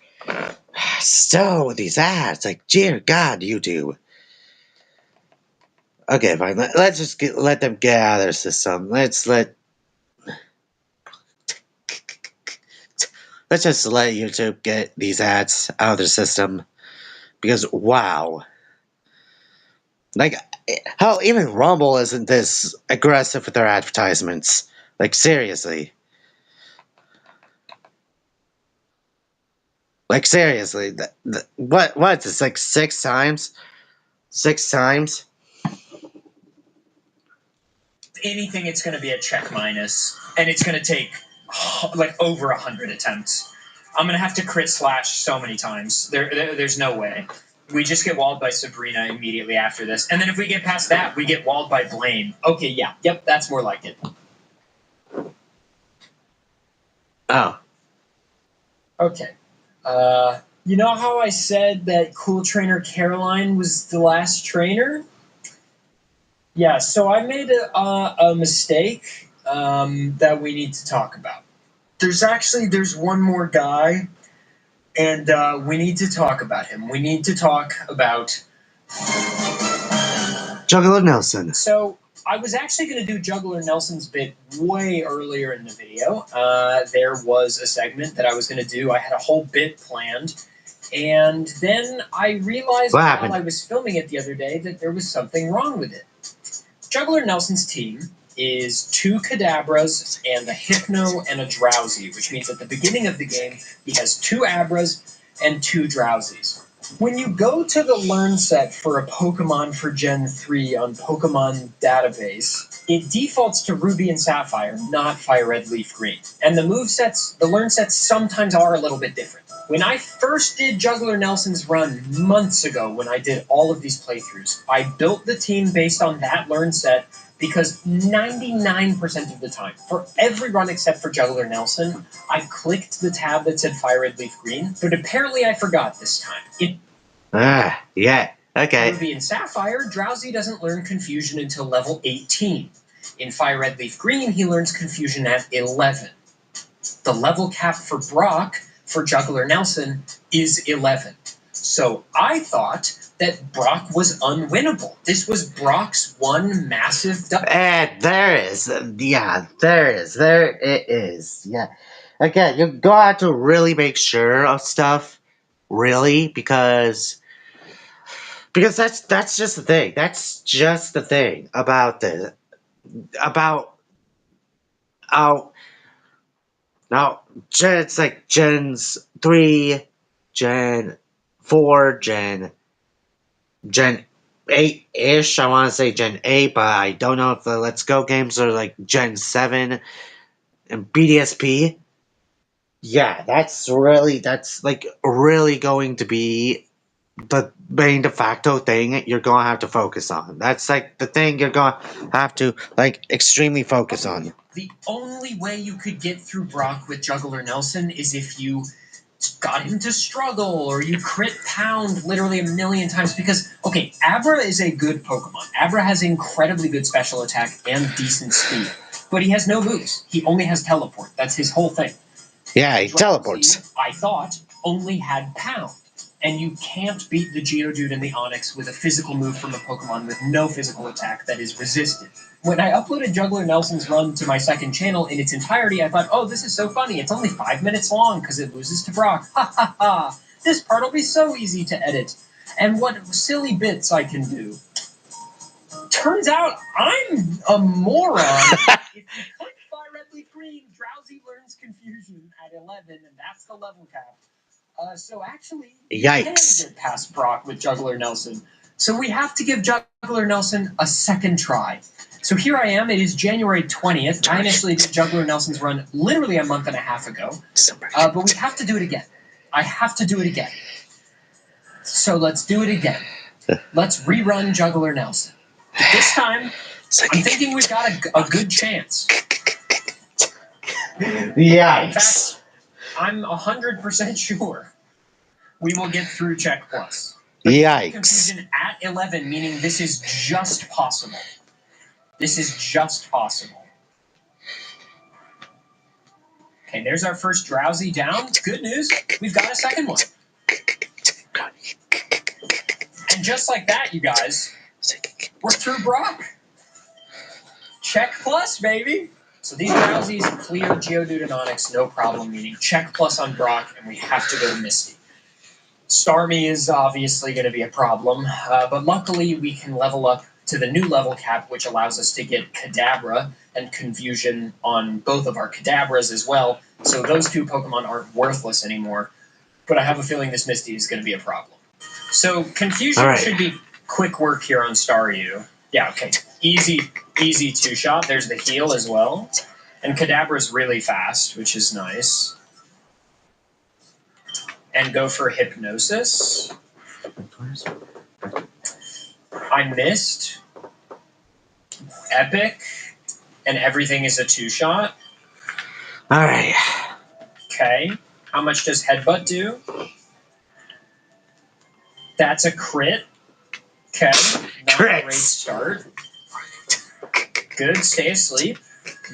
Still with these ads, like, dear God, YouTube. Okay, fine. Let's just let them get out of their system. Let's just let YouTube get these ads out of their system. Because, wow. Like, hell, even Rumble isn't this aggressive with their advertisements. Like, seriously. Like, seriously. What? It's like 6 times? 6 times? Anything, it's going to be a check minus, and it's going to take like over 100 attempts. I'm going to have to crit slash so many times. There's no way. We just get walled by Sabrina immediately after this, and then if we get past that, we get walled by Blaine. Okay, yeah, yep, that's more like it. Oh. Okay. You know how I said that Cool Trainer Caroline was the last trainer? Yeah, so I made a mistake that we need to talk about. There's one more guy, and we need to talk about him. We need to talk about Juggler Nelson. So I was actually going to do Juggler Nelson's bit way earlier in the video. There was a segment that I was going to do. I had a whole bit planned. And then I realized while I was filming it the other day that there was something wrong with it. Juggler Nelson's team is 2 Kadabras and a Hypno and a Drowsy, which means at the beginning of the game, he has 2 Abras and 2 Drowsies. When you go to the learn set for a Pokemon for Gen 3 on Pokemon Database, it defaults to Ruby and Sapphire, not Fire Red, Leaf Green. And the movesets, the learn sets sometimes are a little bit different. When I first did Juggler Nelson's run months ago, when I did all of these playthroughs, I built the team based on that learn set because 99% of the time, for every run except for Juggler Nelson, I clicked the tab that said Fire Red, Leaf Green, but apparently I forgot this time. Yeah, okay. Ruby and Sapphire, Drowsy doesn't learn Confusion until level 18. In Fire Red, Leaf Green, he learns Confusion at 11. The level cap for Brock, for Juggler Nelson, is 11. So I thought that Brock was unwinnable. This was Brock's one massive And there is. Yeah, there is. There it is. Yeah. Again, you got to really make sure of stuff. Really, because that's just the thing. That's just the thing about this. About oh now it's like Gens 3, Gen 4, Gen 8 ish. I want to say Gen 8, but I don't know if the Let's Go games are like Gen 7 and BDSP. Yeah, that's like really going to be the main de facto thing you're gonna have to focus on. That's like the thing you're gonna have to like extremely focus on. The only way you could get through Brock with Juggler Nelson is if you got him to struggle or you crit pound literally a million times. Because, okay, Abra is a good Pokemon. Abra has incredibly good special attack and decent speed. But he has no moves. He only has teleport. That's his whole thing. Yeah, he Drowsy, teleports. I thought, only had pound. And you can't beat the Geodude and the Onix with a physical move from a Pokemon with no physical attack that is resisted. When I uploaded Juggler Nelson's run to my second channel in its entirety, I thought, oh, this is so funny. It's only 5 minutes long because it loses to Brock. Ha ha ha. This part will be so easy to edit. And what silly bits I can do. Turns out I'm a moron. If you click Fire Red Leaf Green, Drowsy learns Confusion at 11, and that's the level cap. So actually, you can get past Brock with Juggler Nelson. So we have to give Juggler Nelson a second try. So here I am. It is January 20th. I initially did Juggler Nelson's run literally a month and a half ago. But we have to do it again. I have to do it again. So let's do it again. Let's rerun Juggler Nelson. But this time, I'm thinking we've got a good chance. Yikes. In fact, I'm 100% sure we will get through Check Plus. Yikes. Confusion at 11, meaning this is just possible. This is just possible. Okay, there's our first Drowsy down. Good news, we've got a second one. And just like that, you guys, we're through Brock. Check Plus, baby. So these Drowsies clear Geodude and Onix, no problem, meaning Check Plus on Brock, and we have to go to Misty. Starmie is obviously going to be a problem, but luckily we can level up to the new level cap, which allows us to get Kadabra and Confusion on both of our Kadabras as well, so those two Pokemon aren't worthless anymore. But I have a feeling this Misty is going to be a problem. So Confusion should be quick work here on Staryu. Yeah, okay. Easy two-shot. There's the heal as well. And Kadabra's really fast, which is nice. And go for Hypnosis. I missed. Epic. And everything is a two-shot. Alright. Okay. How much does Headbutt do? That's a crit. Okay. Not a great start. Good. Stay asleep.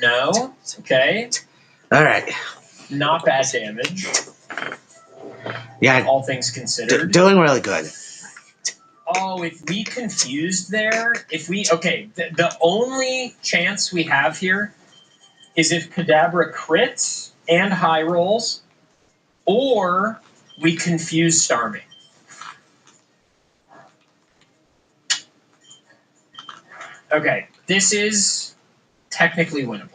No. Okay. Alright. Not bad damage. Yeah. All things considered. Doing really good. Oh, if we confused there, the only chance we have here is if Kadabra crits and high rolls, or we confuse Starmie. Okay, this is technically winnable.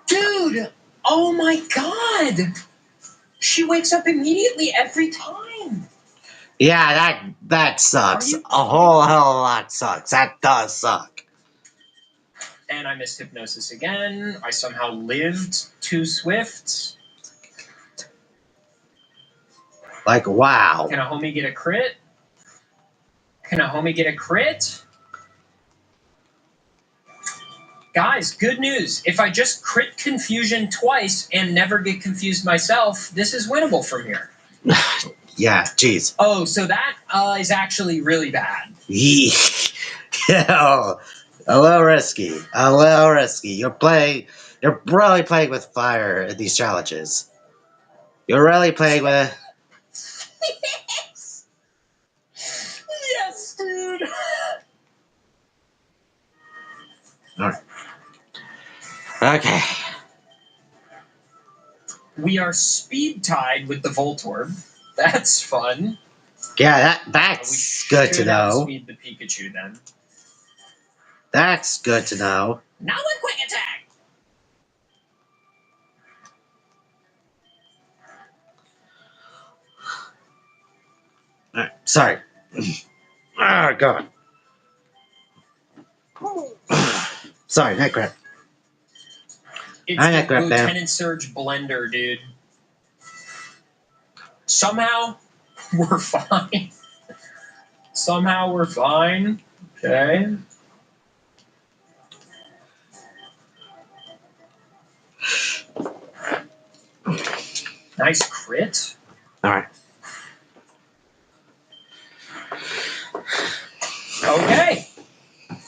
Dude! Oh my god! She wakes up immediately every time! Yeah, that sucks. A whole hell of a lot sucks. That does suck. And I missed Hypnosis again. I somehow lived too swift. Like, wow. Can a homie get a crit? Can a homie get a crit? Guys, good news. If I just crit Confusion twice and never get confused myself, this is winnable from here. Yeah, jeez. Oh, so that is actually really bad. Yeah, a little risky. A little risky. You're really playing with fire in these challenges. You're really playing with... Yes! Yes, dude! Alright. Okay. We are speed tied with the Voltorb. That's fun. Yeah, We that's good to should know. outspeed the Pikachu then. That's good to know. Now a quick attack! Alright, sorry. Oh, God. Sorry, neck cramp. It's I the got crap there. Lieutenant Surge Blender, dude. Somehow, we're fine. Somehow we're fine. Okay. Nice crit. Alright. Okay.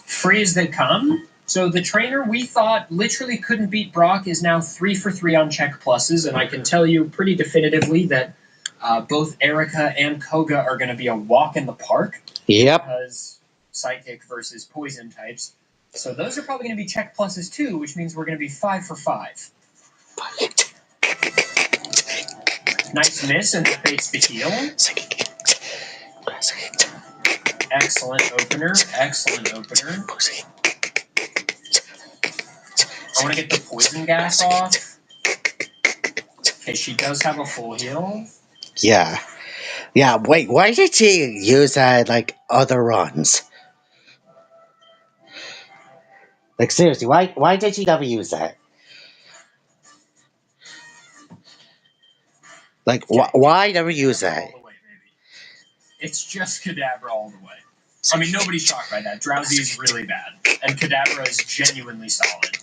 Freeze they come. So the trainer we thought literally couldn't beat Brock is now 3 for 3 on check pluses, and I can tell you pretty definitively that both Erica and Koga are going to be a walk in the park. Yep. Because psychic versus poison types. So those are probably going to be check pluses too, which means we're going to be 5 for 5. Nice miss, and that baits the heal. Excellent opener. Excellent opener. I want to get the poison gas off. Okay, she does have a full heal. Yeah. Yeah, wait, why did she use that, like, other runs? Like, seriously, why did she never use that? Like, why never use that? All the way, baby. It's just Kadabra all the way. I mean, nobody's shocked by that. Drowsy is really bad, and Kadabra is genuinely solid.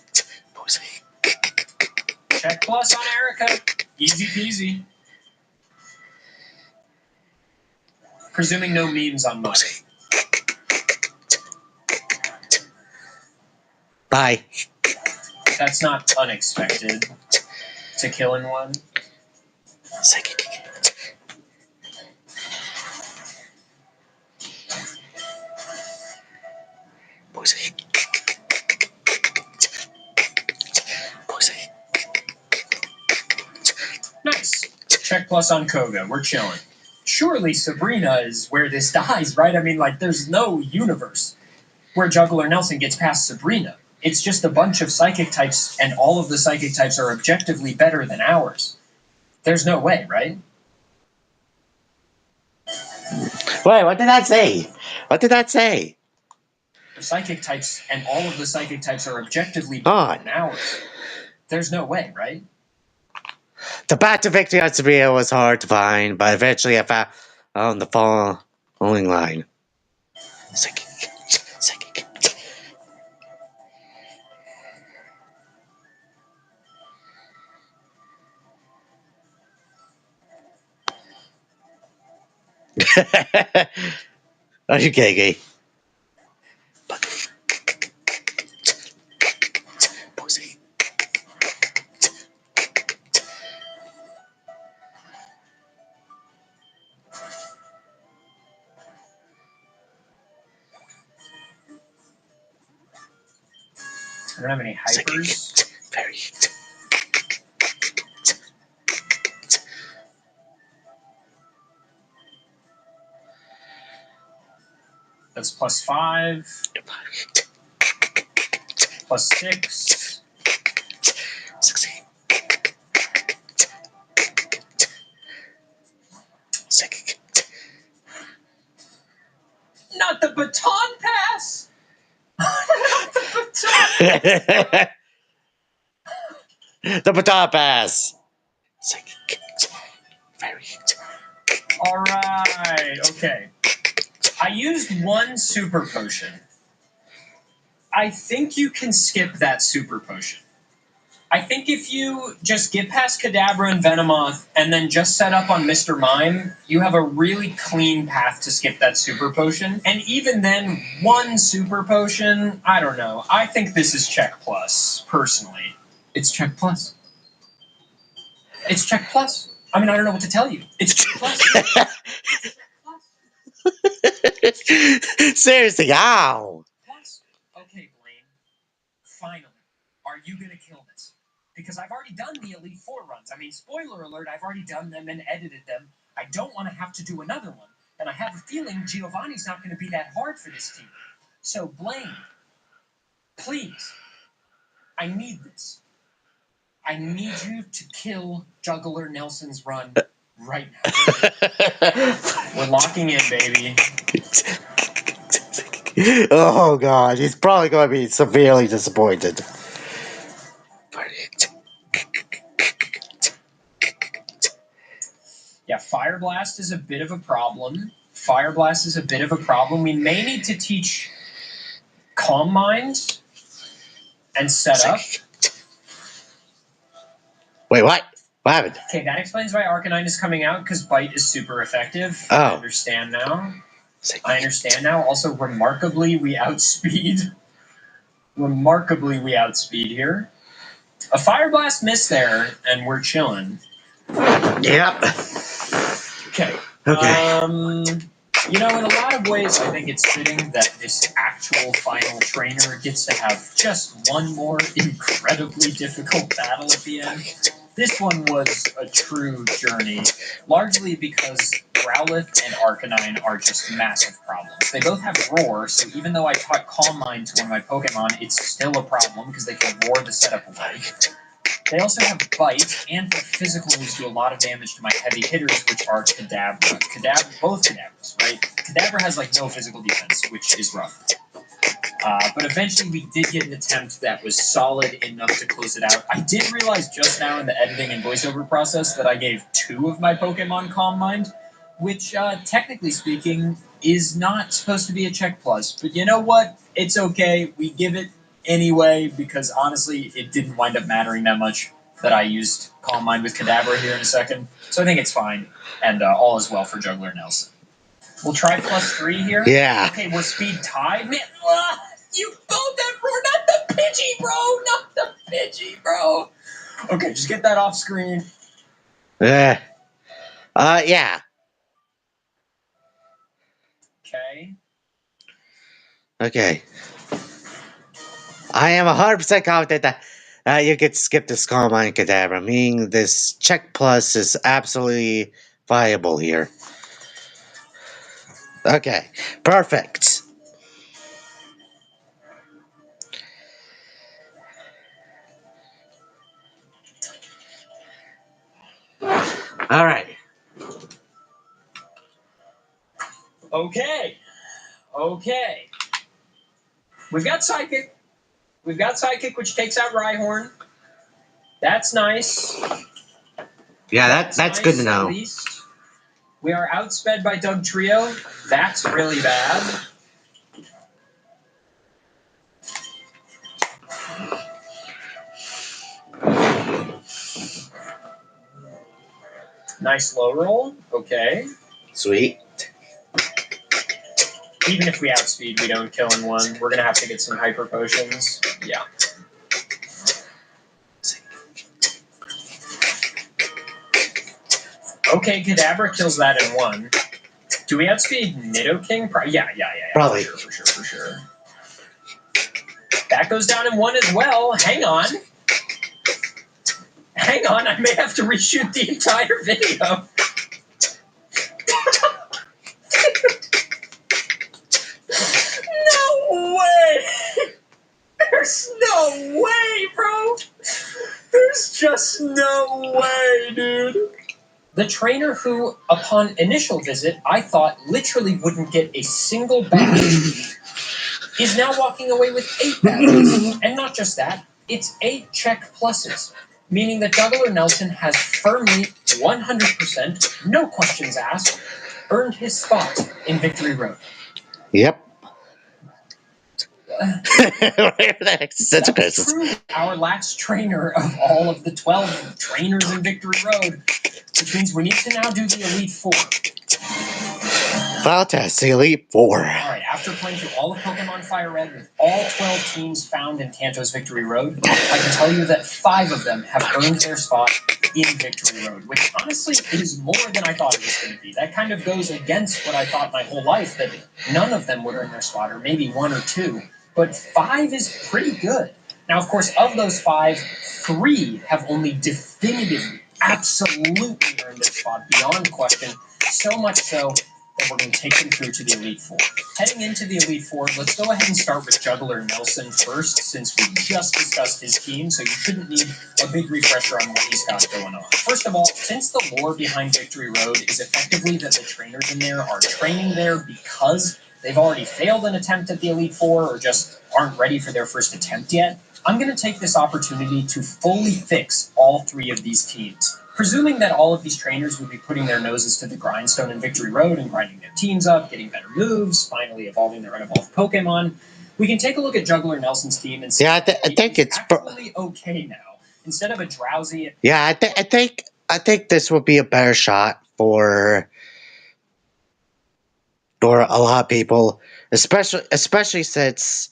Check plus on Erica. Easy peasy. Presuming no memes on Mike. Bye. That's not unexpected to kill in one. Nice. Check plus on Koga. We're chilling. Surely Sabrina is where this dies, right? I mean, like, there's no universe where Juggler Nelson gets past Sabrina. It's just a bunch of psychic types, and all of the psychic types are objectively better than ours. There's no way, right? Wait, what did that say? What did that say? The psychic types, and all of the psychic types are objectively better than ours. There's no way, right? The path to victory on Sabrina was hard to find, but eventually I found on the following line. Psychic. Are you kidding me? I don't have any hypers. That's plus 5. Plus 6. 16. Psychic. Not the baton pass! Not the baton. The baton pass. Psychic. Alright, okay. I used one super potion. I think you can skip that super potion. I think if you just get past Kadabra and Venomoth and then just set up on Mr. Mime, you have a really clean path to skip that super potion. And even then, one super potion, I don't know. I think this is check plus, personally. It's check plus. It's check plus. I mean, I don't know what to tell you. It's plus. Seriously, ow. Plus. Okay, Blaine. Finally, are you gonna kill this? Because I've already done the Elite Four runs. I mean, spoiler alert, I've already done them and edited them. I don't want to have to do another one. And I have a feeling Giovanni's not going to be that hard for this team. So, Blaine, please, I need this. I need you to kill Juggler Nelson's run right now. We're locking in, baby. Oh god, he's probably going to be severely disappointed. Yeah, Fire Blast is a bit of a problem. Fire Blast is a bit of a problem. We may need to teach Calm Mind and Set Up. Wait, what? What happened? Okay, that explains why Arcanine is coming out, because Bite is super effective. Oh. I understand now. Also, remarkably, we outspeed. Here. A Fire Blast missed there, and we're chilling. Yep. Okay. Okay. You know, in a lot of ways, I think it's fitting that this actual final trainer gets to have just one more incredibly difficult battle at the end. This one was a true journey, largely because Growlithe and Arcanine are just massive problems. They both have Roar, so even though I taught Calm Mind to one of my Pokemon, it's still a problem because they can roar the setup away. They also have Bite, and their physical moves do a lot of damage to my heavy hitters, which are Kadabra. Both Kadabras, right? Kadabra has, like, no physical defense, which is rough. But eventually we did get an attempt that was solid enough to close it out. I did realize just now in the editing and voiceover process that I gave 2 of my Pokemon Calm Mind, which, technically speaking, is not supposed to be a check plus. But you know what? It's okay. We give it anyway, because honestly, it didn't wind up mattering that much that I used Calm Mind with Kadabra here in a second. So I think it's fine, and all is well for Juggler Nelson. We'll try +3 here. Yeah. Okay, we're speed tied. Man, you both that roar, not the Pidgey, bro! Not the Pidgey, bro! Okay, just get that off screen. Yeah. Okay. Okay. I am 100% confident that you could skip this Calm Mind Kadabra, meaning this check plus is absolutely viable here. Okay, perfect. All right. Okay. We've got Psychic. Which takes out Rhyhorn. That's nice. Yeah, that's nice, good to know. At least. We are outsped by Dugtrio. That's really bad. Nice low roll. Okay. Sweet. Even if we outspeed, we don't kill in one. We're going to have to get some hyper potions. Yeah. Okay, Kadabra kills that in one. Do we outspeed Nidoking? Yeah. Probably. For sure. That goes down in one as well. Hang on, I may have to reshoot the entire video. No way! There's no way, bro! There's just no way, dude! The trainer who, upon initial visit, I thought literally wouldn't get a single badge, is now walking away with 8 badges. And not just that, it's 8 check pluses, meaning that Juggler Nelson has firmly, 100%, no questions asked, earned his spot in Victory Road. Yep. Such a That's true. Our last trainer of all of the 12 trainers in Victory Road, which means we need to now do the Elite Four. Final test, the Elite Four. Alright, after playing through all of Pokemon Fire Red with all 12 teams found in Kanto's Victory Road, I can tell you that 5 of them have earned their spot in Victory Road, which honestly is more than I thought it was going to be. That kind of goes against what I thought my whole life, that none of them would earn their spot, or maybe 1 or 2. But 5 is pretty good. Now, of course, of those 5, 3 have only definitively, absolutely earned their spot beyond question, so much so that we're going to take them through to the Elite Four. Heading into the Elite Four, let's go ahead and start with Juggler Nelson first, since we just discussed his team, so you shouldn't need a big refresher on what he's got going on. First of all, since the lore behind Victory Road is effectively that the trainers in there are training there because they've already failed an attempt at the Elite Four or just aren't ready for their first attempt yet, I'm going to take this opportunity to fully fix all 3 of these teams. Presuming that all of these trainers would be putting their noses to the grindstone in Victory Road and grinding their teams up, getting better moves, finally evolving their unevolved Pokemon, we can take a look at Juggler Nelson's team and see I think it's actually okay now. Instead of a Drowsy... Yeah, I think this would be a better shot for a lot of people, especially since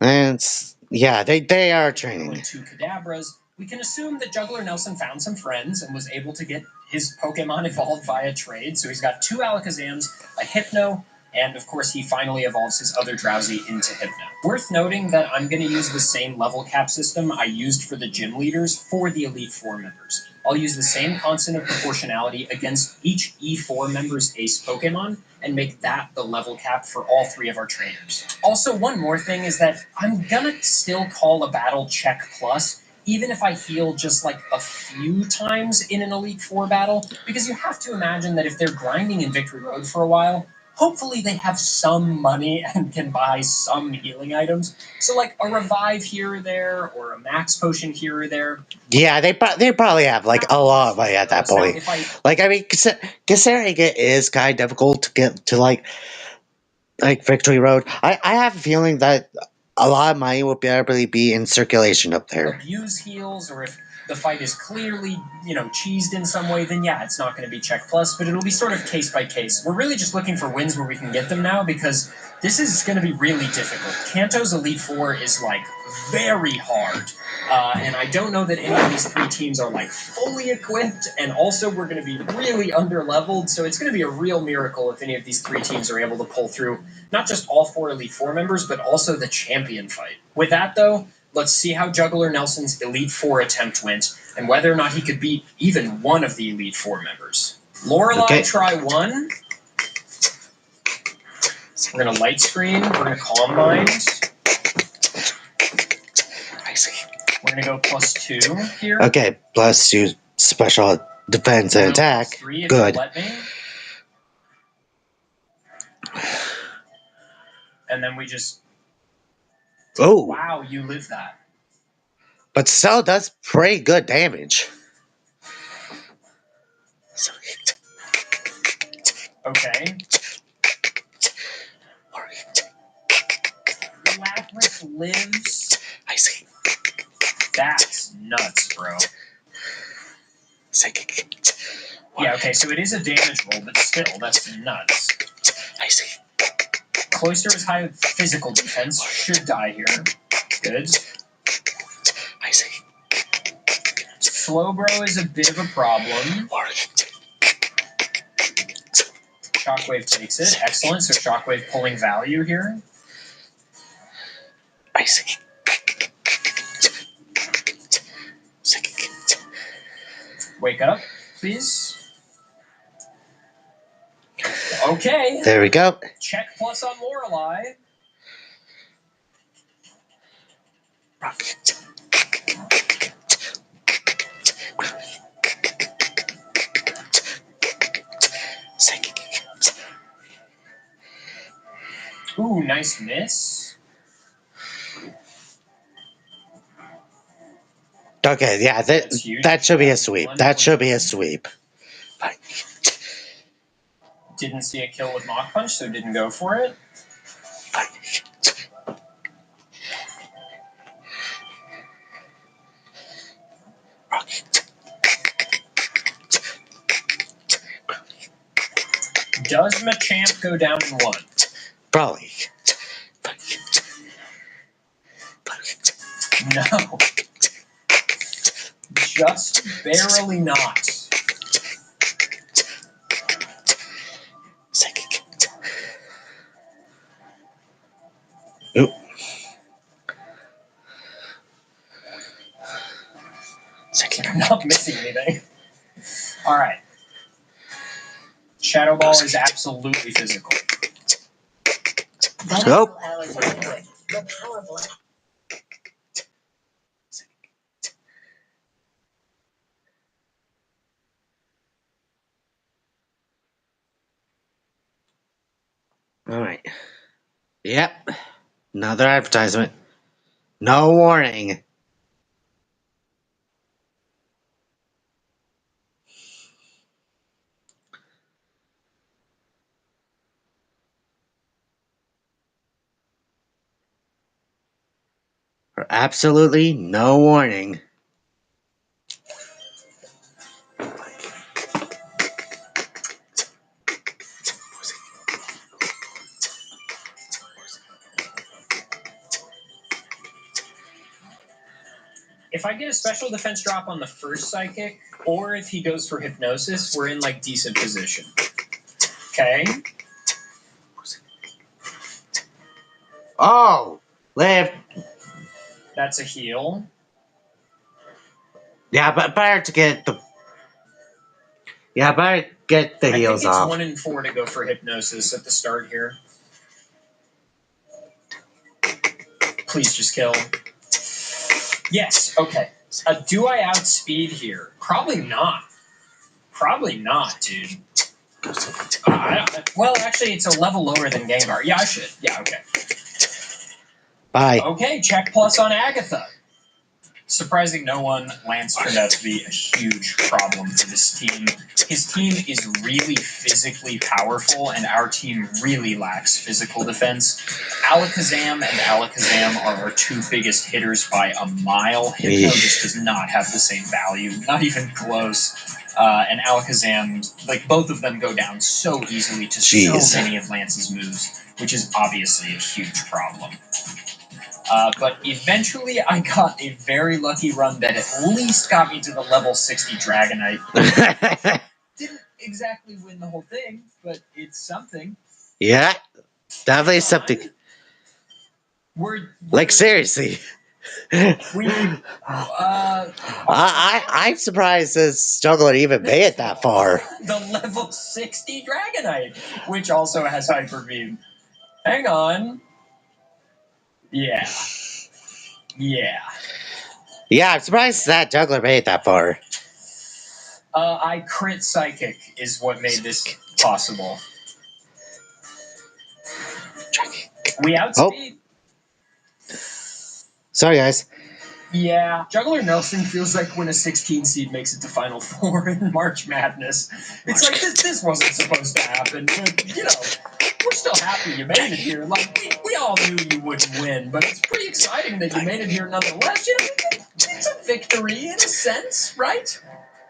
they are training. 2 Kadabras, we can assume that Juggler Nelson found some friends and was able to get his Pokemon evolved via trade. So he's got 2 Alakazams, a Hypno, and of course he finally evolves his other Drowsy into Hypno. Worth noting that I'm going to use the same level cap system I used for the gym leaders for the Elite Four members. I'll use the same constant of proportionality against each E4 member's ace Pokemon and make that the level cap for all 3 of our trainers. Also, one more thing is that I'm gonna still call a battle check plus, even if I heal just like a few times in an Elite Four battle, because you have to imagine that if they're grinding in Victory Road for a while, hopefully they have some money and can buy some healing items. So like a revive here or there, or a max potion here or there. Yeah, they probably have like a lot of money at that point. Like, I mean, considering it is kind of difficult to get to like Victory Road, I have a feeling that a lot of money will probably be in circulation up there. Abuse heals, or if the fight is clearly, cheesed in some way, then yeah, it's not going to be check plus, but it'll be sort of case by case. We're really just looking for wins where we can get them now, because this is going to be really difficult. Kanto's Elite Four is like very hard, and I don't know that any of these 3 teams are like fully equipped, and also we're going to be really under-leveled, so it's going to be a real miracle if any of these 3 teams are able to pull through not just all 4 Elite Four members, but also the champion fight. With that, though, let's see how Juggler Nelson's Elite Four attempt went, and whether or not he could beat even one of the Elite Four members. Lorelei, try 1. We're going to Light Screen. We're going to Calm Mind. We're going to go +2 here. Okay, +2 special defense and attack. +3 good. Let me. And then we just... Oh. Wow, you live that. But still does pretty good damage. Okay. Lapras lives. I see. That's nuts, bro. Yeah, okay, so it is a damage roll, but still, that's nuts. I see. Cloyster is high physical defense. Should die here. Good. I see. Slowbro is a bit of a problem. Shockwave takes it. Excellent. So Shockwave pulling value here. I see. Wake up, please. Okay. There we go. Check plus on Lorelei. Ooh, nice miss. Okay, yeah, that should be a sweep. That should be a sweep. Didn't see a kill with Mach Punch, so didn't go for it. Does Machamp go down in 1? Probably. No. just barely not. Psychic. Oop. Psychic. I'm not missing anything. All right. Shadow Ball is absolutely physical. Nope. All right. Yep. Another advertisement. No warning. For absolutely no warning. If I get a special defense drop on the first psychic, or if he goes for hypnosis, we're in like decent position. Okay. Oh, live. That's a heal. Yeah, but better to get the. Yeah, better get the heals I think it's off. 1 in 4 to go for hypnosis at the start here. Please just kill. Yes. Okay. Do I outspeed here? Probably not. Probably not, dude. Well, actually, it's a level lower than Gengar. Yeah, I should. Yeah, okay. Bye. Okay, check plus on Agatha. Surprising no one, Lance turned out to be a huge problem for this team. His team is really physically powerful, and our team really lacks physical defense. Alakazam and Alakazam are our two biggest hitters by a mile. Hypno just does not have the same value, not even close. And Alakazam, like, both of them go down so easily to so many of Lance's moves, which is obviously a huge problem. But eventually I got a very lucky run that at least got me to the level 60 Dragonite. Didn't exactly win the whole thing, but it's something. Yeah, definitely something. We're like, seriously. I'm surprised this juggler even made it that far. The level 60 Dragonite, which also has Hyper Beam. Hang on. Yeah. Yeah. Yeah, I'm surprised that juggler made it that far. I crit Psychic is what made this possible. We outspeed. Oh. Sorry, guys. Yeah, Juggler Nelson feels like when a 16 seed makes it to Final Four in March Madness. It's like, this wasn't supposed to happen. But, you know, we're still happy you made it here. Like, we all knew you wouldn't win, but it's pretty exciting that you made it here nonetheless. You know, it's a victory in a sense, right?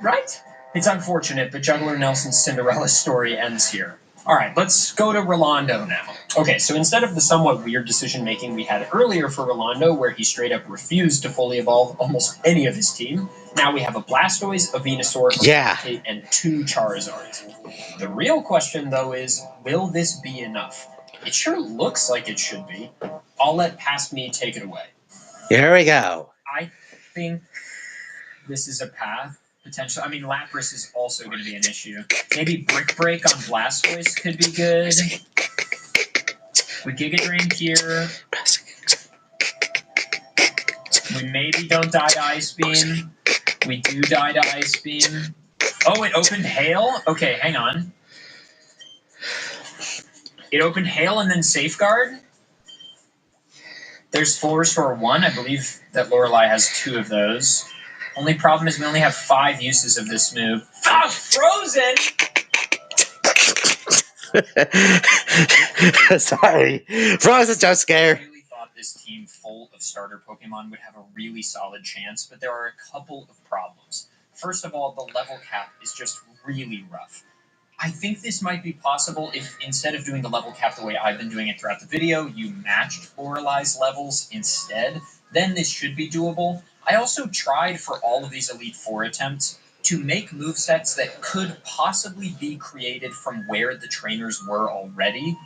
Right? It's unfortunate, but Juggler Nelson's Cinderella story ends here. All right, let's go to Rolando now. Okay, so instead of the somewhat weird decision-making we had earlier for Rolando, where he straight up refused to fully evolve almost any of his team, now we have a Blastoise, a Venusaur, a Raticate, and 2 Charizards. The real question, though, is, will this be enough? It sure looks like it should be. I'll let Past Me take it away. Here we go. I think this is a path. Potential. I mean, Lapras is also going to be an issue. Maybe Brick Break on Blastoise could be good. We Giga Drain here. We maybe don't die to Ice Beam. We do die to Ice Beam. Oh, it opened Hail? Okay, hang on. It opened Hail and then Safeguard? There's Florestor 1. I believe that Lorelei has 2 of those. Only problem is we only have 5 uses of this move. Ah, Frozen! Sorry. Frozen jump scare. I really thought this team full of starter Pokemon would have a really solid chance, but there are a couple of problems. First of all, the level cap is just really rough. I think this might be possible if, instead of doing the level cap the way I've been doing it throughout the video, you matched Lorelei's levels instead. Then this should be doable. I also tried for all of these Elite Four attempts to make movesets that could possibly be created from where the trainers were already.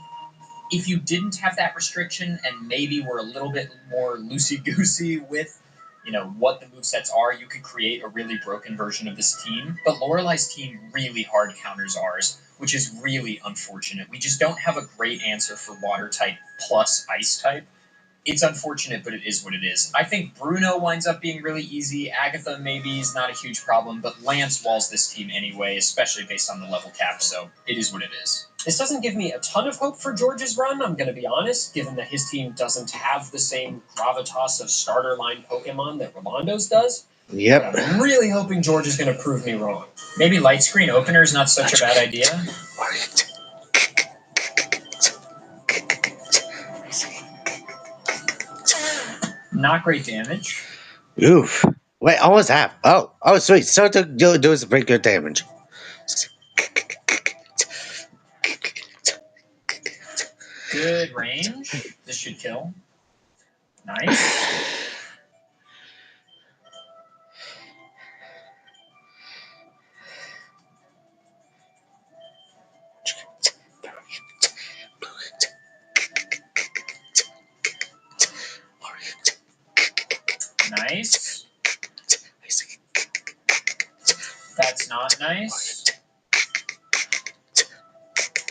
If you didn't have that restriction and maybe were a little bit more loosey-goosey with, what the movesets are, you could create a really broken version of this team. But Lorelei's team really hard counters ours, which is really unfortunate. We just don't have a great answer for water type plus ice type. It's unfortunate, but it is what it is. I think Bruno winds up being really easy. Agatha maybe is not a huge problem, but Lance walls this team anyway, especially based on the level cap, so it is what it is. This doesn't give me a ton of hope for George's run, I'm going to be honest, given that his team doesn't have the same gravitas of starter line Pokemon that Rolando's does. Yep. But I'm really hoping George is going to prove me wrong. Maybe light screen opener is not such a bad idea. Not great damage. Oof. Wait, almost half. Oh, sweet. So to do some pretty good damage. Good range. This should kill. Nice. Nice. That's not nice.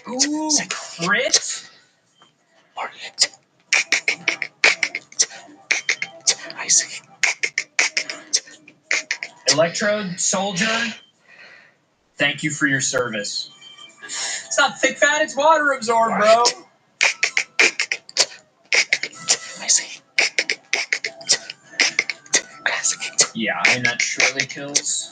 Ooh, crit. Electrode Soldier, thank you for your service. It's not thick fat, it's water absorb, bro. Yeah, and that surely kills.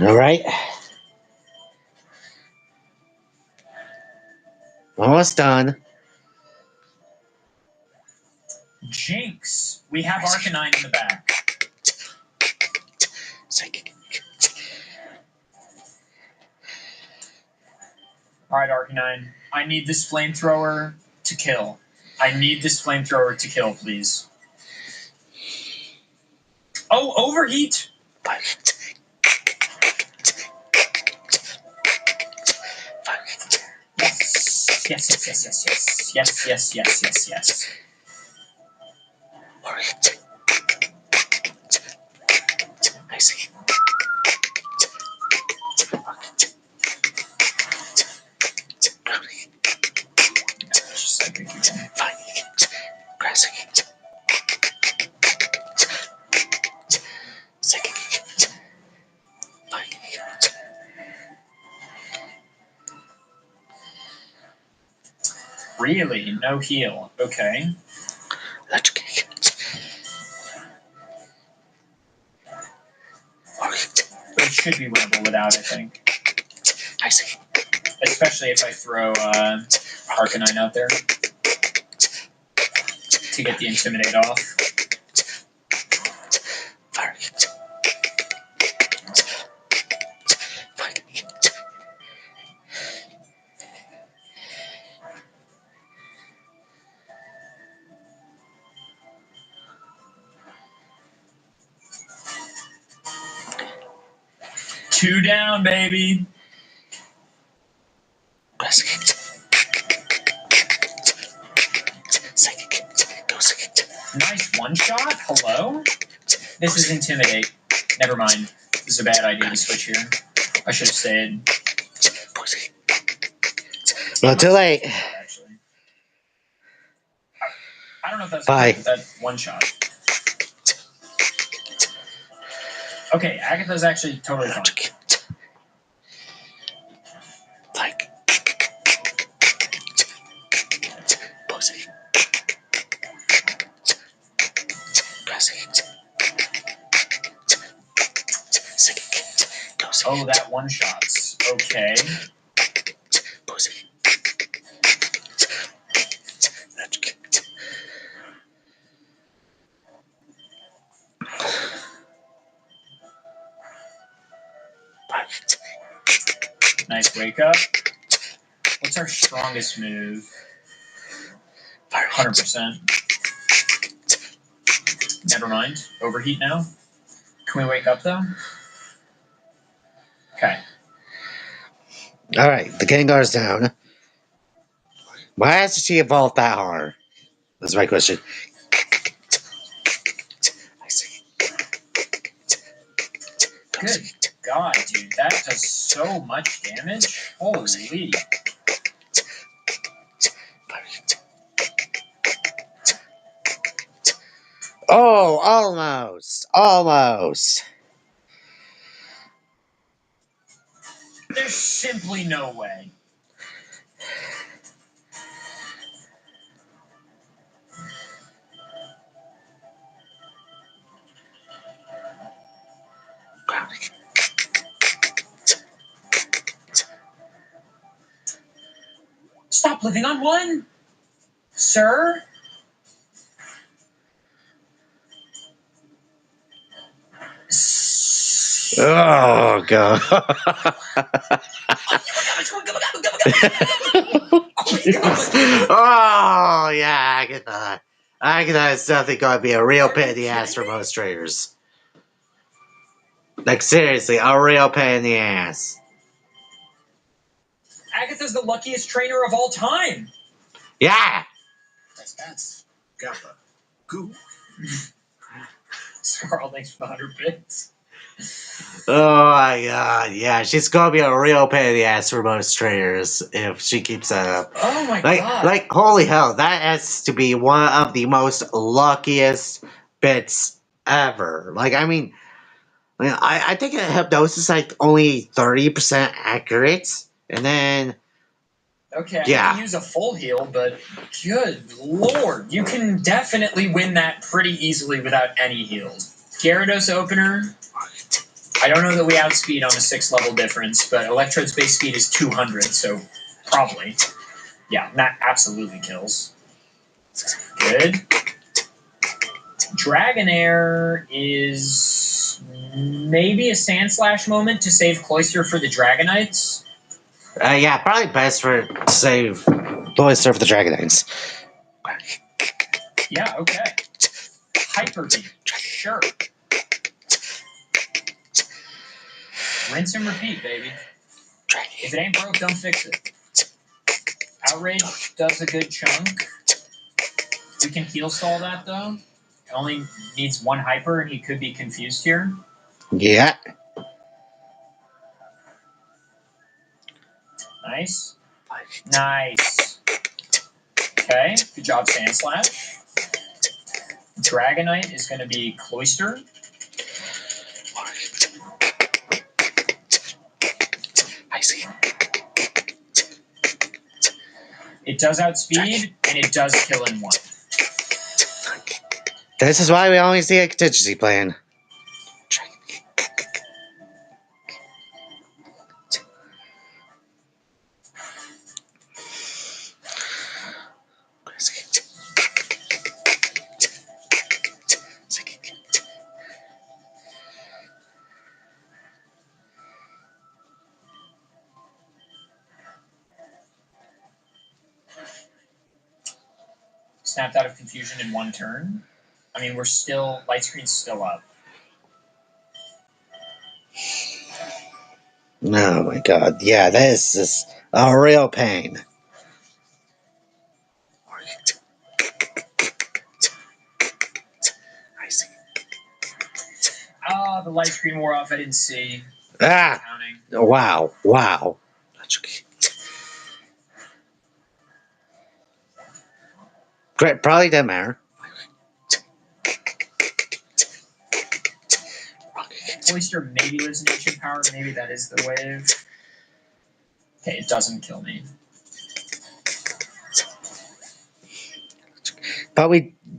All right. Almost done. Jinx. We have Arcanine in the back. Alright, Arcanine. I need this flamethrower to kill. I need this flamethrower to kill, please. Oh, overheat! Yes. Really? No heal. Okay. But it should be winnable without, I think. Especially if I throw Arcanine out there to get the Intimidate off. Two down, baby. Nice one shot. Hello? This is Intimidate. Never mind. This is a bad idea to switch here. I should have stayed. Not too late. Actually. I don't know if that's Bye. that one shot. Okay, Agatha's actually totally fine. Oh, that one shots. Okay. Nice wake up. What's our strongest move? 100%. Never mind. Overheat now. Can we wake up though? Okay. Alright, the Gengar's down. Why has she evolved that hard? That's my question. Good God, dude. That does so much damage. Holy. Oh, almost. Almost. There's simply no way. Stop living on one, sir. Oh, God. Oh, yeah, Agatha. Agatha is definitely going to be a real pain in the ass for most traders. Like, seriously, a real pain in the ass. Agatha's the luckiest trainer of all time. Yeah. That's Gappa. Goo. Scarl, thanks for the 100 bits. Oh my God, yeah, she's gonna be a real pain in the ass for most traders if she keeps that up. Oh my Like, God. like, holy hell, that has to be one of the most luckiest bits ever. Like, I think hypnosis is like only 30% accurate, and then Okay, yeah. I can use a full heal, but good lord, you can definitely win that pretty easily without any heals. Gyarados opener. I don't know that we outspeed on a 6 level difference, but Electrode's base speed is 200, so probably. Yeah, that absolutely kills. Good. Dragonair is maybe a Sand Slash moment to save Cloyster for the Dragonites. Yeah, probably best for save Cloyster for the Dragonites. Yeah, okay. Hyper Beam. Sure. Rinse and repeat, baby. If it ain't broke, don't fix it. Outrage does a good chunk. We can heal stall that, though. It only needs 1 hyper, and he could be confused here. Yeah. Nice. Nice. Okay, good job, Sand Slash. Dragonite is going to be Cloyster. I see. It does outspeed, and it does kill in 1. This is why we always see a contingency plan. Snapped out of confusion in 1 turn. I mean, we're still... Light screen's still up. Oh my God. Yeah, this is a real pain. I see. Ah, the light screen wore off. I didn't see. Ah! Counting. Wow. Wow. Great. Probably doesn't matter. Cloyster maybe lives in Ancient Power. Maybe that is the wave. Okay, it doesn't kill me. But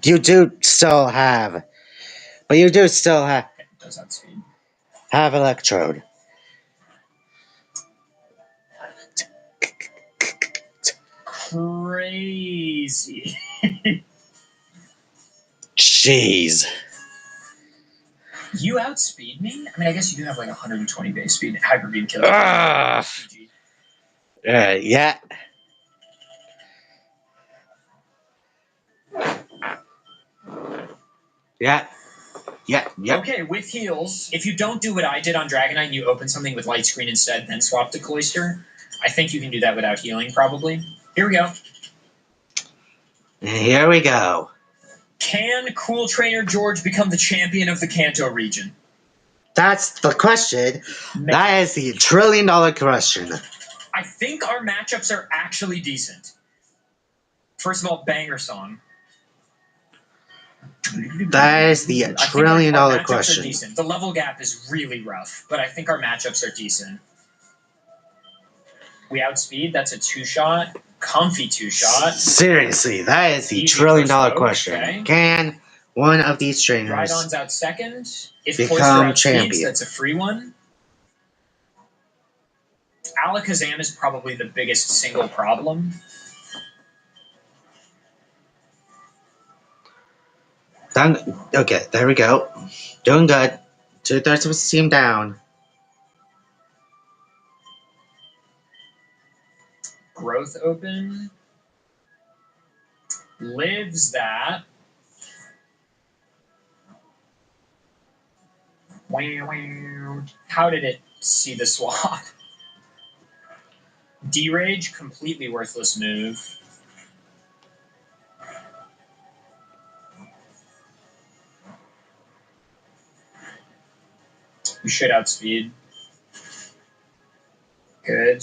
you do still have. Okay, it does outspeed. Have Electrode. Crazy. Jeez. You outspeed me? I mean, I guess you do have like 120 base speed. Hyper Beam kills. Ah. GG. Yeah. Yeah. Yeah. Okay, with heals, if you don't do what I did on Dragonite and you open something with Light Screen instead, then swap to Cloister, I think you can do that without healing, probably. Here we go. Here we go. Can Cool Trainer George become the champion of the Kanto region? That's the question. That is the $1 trillion question. I think our matchups are actually decent. First of all, banger song. That is the $1 trillion our matchups question. Are decent. The level gap is really rough, but I think our matchups are decent. We outspeed. That's a 2-shot. Comfy 2-shot. Seriously, that is the $1 Easy trillion first question. okay. Can one of these trainers Rhydon's out second. If become Cloister outspeeds, champion? that's a free one. Alakazam is probably the biggest single problem. Done. Okay, there we go. Doing good. 2/3 of his team down. Growth open. Lives that. How did it see the swap? D-Rage, completely worthless move. We should outspeed. Good.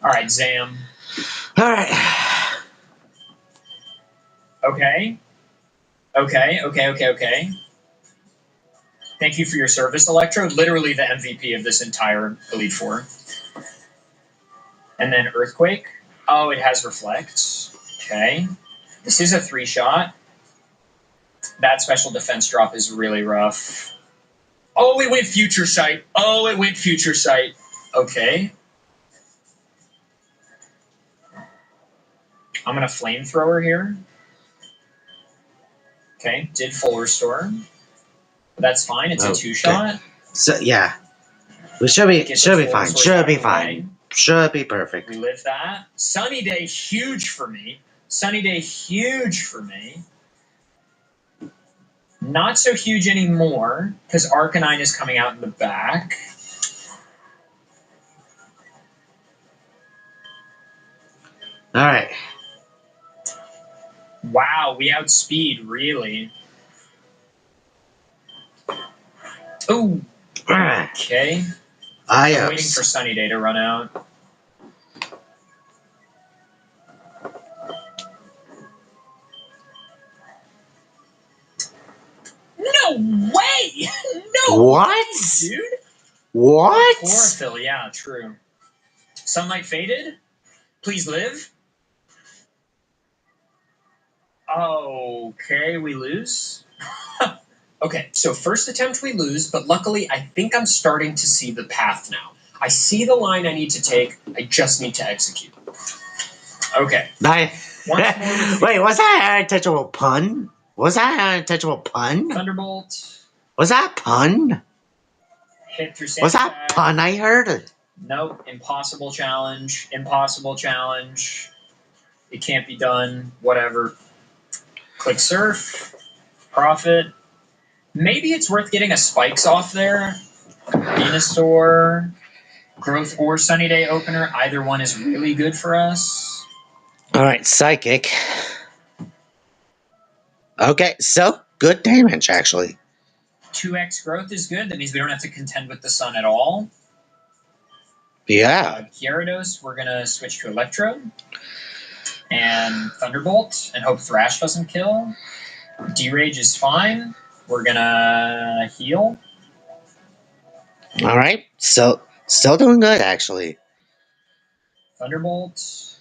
Alright, Zam. Alright. Okay. Okay. Thank you for your service, Electro. Literally the MVP of this entire Elite Four. And then Earthquake. Oh, it has Reflect. Okay. This is a 3-shot. That special defense drop is really rough. Oh, it went Future Sight. Okay. I'm going to Flamethrower here. Okay, did full restore. That's fine. It's a 2-shot. So yeah, we should be fine. Should be fine. Should be perfect. We live that. Sunny Day, huge for me. Not so huge anymore because Arcanine is coming out in the back. All right. Wow, we outspeed, really. Ooh. Okay. I'm waiting for Sunny Day to run out. No way! No What? way, dude! What? Chlorophyll, yeah, true. Sunlight faded? Please live? Okay, we lose. Okay, so first attempt we lose, but luckily I think I'm starting to see the path now. I see the line I need to take, I just need to execute. Okay. Wait, was that an unintentional pun? Thunderbolt. Was that a pun? Hit through Was that a pun I heard? Nope. Impossible challenge. It can't be done. Whatever. Click Surf. Profit. Maybe it's worth getting a Spikes off there. Venusaur. Growth or Sunny Day opener. Either one is really good for us. Alright, Psychic. Okay, so good damage, actually. 2x growth is good. That means we don't have to contend with the sun at all. Yeah. Gyarados, we're going to switch to Electro. And Thunderbolt, and hope Thrash doesn't kill. D-Rage is fine. We're going to heal. Alright, so still doing good, actually. Thunderbolt.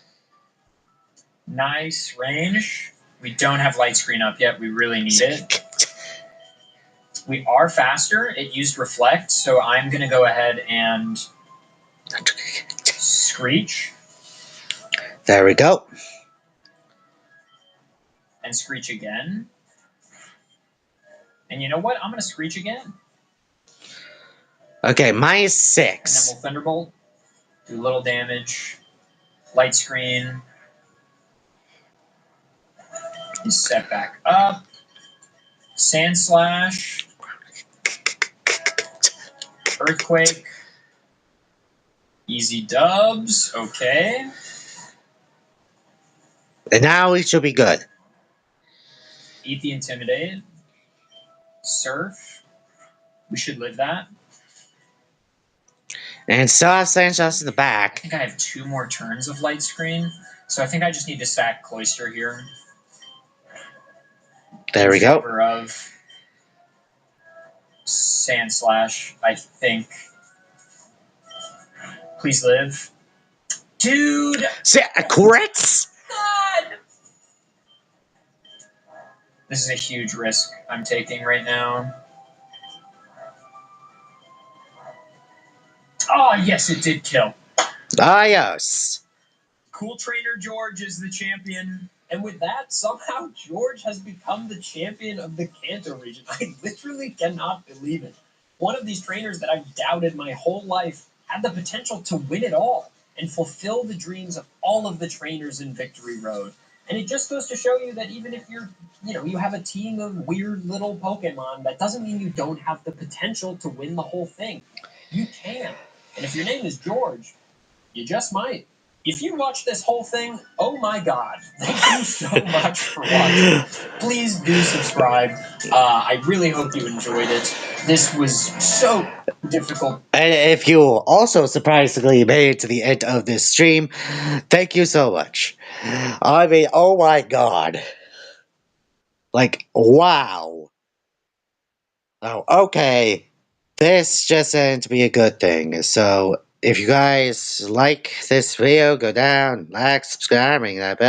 Nice range. We don't have Light Screen up yet. We really need it. We are faster. It used Reflect, so I'm going to go ahead and Screech. There we go. And Screech again. And you know what? I'm going to Screech again. Okay, minus And then 6. we'll Thunderbolt. Do little damage. Light Screen. Is set back up. Sand Slash. Earthquake. Easy dubs. Okay. And now we should be good. Eat the Intimidate. Surf. We should live that. And still have Sanchez in the I back. think I have 2 more turns of Light Screen. So I think I just need to stack Cloister here. There we In go. favor of Sand Slash, I think. Please live. Dude! Crits? God! This is a huge risk I'm taking right now. Oh, yes, it did kill. Adios. Cool Trainer George is the champion. And with that, somehow George has become the champion of the Kanto region. I literally cannot believe it. One of these trainers that I've doubted my whole life had the potential to win it all and fulfill the dreams of all of the trainers in Victory Road. And it just goes to show you that even if you have a team of weird little Pokemon, that doesn't mean you don't have the potential to win the whole thing. You can. And if your name is George, you just might. If you watch this whole thing, oh my god, thank you so much for watching. Please do subscribe. I really hope you enjoyed it. This was so difficult. And if you also surprisingly made it to the end of this stream, thank you so much. I mean, oh my god. Like, wow. Oh, okay. This just ended to be a good thing. So, if you guys like this video, go down, like, subscribe, ring that bell.